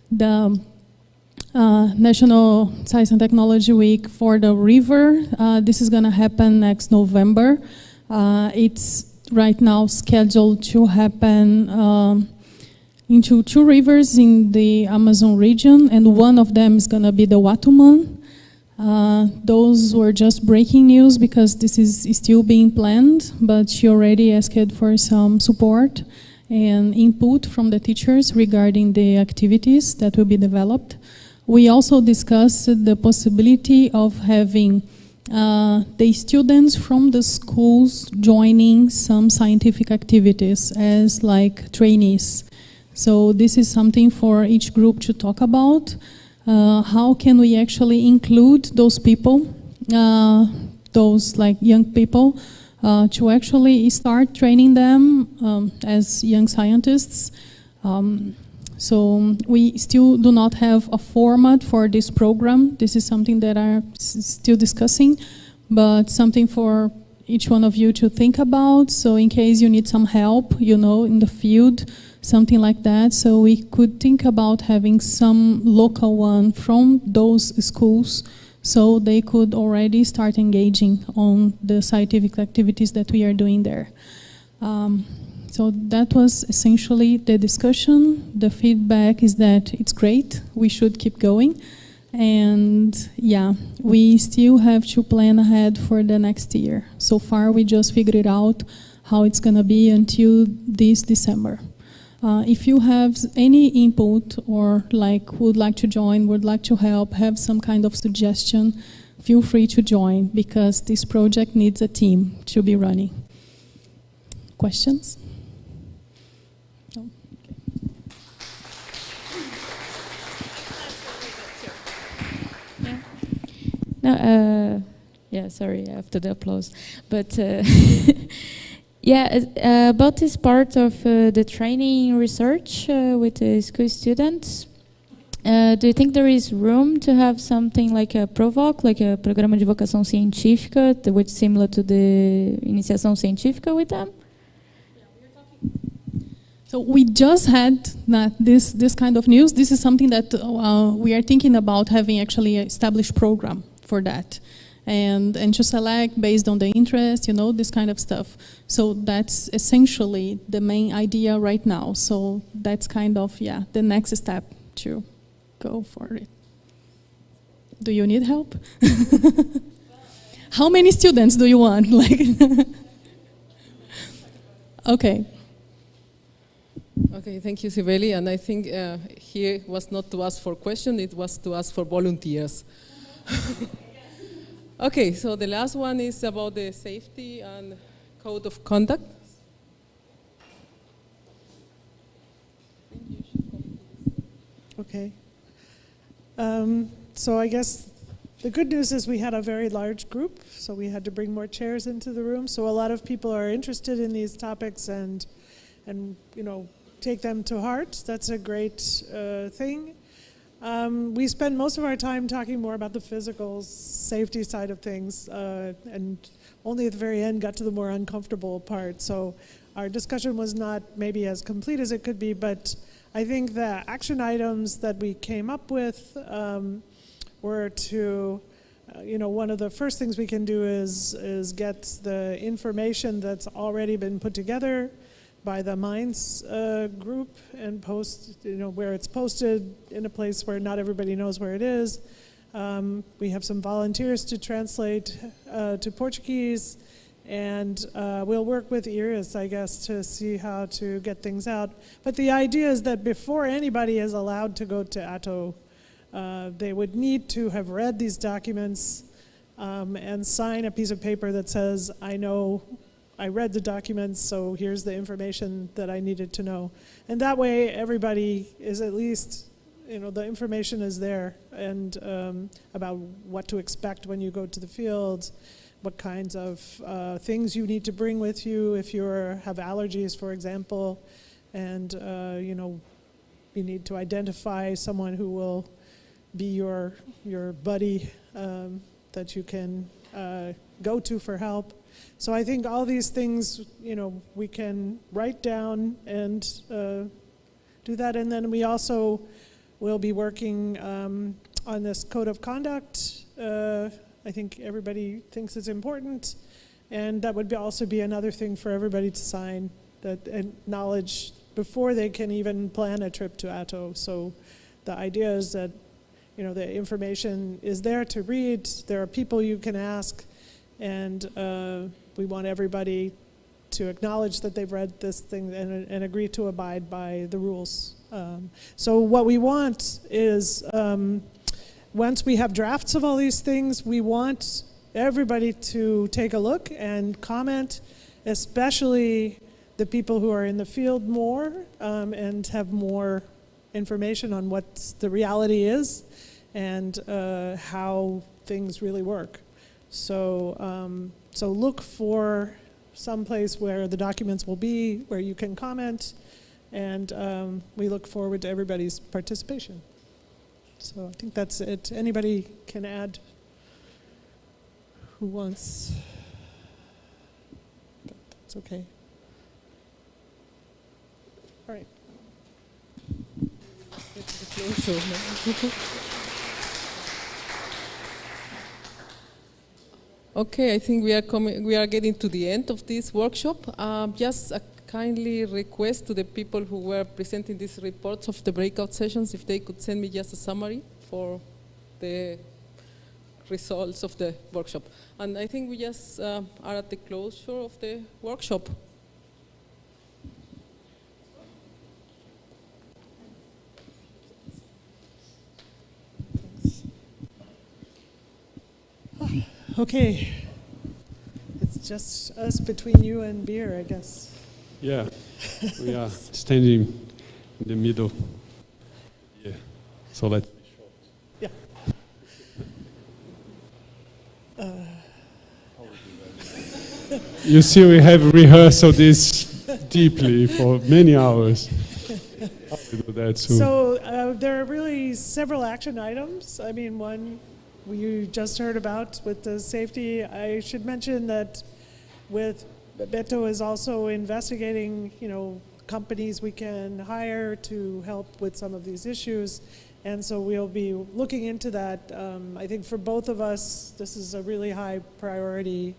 the National Science and Technology Week for the river. This is going to happen next November. It's right now scheduled to happen into 2 rivers in the Amazon region, and one of them is going to be the Watuman. Those were just breaking news because this is still being planned, but she already asked for some support and input from the teachers regarding the activities that will be developed. We also discussed the possibility of having the students from the schools joining some scientific activities as like trainees. So this is something for each group to talk about. How can we actually include those people, those like young people, to actually start training them as young scientists. So we still do not have a format for this program. This is something that I'm still discussing, but something for each one of you to think about. So in case you need some help, you know, in the field, something like that. So we could think about having some local one from those schools so they could already start engaging on the scientific activities that we are doing there. So that was essentially the discussion. The feedback is that it's great, we should keep going. And yeah, we still have to plan ahead for the next year. So far, we just figured out how it's gonna be until this December. If you have any input or would like to join, would like to help, have some kind of suggestion, feel free to join because this project needs a team to be running. Questions? No? No, yeah, sorry, after the applause. But yeah, about this part of the training research with the school students, do you think there is room to have something like a PROVOC, like a Programa de Vocação Científica, which is similar to the Iniciação Científica with them? So we just had this kind of news. This is something that we are thinking about having actually an established program for that. And to select based on the interest, this kind of stuff. So that's essentially the main idea right now. So that's kind of, the next step to go for it. Do you need help? How many students do you want? Okay. Okay, thank you, Sibeli. And I think here was not to ask for questions, it was to ask for volunteers. Okay, so the last one is about the safety and code of conduct. Okay. So I guess the good news is we had a very large group, so we had to bring more chairs into the room. So a lot of people are interested in these topics and take them to heart. That's a great thing. We spend most of our time talking more about the physical safety side of things, and only at the very end got to the more uncomfortable part. So our discussion was not maybe as complete as it could be, but I think the action items that we came up with were to, one of the first things we can do is get the information that's already been put together by the Minds group and post, where it's posted in a place where not everybody knows where it is. We have some volunteers to translate to Portuguese, and we'll work with Iris, I guess, to see how to get things out. But the idea is that before anybody is allowed to go to ATTO, they would need to have read these documents and sign a piece of paper that says, I read the documents, so here's the information that I needed to know. And that way, everybody is at least, the information is there, and about what to expect when you go to the field, what kinds of things you need to bring with you if you have allergies, for example, and you need to identify someone who will be your buddy that you can go to for help. So I think all these things, we can write down and do that. And then we also will be working on this code of conduct. I think everybody thinks it's important. And that would also be another thing for everybody to sign, that acknowledge before they can even plan a trip to ATTO. So the idea is that, the information is there to read. There are people you can ask. And we want everybody to acknowledge that they've read this thing and agree to abide by the rules. So what we want is, once we have drafts of all these things, we want everybody to take a look and comment, especially the people who are in the field more and have more information on what the reality is and how things really work. So, so look for some place where the documents will be, where you can comment, and we look forward to everybody's participation. So I think that's it. Anybody can add who wants? That's okay. All right. Okay, I think we are getting to the end of this workshop. Just kindly request to the people who were presenting these reports of the breakout sessions if they could send me just a summary for the results of the workshop. And I think we just are at the closure of the workshop. Okay, it's just us between you and beer, I guess. Yeah, we are standing in the middle. Yeah, so let's be short. Yeah. You see, we have rehearsed this deeply for many hours. We'll do that soon. So there are really several action items. I mean, one we just heard about with the safety. I should mention that with Beto is also investigating, companies we can hire to help with some of these issues. And so we'll be looking into that. I think for both of us, this is a really high priority,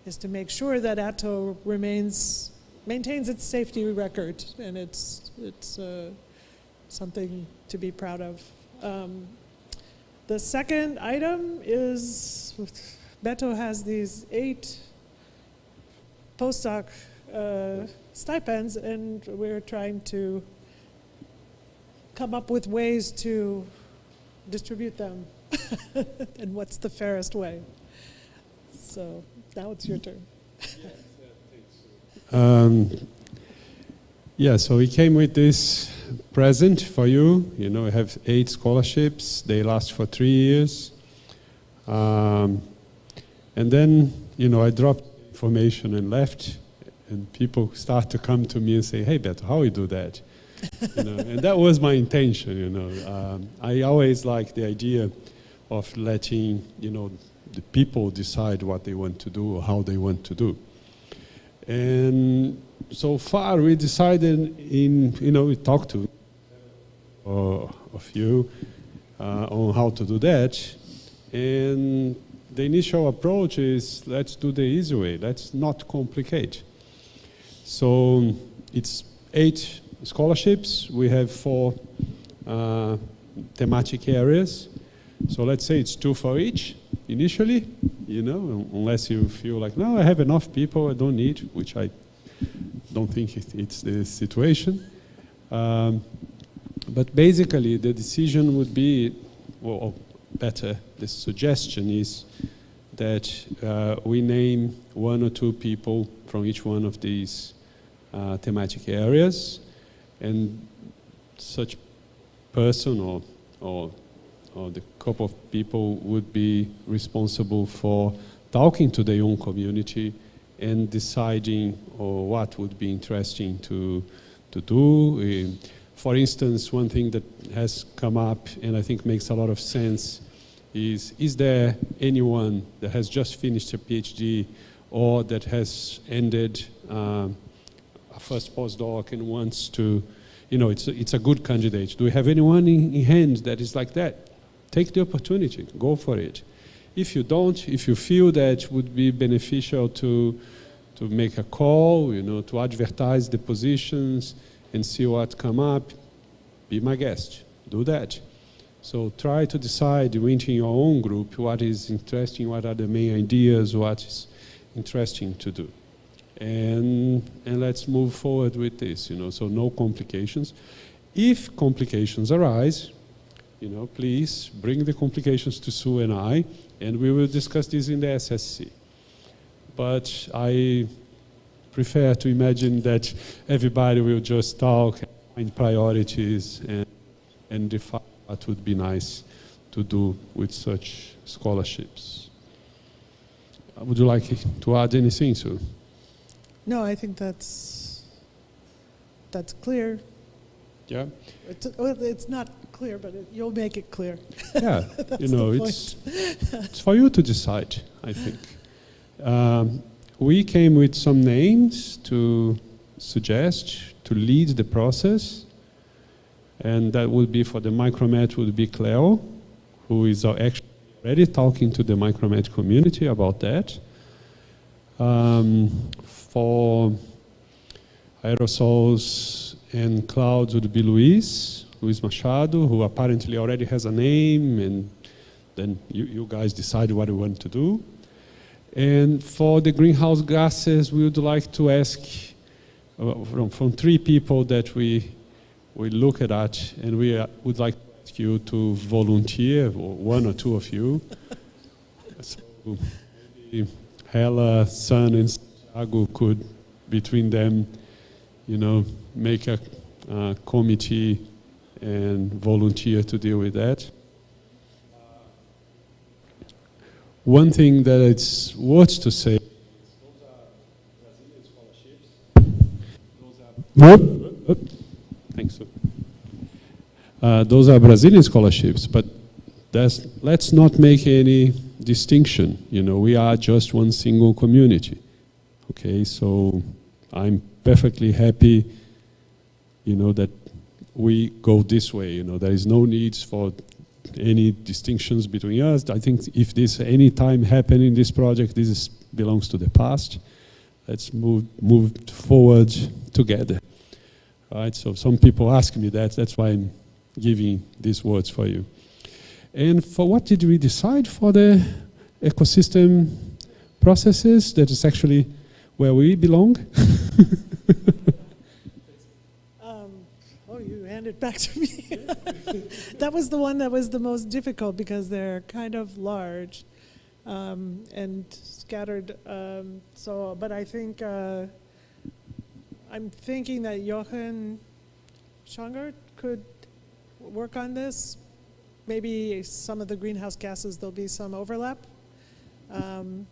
is to make sure that ATTO maintains its safety record, and it's something to be proud of. The second item is Beto has these 8 postdoc stipends, and we're trying to come up with ways to distribute them and what's the fairest way. So now it's your turn. So we came with this present for you. We have 8 scholarships. They last for 3 years. And then, I dropped information and left, and people start to come to me and say, hey, Beto, how we do that? And that was my intention, I always like the idea of letting, the people decide what they want to do or how they want to do. And so far we decided we talked to a few on how to do that. And the initial approach is, let's do the easy way. Let's not complicate. So it's 8 scholarships. We have 4 thematic areas. So let's say it's 2 for each initially, unless you feel like, no, I have enough people, I don't need, which I don't think it's the situation. But basically, the decision would be, or better, the suggestion is that we name 1 or 2 people from each one of these thematic areas, and such person or the couple of people would be responsible for talking to their own community and deciding what would be interesting to do. For instance, one thing that has come up and I think makes a lot of sense is there anyone that has just finished a PhD or that has ended a first postdoc and wants to, it's a good candidate. Do we have anyone in hand that is like that? Take the opportunity, go for it. If you don't, if you feel that would be beneficial to make a call, to advertise the positions and see what come up, be my guest, do that. So try to decide within your own group what is interesting, what are the main ideas, what is interesting to do. And let's move forward with this, so no complications. If complications arise, please bring the complications to Sue and I, and we will discuss this in the SSC. But I prefer to imagine that everybody will just talk, find priorities, and define what would be nice to do with such scholarships. Would you like to add anything, Sue? No, I think that's clear. Yeah. It's not clear, but you'll make it clear. Yeah, it's for you to decide, I think. We came with some names to suggest, to lead the process, and that would be for the Micromet would be Cleo, who is actually already talking to the Micromet community about that. For aerosols and clouds would be Luis Machado, who apparently already has a name, and then you guys decide what you want to do. And for the greenhouse gases, we would like to ask from 3 people that we look at that, and we would like to ask you to volunteer, or 1 or 2 of you. So maybe Hela, Sun, and Santiago could, between them, make a committee and volunteer to deal with that. One thing that it's worth to say, thanks. Those are Brazilian scholarships, but let's not make any distinction. We are just one single community. Okay, so I'm perfectly happy, that we go this way. There is no need for any distinctions between us. I think if this any time happen in this project, this belongs to the past. Let's move forward together. All right, so some people ask me that. That's why I'm giving these words for you. And for what did we decide for the ecosystem processes? That is actually where we belong. You hand it back to me. That was the one that was the most difficult because they're kind of large and scattered. But I think I'm thinking that Jochen Schangert could work on this. Maybe some of the greenhouse gases, there'll be some overlap. And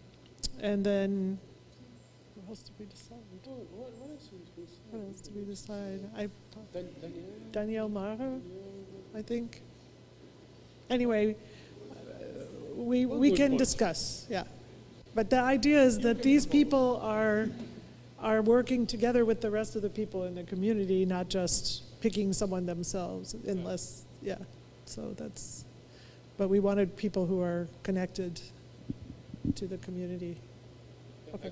then, what else did we decide? What else did we decide? Danielle Mara, I think. Anyway, we can discuss, yeah. But the idea is that these people are working together with the rest of the people in the community, not just picking someone themselves, unless, yeah. So but we wanted people who are connected to the community. Okay.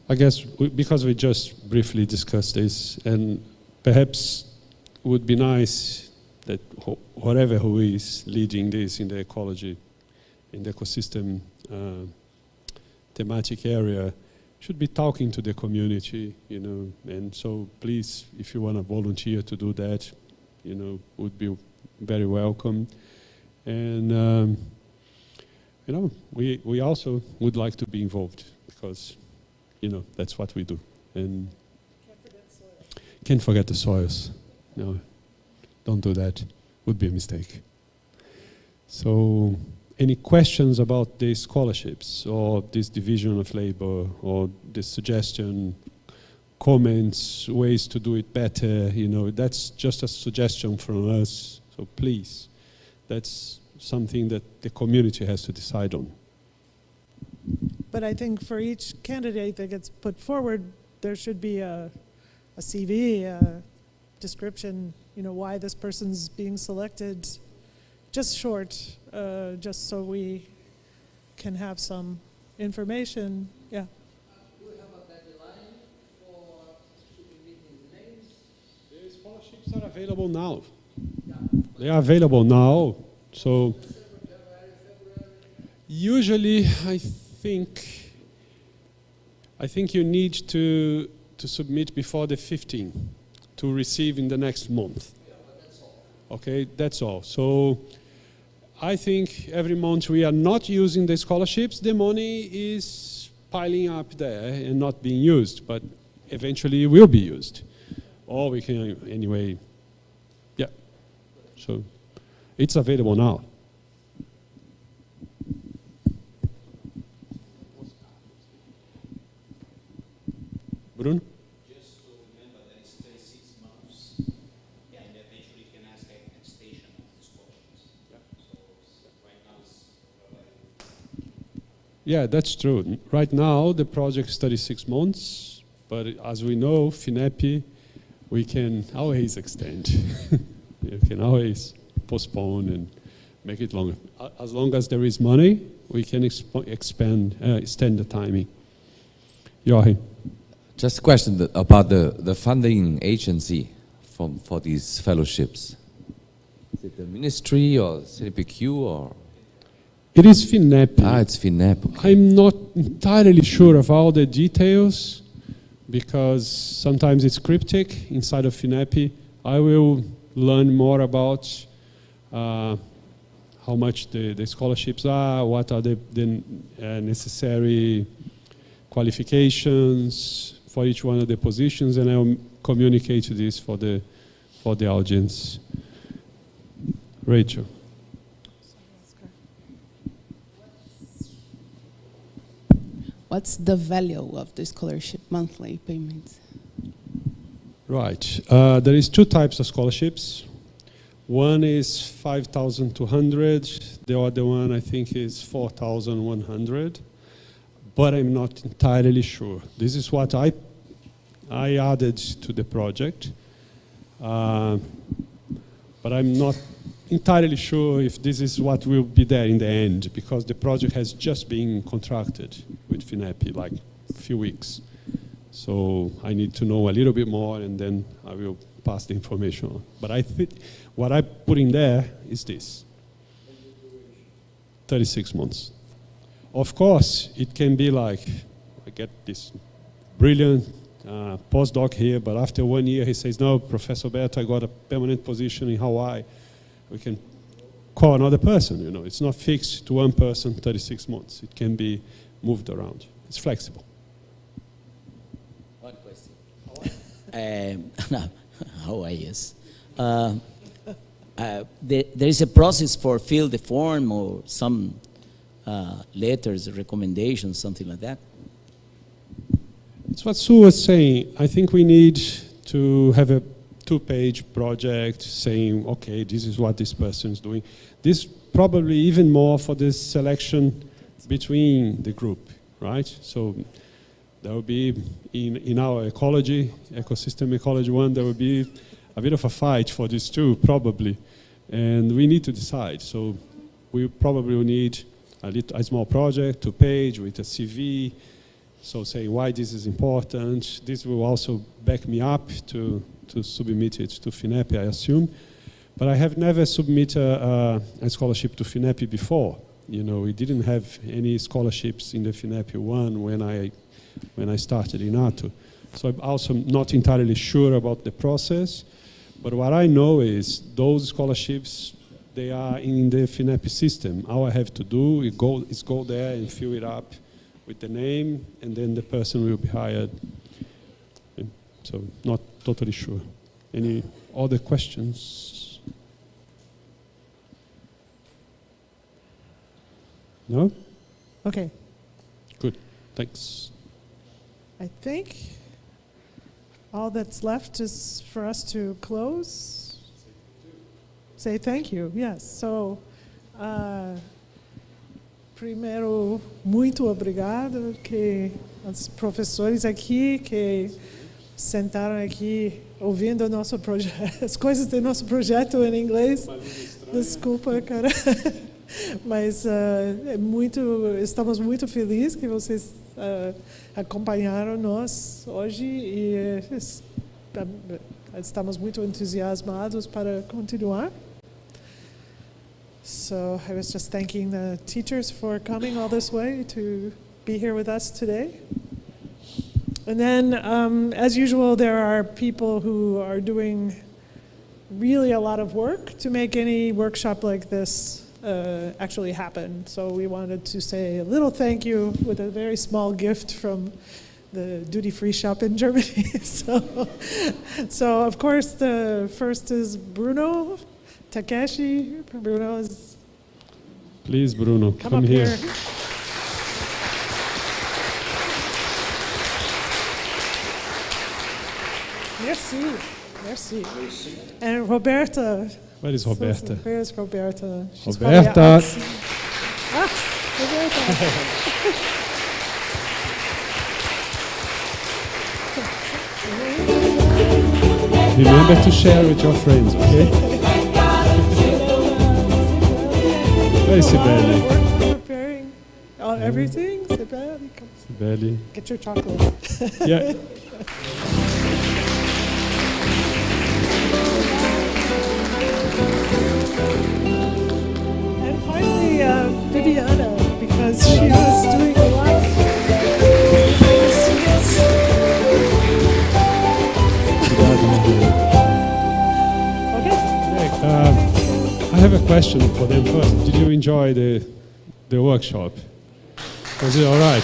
I guess because we just briefly discussed this, and perhaps it would be nice that whoever who is leading this in the ecology, in the ecosystem thematic area, should be talking to the community, and so please, if you want to volunteer to do that, would be very welcome. And, we also would like to be involved because, that's what we do. And can't forget the soils. No, don't do that. Would be a mistake. So, any questions about the scholarships or this division of labor or this suggestion, comments, ways to do it better? That's just a suggestion from us. So please, that's something that the community has to decide on. But I think for each candidate that gets put forward, there should be a CV, a description, why this person's being selected. Just short, just so we can have some information. Yeah. Do we have a deadline for submitting names? The scholarships are available now. Yeah. They are available now. So usually, I think you need to submit before the 15th to receive in the next month. Yeah, but that's all. Okay, that's all. So I think every month we are not using the scholarships, the money is piling up there and not being used, but eventually it will be used. Or we can, anyway, yeah. So it's available now. Bruno? Just to remember that it's 36 months, and eventually you can ask an extension of the scholarships. Yeah. So right now it's yeah, that's true. Right now the project is 36 months, but as we know, FINEP, we can always extend. You can always postpone and make it longer. As long as there is money, we can extend the timing. Joachim. Just a question about the funding agency for these fellowships. Is it the ministry or CDPQ or? It is FINEP. Ah, it's FINEP. Okay. I'm not entirely sure of all the details because sometimes it's cryptic inside of FINEP. I will learn more about how much the scholarships are, what are the necessary qualifications for each one of the positions, and I'll communicate this for the audience. Rachel. What's the value of the scholarship monthly payments? Right. There is two types of scholarships. One is 5,200. The other one, I think, is 4,100. But I'm not entirely sure. This is what I added to the project. But I'm not entirely sure if this is what will be there in the end, because the project has just been contracted with FINEP, like a few weeks. So I need to know a little bit more, and then I will pass the information on. But I think what I put in there is this: 36 months. Of course, it can be like, I get this brilliant postdoc here, but after 1 year he says, no, Professor Beto, I got a permanent position in Hawaii. We can call another person, you know. It's not fixed to one person, 36 months. It can be moved around. It's flexible. One question. Hawaii, yes. There is a process for fill the form or some letters, recommendations, something like that? It's what Sue was saying. I think we need to have a 2-page project saying, okay, this is what this person is doing. This probably even more for this selection between the group, right? So there will be, in our ecosystem ecology one, there will be a bit of a fight for this too, probably. And we need to decide. So we probably will need a small project, 2-page with a CV, so saying why this is important. This will also back me up to submit it to FINEP, I assume. But I have never submitted a scholarship to FINEP before. You know, we didn't have any scholarships in the FINEP one when I started in ATTO. So I'm also not entirely sure about the process. But what I know is those scholarships, they are in the FINEP system. All I have to do is go there and fill it up with the name, and then the person will be hired. And so not totally sure. Any other questions? No? Okay. Good, thanks. I think all that's left is for us to close. Say thank you, yes. So, primeiro, muito obrigado que os professores aqui que sentaram aqui ouvindo o nosso projeto, as coisas do nosso projeto em inglês. Desculpa, cara. Mas estamos muito felizes que vocês acompanharam nós hoje e estamos muito entusiasmados para continuar. So I was just thanking the teachers for coming all this way to be here with us today. And then, as usual, there are people who are doing really a lot of work to make any workshop like this actually happen. So we wanted to say a little thank you with a very small gift from the duty-free shop in Germany. So of course, the first is Bruno Takeshi. Bruno is... Please, Bruno, come here. Merci. And Roberta. Where is Roberta? Where is Roberta? Roberta. Roberta. Remember to share with your friends, okay? Where is Sibeli? We're preparing everything. Sibeli, Sibeli. get your chocolate. Yeah. I have a question for them first. Did you enjoy the workshop? Was it all right?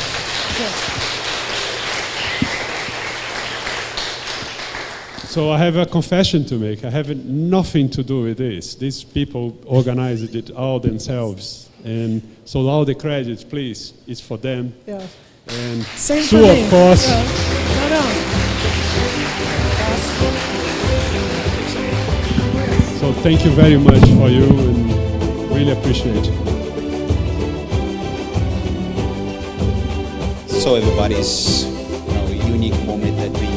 So I have a confession to make. I have nothing to do with this. These people organized it all themselves. And so all the credit, please, is for them. Yeah. And Same Sue, for me. of course. Yeah. No. So thank you very much for you, and really appreciate it. So everybody's a unique moment that we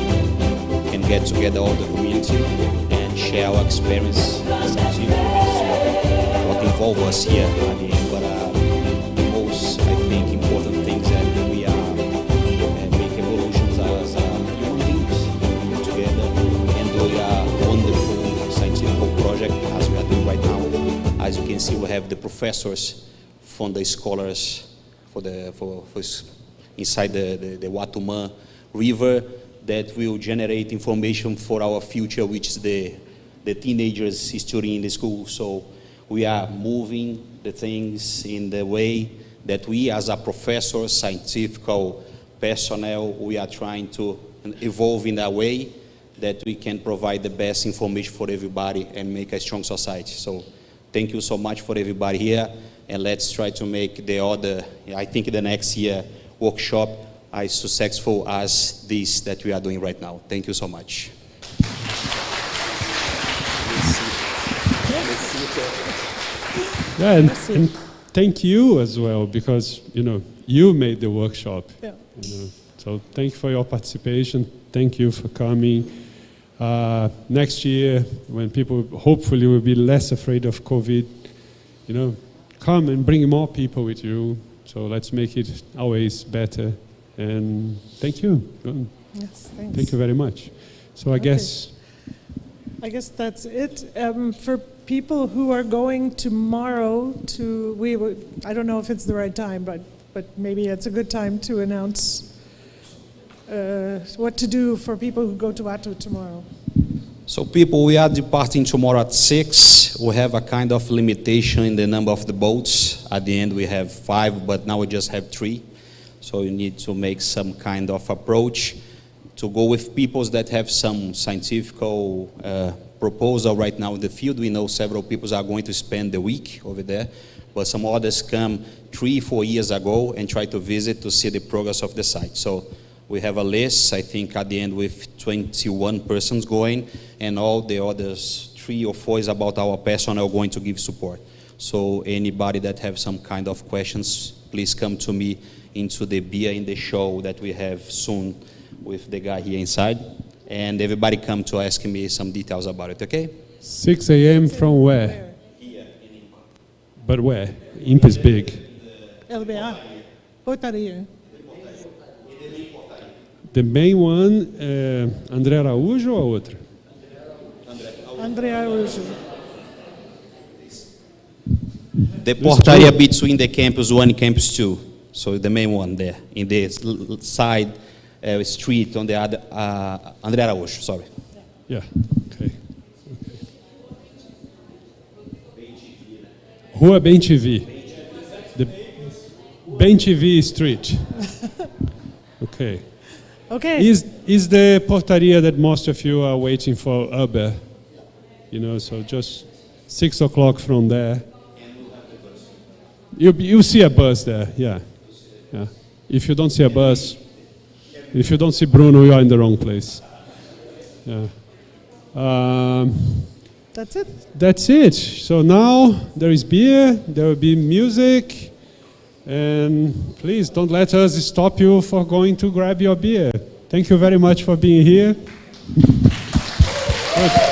can get together all the community and share our experience. What involves us here at the end, but the most, I think, important things that we are make evolutions as human beings together and do a wonderful scientific project as we are doing right now. As you can see, we have the professors from the scholars for inside the Watumã River that will generate information for our future, which is the teenagers studying in the school. So we are moving the things in the way that we as a professor, scientific personnel, we are trying to evolve in a way that we can provide the best information for everybody and make a strong society. So thank you so much for everybody here, and let's try to make I think the next year workshop as successful as this that we are doing right now. Thank you so much. Yeah, and thank you as well, because you made the workshop. Yeah. So thank you for your participation. Thank you for coming. Next year, when people hopefully will be less afraid of COVID, come and bring more people with you. So let's make it always better. And thank you. Yes, thanks. Thank you very much. So I guess that's it. For people who are going tomorrow I don't know if it's the right time, but maybe it's a good time to announce what to do for people who go to ATTO tomorrow. So people, we are departing tomorrow at 6. We have a kind of limitation in the number of the boats. At the end we have 5, but now we just have 3. So you need to make some kind of approach to go with people that have some scientific proposal right now in the field. We know several people are going to spend the week over there, but some others come 3-4 years ago and try to visit to see the progress of the site. So we have a list, I think at the end with 21 persons going, and all the others 3 or 4 is about our personnel going to give support. So anybody that have some kind of questions, please come to me into the beer in the show that we have soon with the guy here inside. And everybody come to ask me some details about it, okay? 6 a.m. from where? Here in Impa. But where? Impa is big. LBA. Portaria. The main one, André Araújo ou outra? André Araújo. The portaria between the campus 1 and campus 2. So the main one there, in the side street on the other, André Araújo, sorry. Yeah, okay. Rua Bem TV. The Bem TV Street. Okay. Okay. Is the portaria that most of you are waiting for Uber? So just 6 o'clock from there. You see a bus there, yeah. If you don't see a bus, if you don't see Bruno, you are in the wrong place. Yeah. That's it. That's it. So now there is beer, there will be music, and please don't let us stop you for going to grab your beer. Thank you very much for being here. Good.